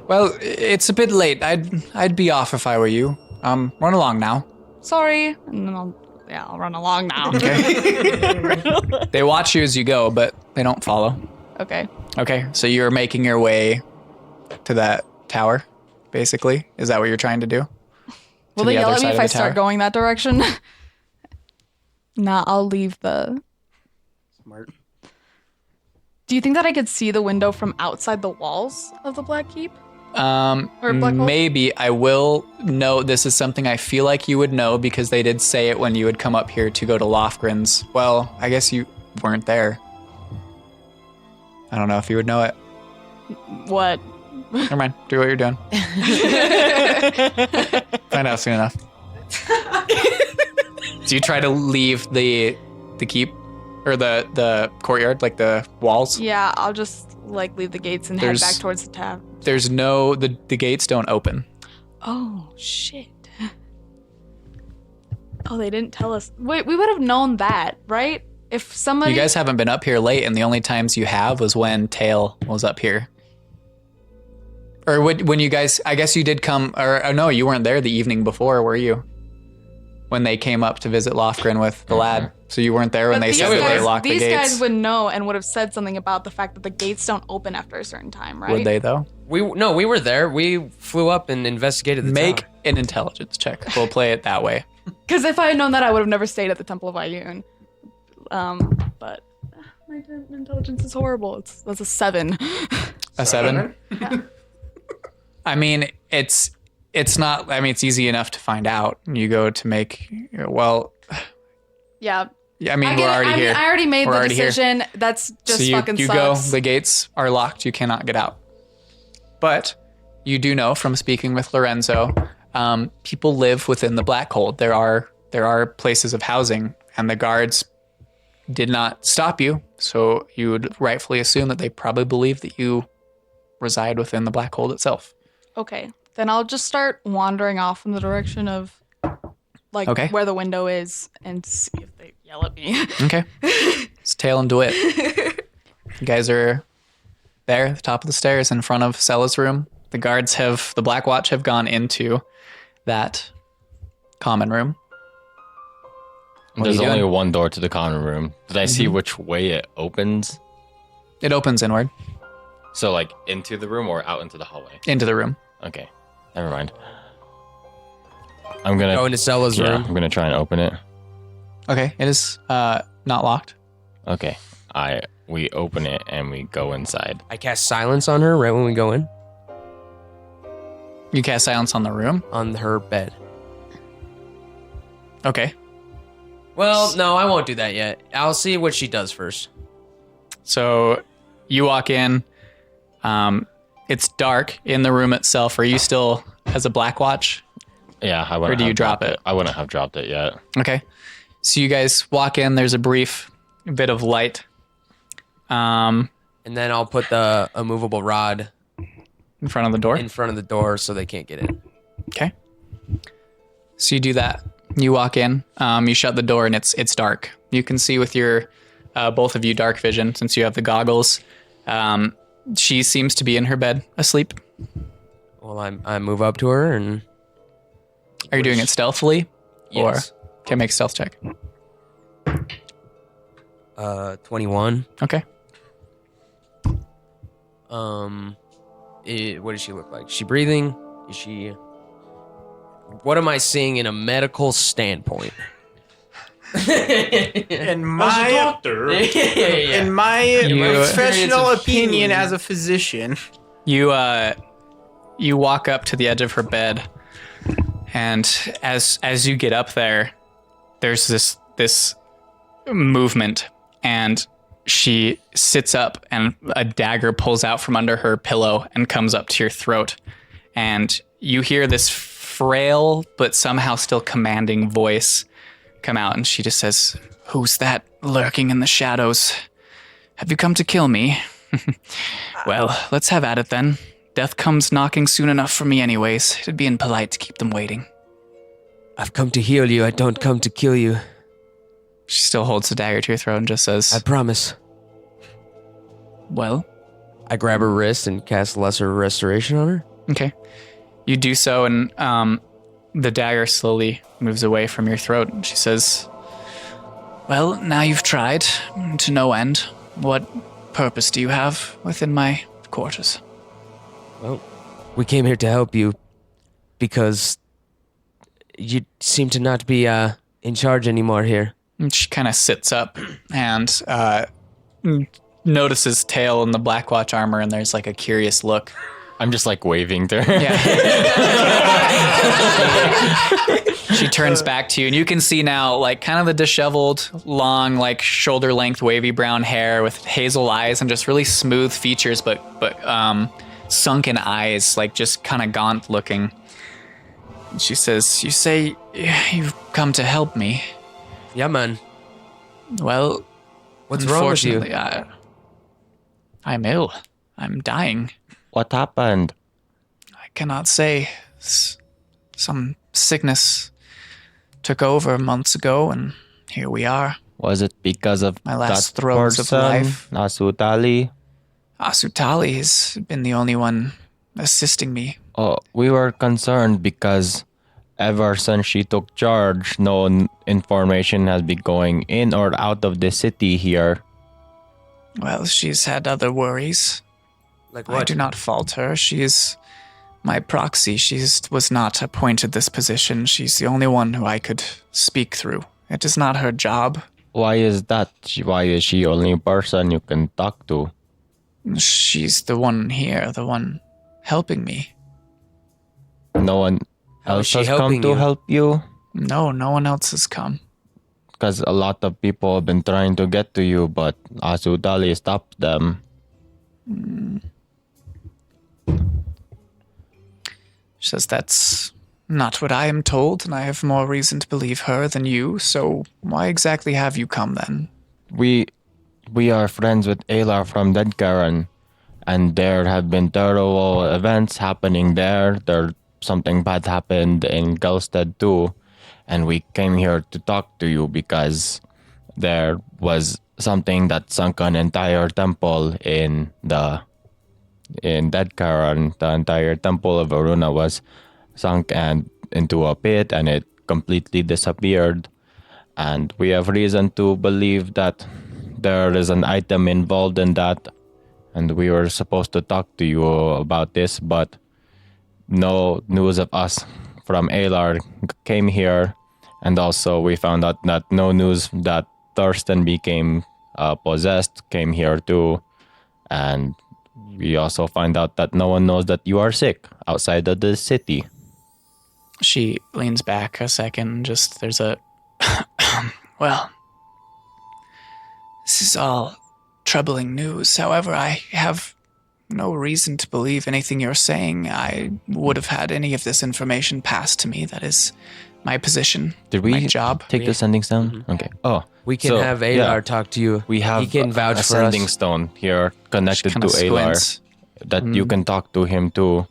"Well, it's a bit late. I'd be off if I were you. Run along now." Sorry. And then I'll run along now. They watch you as you go, but they don't follow. Okay. Okay, so you're making your way to that tower, basically. Is that what you're trying to do? Will the they yell other at me side if of I the start tower? going that direction? Nah, I'll leave the... Smart. Do you think that I could see the window from outside the walls of the Black Keep? Or Blackhold? Maybe. I will know this is something I feel like you would know because they did say it when you would come up here to go to Lofgren's. Well, I guess you weren't there. I don't know if you would know it. What? Never mind. Do what you're doing. Find out soon enough. Do you try to leave the keep or the courtyard, like the walls? Yeah, I'll just like leave the gates and There's- head back towards the town. There's no the gates don't open. Oh, shit. Oh, they didn't tell us. Wait, we would have known that, right? If somebody... You guys haven't been up here late, and the only times you have was when Tail was up here. Or when you guys, I guess you did come, or no, you weren't there the evening before, were you? When they came up to visit Lofgren with the lad. So you weren't there when But they these said that they guys- locked the These gates. guys would know and would have said something about the fact that the gates don't open after a certain time, right? Would they though? We were there. We flew up and investigated the Make tower. an intelligence check. We'll play it that way. Because if I had known that, I would have never stayed at the Temple of Ayun. But my intelligence is horrible. That's a 7. A 7? I mean, it's not, I mean, it's easy enough to find out. You go to make, well, Yeah. I mean, we're already here. I already made We're the already here. decision. That's just So you fucking go, sucks. the gates are locked, you cannot get out. But you do know from speaking with Lorenzo, people live within the Blackhold. There are places of housing, and the guards did not stop you, so you would rightfully assume that they probably believe that you reside within the Blackhold itself. Okay. Then I'll just start wandering off in the direction of like Okay. where the window is and see if they yell at me. Okay. It's Tail and DeWitt. You guys are there at the top of the stairs in front of Sella's room. The guards the Black Watch have gone into that common room. What are There's you only doing? one door to the common room. Did I see which way it opens? It opens inward So like into the room or out into the hallway? into the room. Okay, never mind. I'm gonna Go into Stella's yeah, room. I'm gonna try and open it. Okay, it is not locked. Okay, we open it and we go inside. I cast silence on her right when we go in, You cast silence on the room. on her bed. Okay, Well, no, I won't do that yet. I'll see what she does first. so you walk in. It's dark in the room itself. Are you still as a Black Watch? Yeah, I wouldn't. Or do you have drop dropped it? I wouldn't have dropped it yet. Okay. So you guys walk in. There's a brief bit of light. And then I'll put the immovable rod In front of the door? in front of the door so they can't get in. Okay. So you do that. You walk in. You shut the door, and it's dark. You can see with your both of you dark vision since you have the goggles. She seems to be in her bed asleep. Well, I move up to her and. Are you doing it stealthily? Yes. Or can make a stealth check. 21. Okay. What does she look like? Is she breathing? Is she? What am I seeing in a medical standpoint? In my Doctor. in my You- professional Experience of opinion healing. as a physician, You walk up to the edge of her bed, and as you get up there, there's this movement, and she sits up, and a dagger pulls out from under her pillow and comes up to your throat, and you hear this frail but somehow still commanding voice come out, and she just says, "Who's that lurking in the shadows? Have you come to kill me? Well, let's have at it then. Death comes knocking soon enough for me anyways. It'd be impolite to keep them waiting." I've come to heal you. I don't come to kill you. She still holds the dagger to your throat and just says, I promise. "Well, I grab her wrist and cast Lesser Restoration on her. okay." You do so, and the dagger slowly moves away from your throat. And she says, "Well, now you've tried to no end. What purpose do you have within my quarters?" Well, we came here to help you because you seem to not be in charge anymore here. And she kind of sits up and notices Tail in the Black Watch armor, and there's like a curious look. I'm just like waving to her. Yeah. She turns back to you, and you can see now, like, kind of the disheveled, long, like, shoulder-length, wavy brown hair with hazel eyes and just really smooth features, but sunken eyes, like, just kind of gaunt-looking. And she says, "You say you've come to help me. Yeah, man. Well, What's wrong with you? unfortunately, I'm ill. I'm dying. What happened? I cannot say. Some sickness took over months ago, and here we are. Was it because of My last that throes of person, life. Asutali? Asutali has been the only one assisting me. Oh, we were concerned because ever since she took charge, no information has been going in or out of the city here. Well, she's had other worries. Like I what? do not fault her. She is my proxy. She was not appointed this position. She's the only one who I could speak through. It is not her job. Why is that? Why is she only person you can talk to? She's the one here, the one helping me. No one How is else she has come helping to you? help you? No, no one else has come. Because a lot of people have been trying to get to you, but Asudali stopped them. She says that's not what I am told, and I have more reason to believe her than you, so why exactly have you come then? We are friends with Ayla from Deadcairn, and there have been terrible events happening there. Something bad happened in Gelstead too, and we came here to talk to you because there was something that sunk an entire temple in Deadcairn. The entire temple of Aruna was sunk and into a pit, and it completely disappeared. And we have reason to believe that there is an item involved in that, and we were supposed to talk to you about this, but no news of us from Alar came here, and also we found out that no news that Thurston became possessed came here too, and we also find out that no one knows that you are sick outside of the city. She leans back a second, just there's a well, this is all troubling news. However, I have no reason to believe anything you're saying. I would have had any of this information passed to me. That is my position. Did we my job. take the sending stone? Okay. Oh, We can so, have Alar yeah, talk to you. we have he can vouch a for sending us. stone here connected Kinda to Alar squints, that you can talk to him too.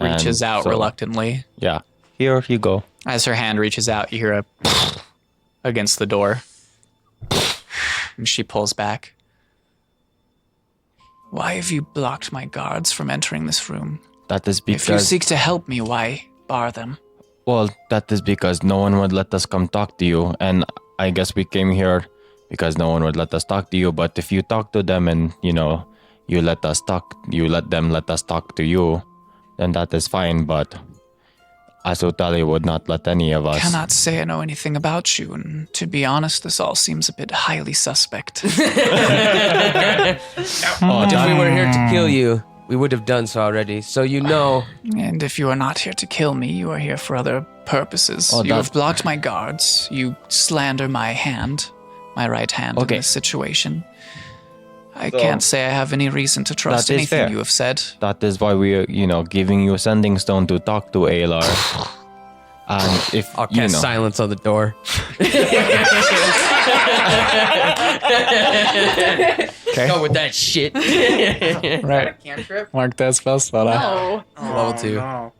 reaches And out so, reluctantly. Yeah. Here you go. As her hand reaches out, you hear a against the door. And she pulls back. Why have you blocked my guards from entering this room? That is If you because seek to help me, why bar them? well, that is because no one would let us come talk to you, and I guess we came here because no one would let us talk to you. But if you talk to them and you let them let us talk to you, then that is fine. But Asutali would not let any of us. Cannot say I know anything about you, and to be honest, this all seems a bit highly suspect. If we were here to kill you, we would have done so already. So And if you are not here to kill me, you are here for other purposes. Oh, You that- have blocked my guards. You slander my right hand Okay. in this situation. I can't say I have any reason to trust That is anything fair. you have said. That is why we are, giving you a sending stone to talk to Alar. And if I'll cast silence on the door. Okay. Go with that shit. Right. Cantrip? Mark that spell slot out. Oh. Level 2. No.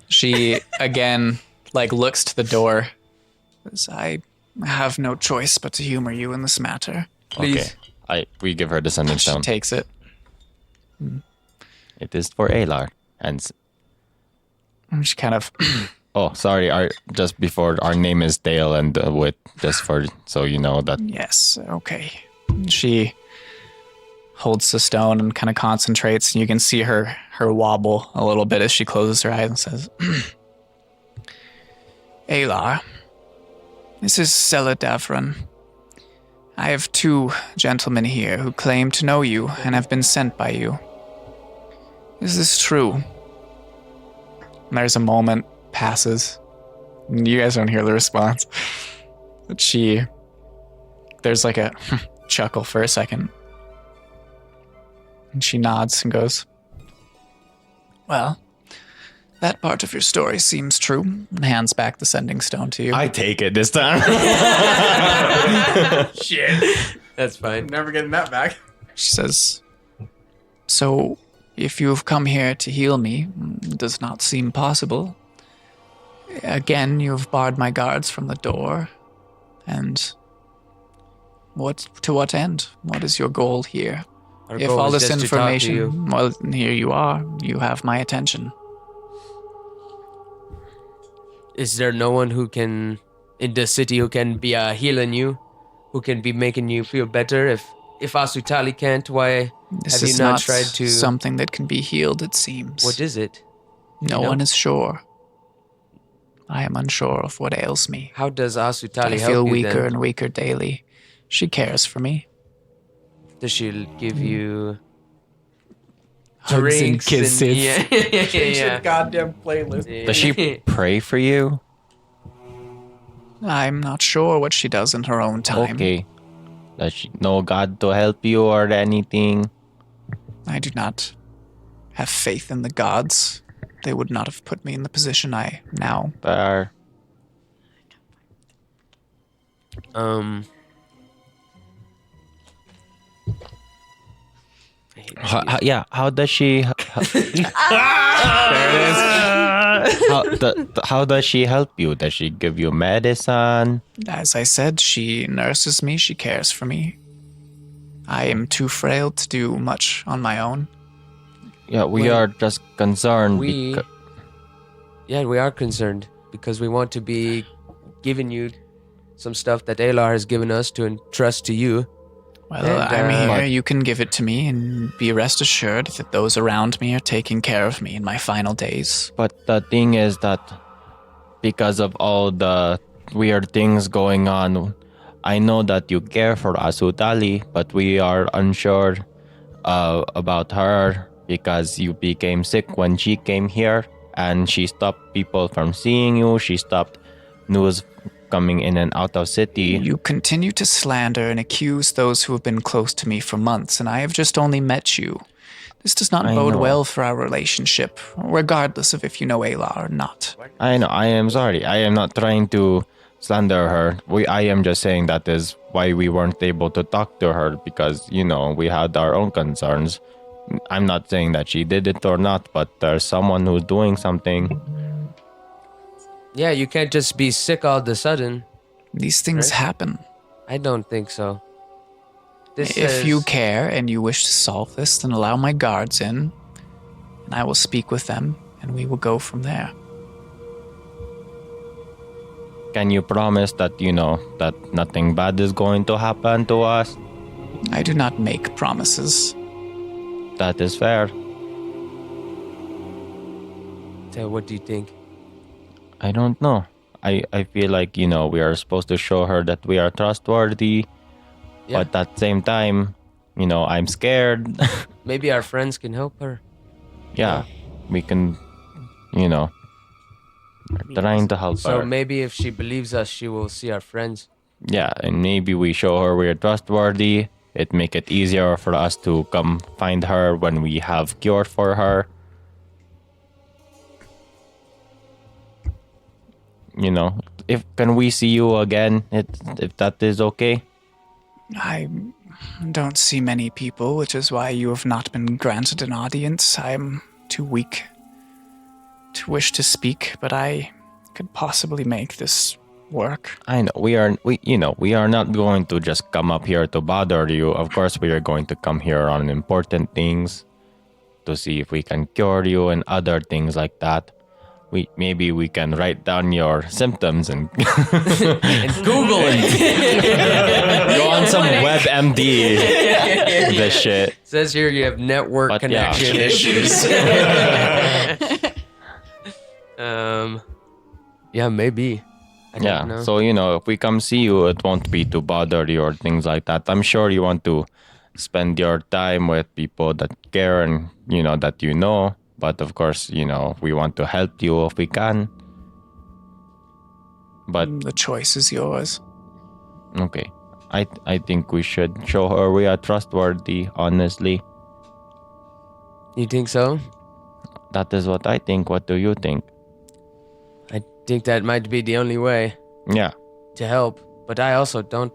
She again looks to the door. Says, I have no choice but to humor you in this matter. Please. Okay. We give her the sending She stone. takes it. It is for Alar. And And she kind of oh, sorry. Just before our name is Dale and with just for so you know that. yes, okay. She holds the stone and kind of concentrates, and you can see her wobble a little bit as she closes her eyes and says, Alar, this is Sela Davron. I have 2 gentlemen here who claim to know you and have been sent by you. Is this true? And there's a moment passes. And you guys don't hear the response. But there's a chuckle for a second. And she nods and goes, well, that part of your story seems true, and hands back the sending stone to you. I take it this time. Shit. That's fine. Never getting that back. She says, so if you have come here to heal me, it does not seem possible. Again, you have barred my guards from the door. And to what end? What is your goal here? Our If goal all is this just to talk to you. information, well, here you are. You have my attention. Is there no one who can, in the city, who can be healing you? Who can be making you feel better? If Asutali can't, why This have you is not not tried to... something that can be healed, it seems. What is it? No know? one is sure. I am unsure of what ails me. How does Asutali I help feel you weaker then? and weaker daily. She cares for me. Does she give you Hugs and drinks kisses. yeah. Goddamn playlist. Yeah. Does she pray for you? I'm not sure what she does in her own time. Okay. Does she know God to help you or anything? I do not have faith in the gods. They would not have put me in the position I now. There. How does she? How does she help you? Does she give you medicine? As I said, she nurses me, she cares for me. I am too frail to do much on my own. Yeah, we are just concerned. Yeah, we are concerned because we want to be giving you some stuff that Alar has given us to entrust to you. Well, And, I'm here. You can give it to me, and be rest assured that those around me are taking care of me in my final days. But the thing is that because of all the weird things going on, I know that you care for Asutali, but we are unsure about her because you became sick when she came here and she stopped people from seeing you. She stopped news coming in and out of city. You continue to slander and accuse those who have been close to me for months, and I have just only met you. This does not I bode know. well for our relationship, regardless of if you know Ayla or not. I know. I am sorry. I am not trying to slander her. I am just saying that is why we weren't able to talk to her because we had our own concerns. I'm not saying that she did it or not, but there's someone who's doing something. Yeah, you can't just be sick all of a sudden. These things Right. happen. I don't think so. If you care and you wish to solve this, then allow my guards in, and I will speak with them, and we will go from there. Can you promise that that nothing bad is going to happen to us? I do not make promises. That is fair. So what do you think? I don't know. I feel like we are supposed to show her that we are trustworthy, Yeah. but at the same time, I'm scared. Maybe our friends can help her. Yeah, we can, trying to help So her. maybe if she believes us, she will see our friends. Yeah, and maybe we show her we're trustworthy. It make it easier for us to come find her when we have cure for her. If can we see you again? If that is okay. I don't see many people, which is why you have not been granted an audience. I'm too weak to wish to speak, but I could possibly make this work. I know we are not going to just come up here to bother you. Of course, we are going to come here on important things to see if we can cure you and other things like that. Maybe we can write down your symptoms and And Google it. go on some WebMD. This shit. Says here you have network But yeah. connection issues. Yeah, maybe. I don't know. So if we come see you, it won't be to bother you or things like that. I'm sure you want to spend your time with people that care and that But of course, we want to help you if we can. But The choice is yours. okay, I think we should show her we are trustworthy. Honestly, You think so? that is what I think. What do you think? I think that might be the only way Yeah. to help. But I also don't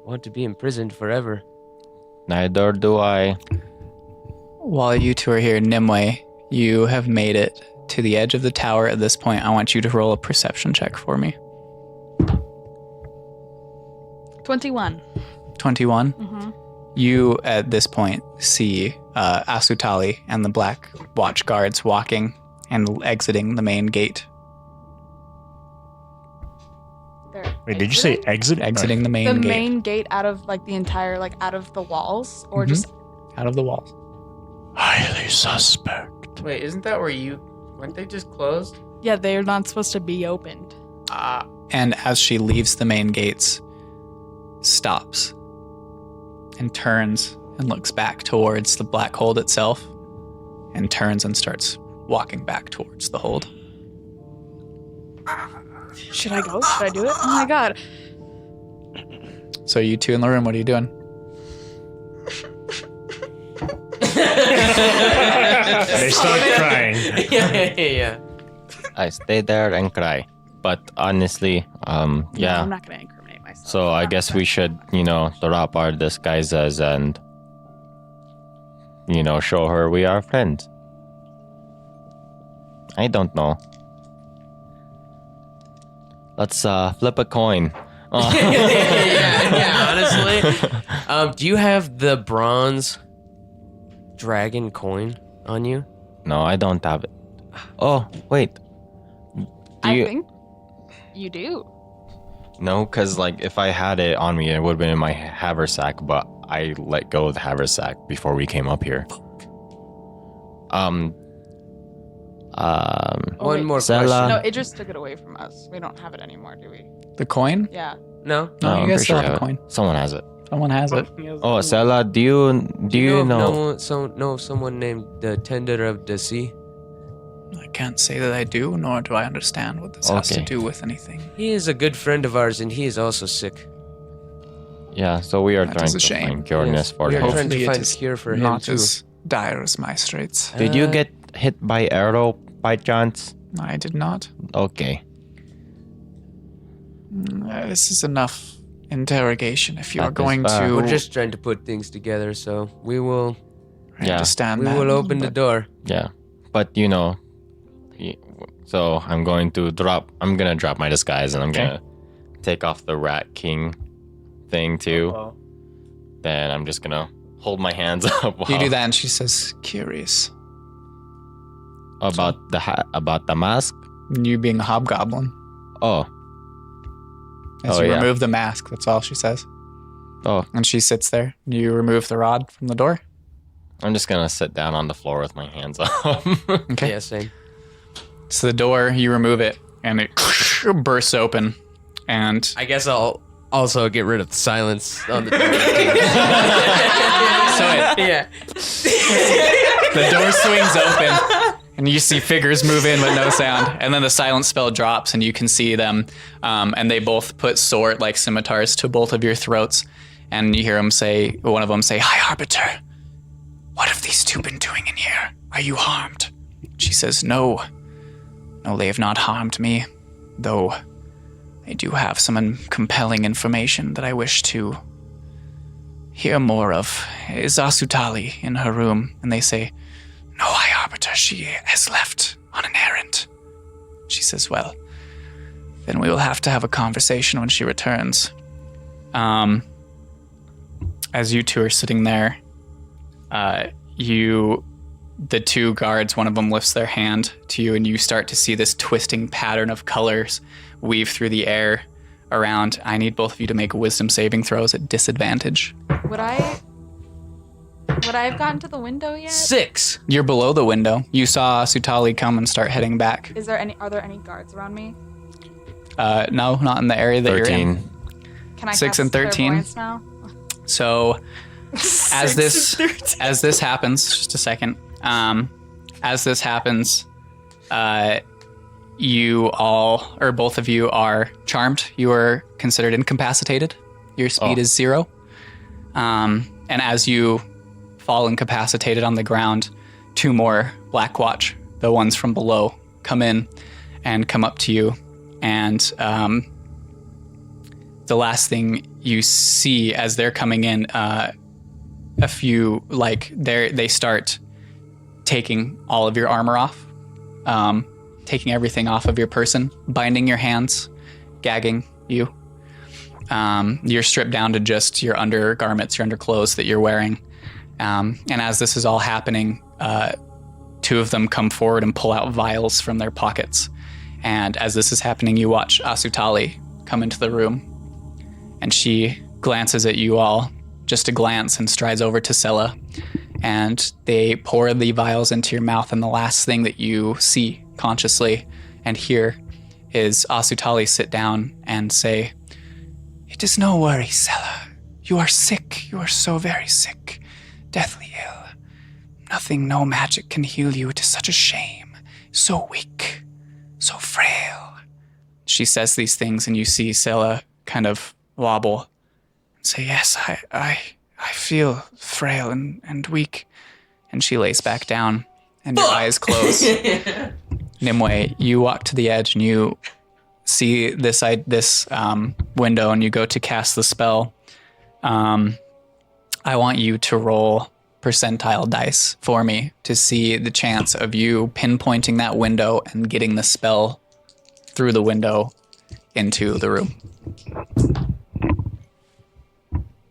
want to be imprisoned forever. Neither do I. While you two are here, Nimue, you have made it to the edge of the tower at this point. I want you to roll a perception check for me. 21. 21. You, at this point, see Asutali and the Black Watch guards walking and exiting the main gate. Wait, did you say exit? Exiting the main The gate. main gate out of like the entire, like out of the walls, or just Out of the walls. Highly suspect. Wait, isn't that where weren't they just closed? yeah, they're not supposed to be opened. And as she leaves the main gates, stops and turns and looks back towards the black hold itself and turns and starts walking back towards the hold. Should I go? Should I do it? Oh my god. So you two in the room, what are you doing? They start crying. Yeah. I stay there and cry. But honestly, yeah. I'm not gonna incriminate myself. So I guess we should, drop our disguises and, show her we are friends. I don't know. Let's flip a coin. yeah, honestly. Do you have the bronze dragon coin on you? No, I don't have it. Oh, wait. I think you do. No, because if I had it on me, it would have been in my haversack, but I let go of the haversack before we came up here. One more Zella. No, Idris took it away from us. We don't have it anymore, do we? The coin? Yeah. question. No. No, I'm you guys pretty still sure have I the coin. Someone has it. Someone has it. Oh, Sela, do you know? Know someone named the Tender of the Sea? I can't say that I do, nor do I understand what this has to Okay. do with anything. He is a good friend of ours, and he is also sick. Yeah, so we are That trying is a to shame. find cureness Yes, for we are him. trying to Hopefully it find is cure for him not too. as dire as my straits. Did you get hit by arrow by chance? I did not. Okay. This is enough interrogation. If you That are is going fair. to, We're just trying to put things together, so we will I Yeah. understand we that. will open the but door. Yeah. But you know, so I'm gonna drop my disguise and I'm gonna take off the Rat King thing too. Then I'm just gonna hold my hands up. You do that, and she says, "Curious." About the mask. You being a hobgoblin. Oh. As Oh, you yeah. remove the mask, that's all she says. Oh. And she sits there. You remove the rod from the door. I'm just gonna sit down on the floor with my hands up. Okay. Yeah, same. So the door, you remove it, and it bursts open. And I guess I'll also get rid of the silence on the door. Yeah. the door swings open, and you see figures move in with no sound. And then the silence spell drops, and you can see them. And they both put sword, like scimitars, to both of your throats. And you hear one of them say, "High Arbiter, what have these two been doing in here? Are you harmed?" She says, No, they have not harmed me, though I do have some compelling information that I wish to hear more of. Is Asutali in her room? And they say, "No, High Arbiter, she has left on an errand." She says, "Well, then we will have to have a conversation when she returns." As you two are sitting there, the two guards, one of them lifts their hand to you, and you start to see this twisting pattern of colors weave through the air around. I need both of you to make wisdom saving throws at disadvantage. Would I have gotten to the window yet? 6. You're below the window. You saw Sutali come and start heading back. Are there any guards around me? No, not in the area that you're in. 13. Can I 6 cast and 13? clairvoyance now? So as this happens, just a second. As this happens, you all, or both of you, are charmed. You are considered incapacitated. Your speed is 0. And as you fall incapacitated on the ground, 2 more Black Watch, the ones from below, come in and come up to you. And the last thing you see as they're coming in, a few, they start taking all of your armor off, taking everything off of your person, binding your hands, gagging you. You're stripped down to just your undergarments, your underclothes that you're wearing. And as this is all happening, 2 of them come forward and pull out vials from their pockets. And as this is happening, you watch Asutali come into the room, and she glances at you all, just a glance, and strides over to Scylla. And they pour the vials into your mouth, and the last thing that you see consciously and hear is Asutali sit down and say, "It is no worry, Scylla. You are sick. You are so very sick. Deathly ill. Nothing, no magic can heal you. It is such a shame. So weak. So frail." She says these things, and you see Scylla kind of wobble and say, "Yes, I feel frail and weak." And she lays back down, and your eyes close. Nimue, you walk to the edge, and you see this window, and you go to cast the spell. I want you to roll percentile dice for me to see the chance of you pinpointing that window and getting the spell through the window into the room.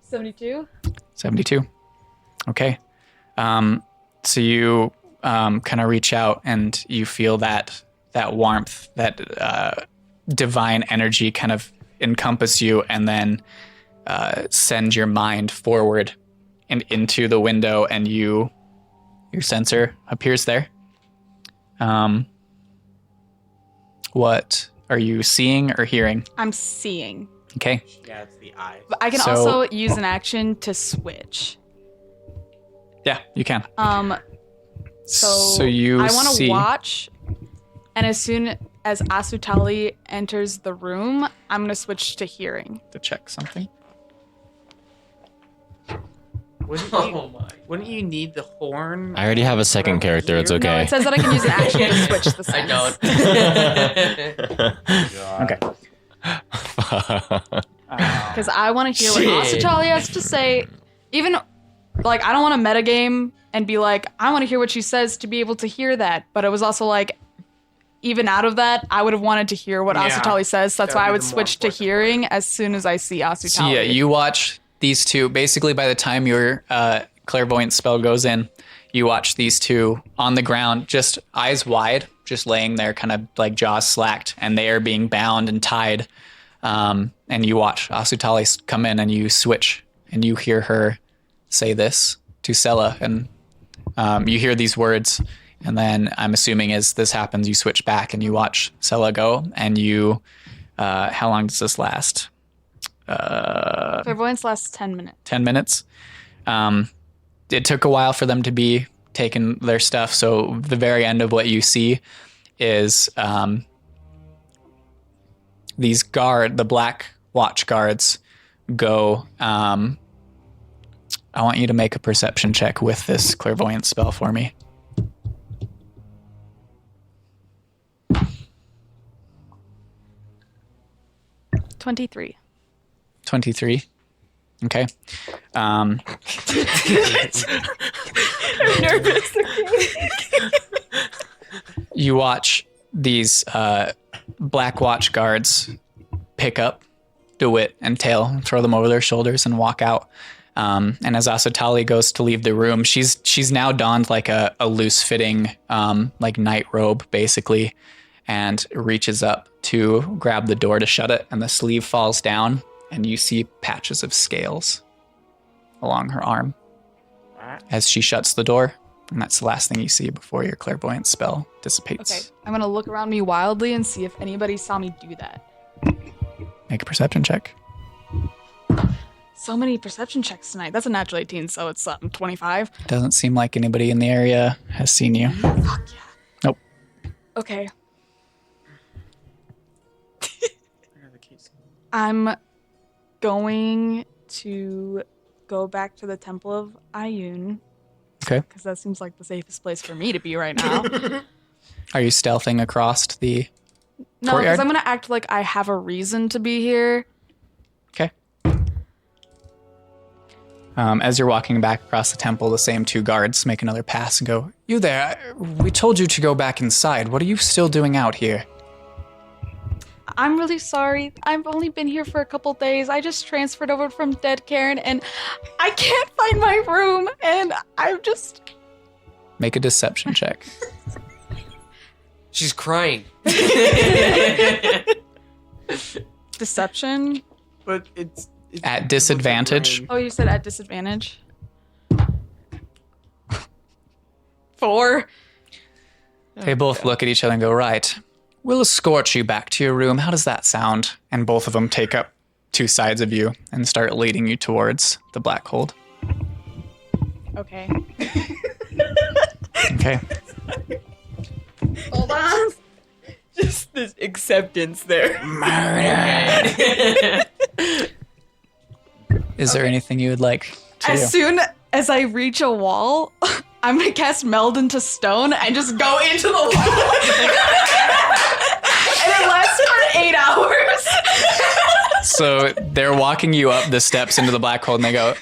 72. 72. Okay. So you kind of reach out, and you feel that warmth, that divine energy kind of encompass you, and then send your mind forward and into the window, and your sensor appears there. What are you seeing or hearing? I'm seeing. Okay. Yeah, it's the eyes. But I can So- also use an action to switch. Yeah, you can. So you I want to see. watch, and as soon as Asutali enters the room, I'm gonna switch to hearing. To check something. Wouldn't you need the horn? I already have a second character. It's No, okay. it says that I can use an action to switch the sense. I don't. Okay. Because I want to hear what Asutali has to say. Even, like, I don't want to metagame and be like, I want to hear what she says to be able to hear that. But it was also like, even out of that, I would have wanted to hear what Asutali says. So that's That would why I be would the more switch to important hearing as soon as I see Asutali. So yeah, you watch these two. Basically, by the time your clairvoyant spell goes in, you watch these two on the ground, just eyes wide, just laying there, kind of like jaws slacked, and they are being bound and tied. And you watch Asutali come in, and you switch, and you hear her say this to Sela, and you hear these words. And then I'm assuming as this happens, you switch back and you watch Sela go, and you. How long does this last? Clairvoyance lasts 10 minutes. 10 minutes. It took a while for them to be taking their stuff. So the very end of what you see is the Black Watch guards go. I want you to make a perception check with this clairvoyant spell for me. 23. 23. Okay. I'm nervous. You watch these Black Watch guards pick up DeWitt and Tail, throw them over their shoulders, and walk out. And as Asutali goes to leave the room, she's now donned like a loose-fitting like night robe, basically, and reaches up to grab the door to shut it, and the sleeve falls down, and you see patches of scales along her arm as she shuts the door, and that's the last thing you see before your clairvoyant spell dissipates. Okay, I'm gonna look around me wildly and see if anybody saw me do that. Make a perception check. So many perception checks tonight. That's a natural 18, so it's 25. Doesn't seem like anybody in the area has seen you. Fuck yeah. Nope. Okay. I'm going to go back to the Temple of Ayun. Okay. Because that seems like the safest place for me to be right now. Are you stealthing across the No, courtyard? because I'm going to act like I have a reason to be here. Okay. As you're walking back across the temple, the same two guards make another pass and go, "You there, we told you to go back inside. What are you still doing out here?" I'm really sorry. I've only been here for a couple days. I just transferred over from Dead Karen and I can't find my room and I'm just... Make a deception check. She's crying. Deception? But it's At disadvantage. Oh, you said at disadvantage? 4. They both look at each other and go, "Right. We'll escort you back to your room. How does that sound?" And both of them take up two sides of you and start leading you towards the Blackhold. Okay. Okay. Hold on. Just this acceptance there. Is there anything you would like to As do? soon as I reach a wall, I'm gonna cast Meld into Stone and just go into the wall. And it lasts for 8 hours. So they're walking you up the steps into the Blackhold, and they go,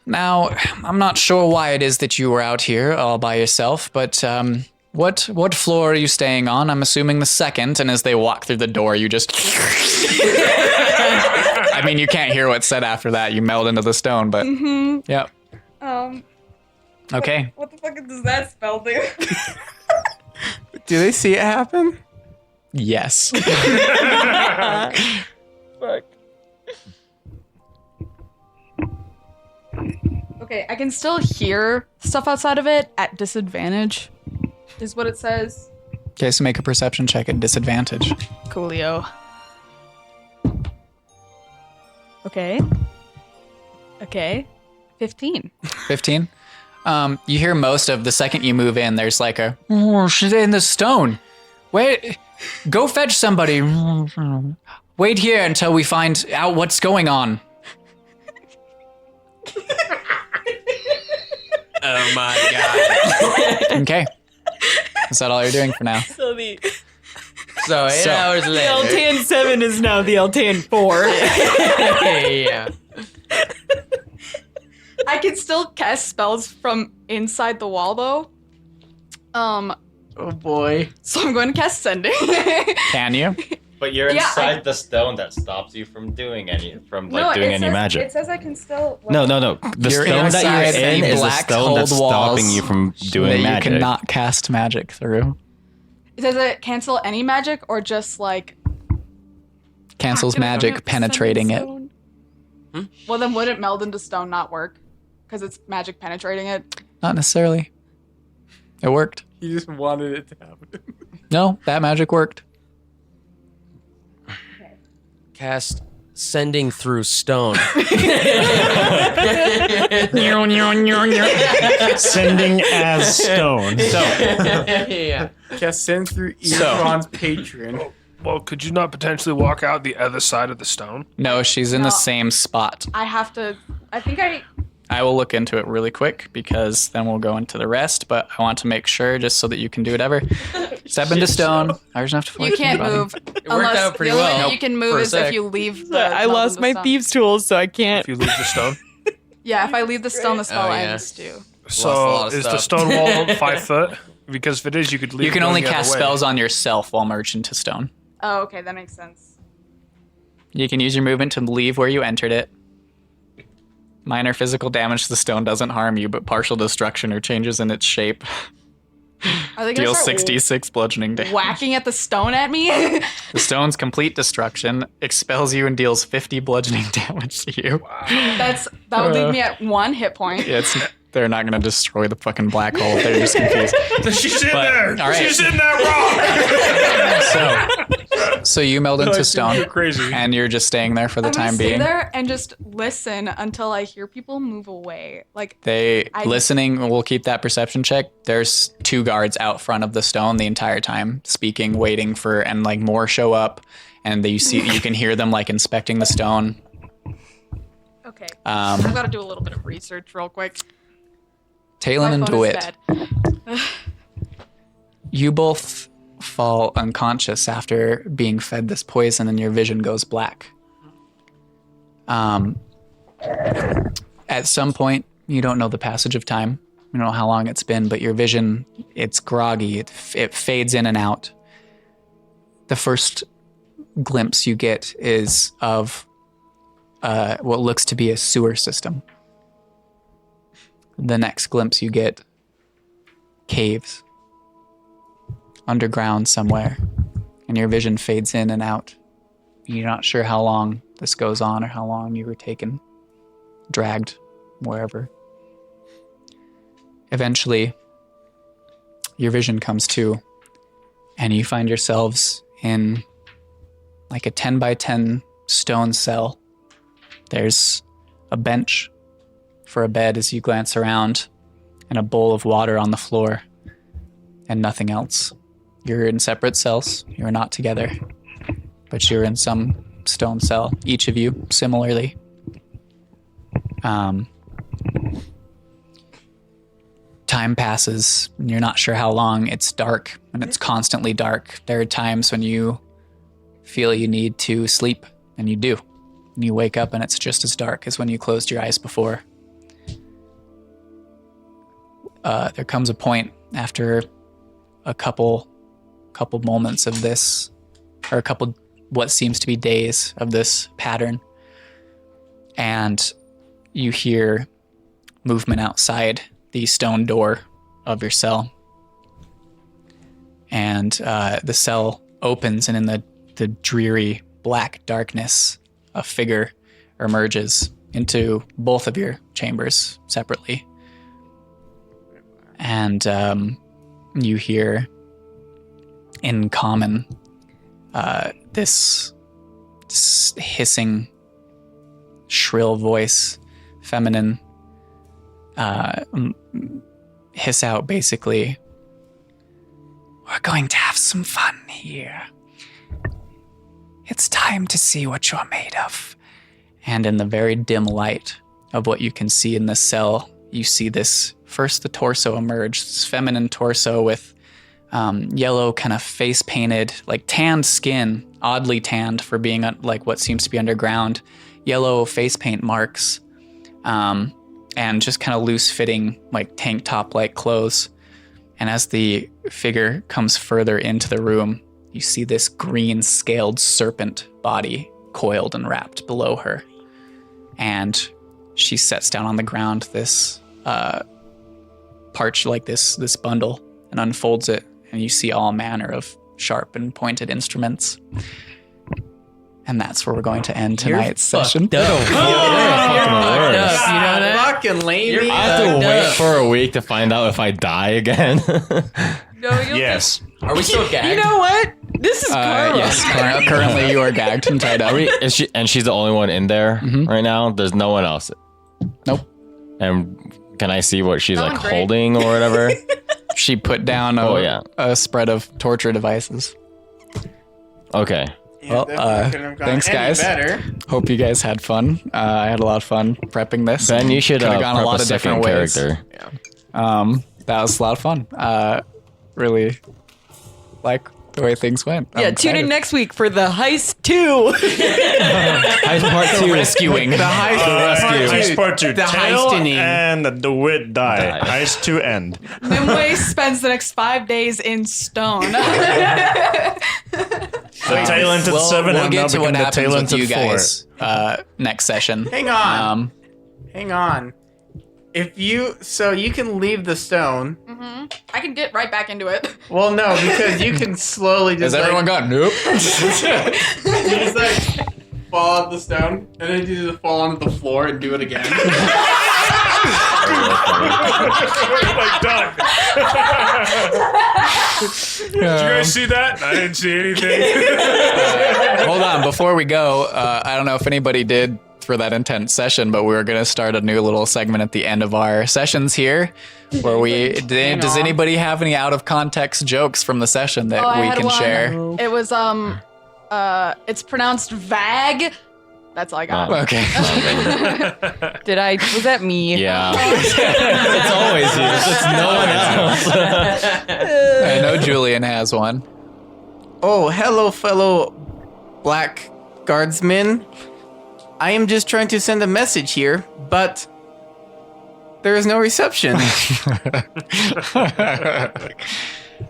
"Now, I'm not sure why it is that you were out here all by yourself, but what floor are you staying on? I'm assuming the second." And as they walk through the door, you just... I mean, you can't hear what's said after that. You meld into the stone, but... Yep. Okay. What the fuck does that spell do? Do they see it happen? Yes. Fuck. Okay, I can still hear stuff outside of it at disadvantage, is what it says. Okay, so make a perception check at disadvantage. Coolio. Okay. 15. 15. You hear most of the second you move in, there's like a, "Oh, she's in the stone. Wait, go fetch somebody. Wait here until we find out what's going on." Oh my god. Okay. Is that all you're doing for now? So the So 8 hours later. Altan 7 is now the Altan 4. Yeah. I can still cast spells from inside the wall though. Oh boy. So I'm going to cast Sending. Can you? But you're Yeah, inside the stone that stops you from doing any doing it any says, magic. It says I can still. No. The You're stone inside that you're in the is the black stone that's cold walls stopping you from doing that magic. you cannot cast magic through. Does it cancel any magic or just like Cancels magic penetrating it. Well, then wouldn't meld into stone not work? Because it's magic penetrating it. Not necessarily. It worked. You just wanted it to happen. No, that magic worked. Cast sending through stone. Sending as stone. Yeah. Cast send through Earthron's patron. Well, could you not potentially walk out the other side of the stone? No, she's in the No. same spot. I have to. I think I. I will look into it really quick because then we'll go into the rest, but I want to make sure just so that you can do whatever. Step into stone. I just have to You can't move. It worked out pretty the only well. way you can for move a is if sec. you leave. The I meld lost into my stone. thieves' tools, so I can't. If you leave the stone. Yeah, if I leave the stone, the spell Oh, yeah. ends too. a So lot of is the stuff. stone wall 5 foot? Because if it is, you could leave. You can it only going the cast other way. spells on yourself while merged into stone. Oh, okay, that makes sense. You can use your movement to leave where you entered it. Minor physical damage to the stone doesn't harm you, but partial destruction or changes in its shape Are they gonna deals start 66 bludgeoning damage. whacking at the stone at me? The stone's complete destruction expels you and deals 50 bludgeoning damage to you. That would leave me at 1 hit point. They're not going to destroy the fucking black hole. They're just confused. She's in But, there. all right. She's in that rock. So you meld into stone, You're crazy. and you're just staying there for the I'm gonna time stay being. there and just listen until I hear people move away. Like, Listening, we'll keep that perception check. There's 2 guards out front of the stone the entire time, speaking, waiting for, and like more show up, and you can hear them like inspecting the stone. okay, I've got to do a little bit of research real quick. Talon My and phone is DeWitt, dead. you both fall unconscious after being fed this poison, and your vision goes black. At some point, you don't know the passage of time. You don't know how long it's been, but your vision, it's groggy. It fades in and out. The first glimpse you get is of what looks to be a sewer system. The next glimpse you get, caves, underground somewhere, and your vision fades in and out. You're not sure how long this goes on or how long you were taken, dragged, wherever. Eventually, your vision comes to, and you find yourselves in like a 10 by 10 stone cell. There's a bench for a bed as you glance around, and a bowl of water on the floor, and nothing else. You're in separate cells. You're not together, but you're in some stone cell, each of you similarly. Time passes, and you're not sure how long. It's dark, and it's constantly dark. There are times when you feel you need to sleep, and you do. And you wake up, and it's just as dark as when you closed your eyes before. There comes a point after a couple moments of this, or a couple what seems to be days of this pattern, and you hear movement outside the stone door of your cell, and the cell opens, and in the dreary black darkness, a figure emerges into both of your chambers separately. And you hear in common this hissing, shrill voice, feminine, hiss out basically, "We're going to have some fun here. It's time to see what you're made of." And in the very dim light of what you can see in this cell, you see this first the torso emerge, this feminine torso with yellow kind of face painted, like tanned skin, oddly tanned for being like what seems to be underground, yellow face paint marks, and just kind of loose fitting like tank top like clothes. And as the figure comes further into the room, you see this green scaled serpent body coiled and wrapped below her. And she sets down on the ground this this bundle and unfolds it, and you see all manner of sharp and pointed instruments. And that's where we're going to end tonight's session. You know that? Fucking lame. I have to wait for a week to find out if I die again. No, you'll Yes. Are we still gagged? You know what? This is karma. Yes, currently you are gagged and tied up. And she's the only one in there right now? There's no one else? Nope. And can I see what she's like Sounds great. holding or whatever? She put down a spread of torture devices. Okay. Well, thanks, guys. Hope you guys had fun. I had a lot of fun prepping this. Ben, you should Could've gone a prep lot of second different ways. character. That was a lot of fun. Really like the way things went. Yeah, I'm tune in excited. next week for the Heist 2. Heist part 2. Rescuing. The heist, Heist part 2. The Tail heistening. and the wit die. Heist 2 end. Nimue spends the next 5 days in stone. The Taelented Seven We'll have get now to what become the happens with you Taelented 4. guys next session. Hang on. Hang on. If you can leave the stone. I can get right back into it. Well, no, because you can slowly just. Has everyone gone? Nope. You just like fall off the stone, and then you just fall onto the floor and do it again. Like done. Did you guys see that? I didn't see anything. Hold on, before we go, I don't know if anybody did for that intense session, but we were going to start a new little segment at the end of our sessions here, where does anybody have any out of context jokes from the session that I we had can one. share? It was it's pronounced vag. That's all I got. Okay. Was that me? Yeah. It's always you. It's no one else. I know Julian has one. Oh, hello, fellow black guardsmen. I am just trying to send a message here, but there is no reception. I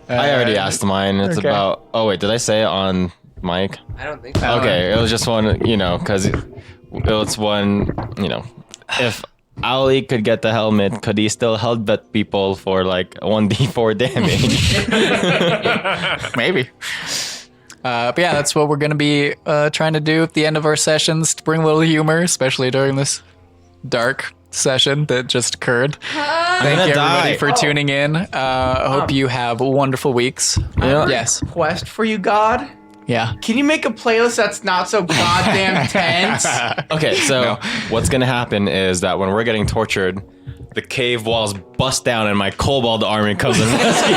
already asked mine. It's okay. about. Oh wait, did I say it on mic? I don't think so. Okay, it was just one. Because it's one. If Ali could get the helmet, could he still headbutt people for like 1d4 damage? Maybe. But yeah, that's what we're going to be trying to do at the end of our sessions, to bring a little humor, especially during this dark session that just occurred. Thank you, everybody, for tuning in. Hope you have wonderful weeks. Yes. Quest for you, God. Yeah. Can you make a playlist that's not so goddamn tense? Okay, so what's gonna happen is that when we're getting tortured, the cave walls bust down and my kobold army comes and rescues me.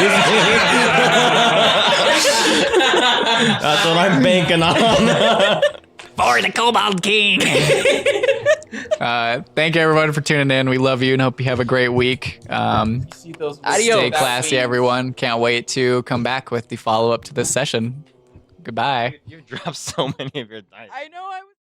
That's what I'm banking on. For the Kobold King. Thank you, everyone, for tuning in. We love you and hope you have a great week. Stay classy, everyone. Can't wait to come back with the follow-up to this session. Goodbye. You dropped so many of your dice. I know I was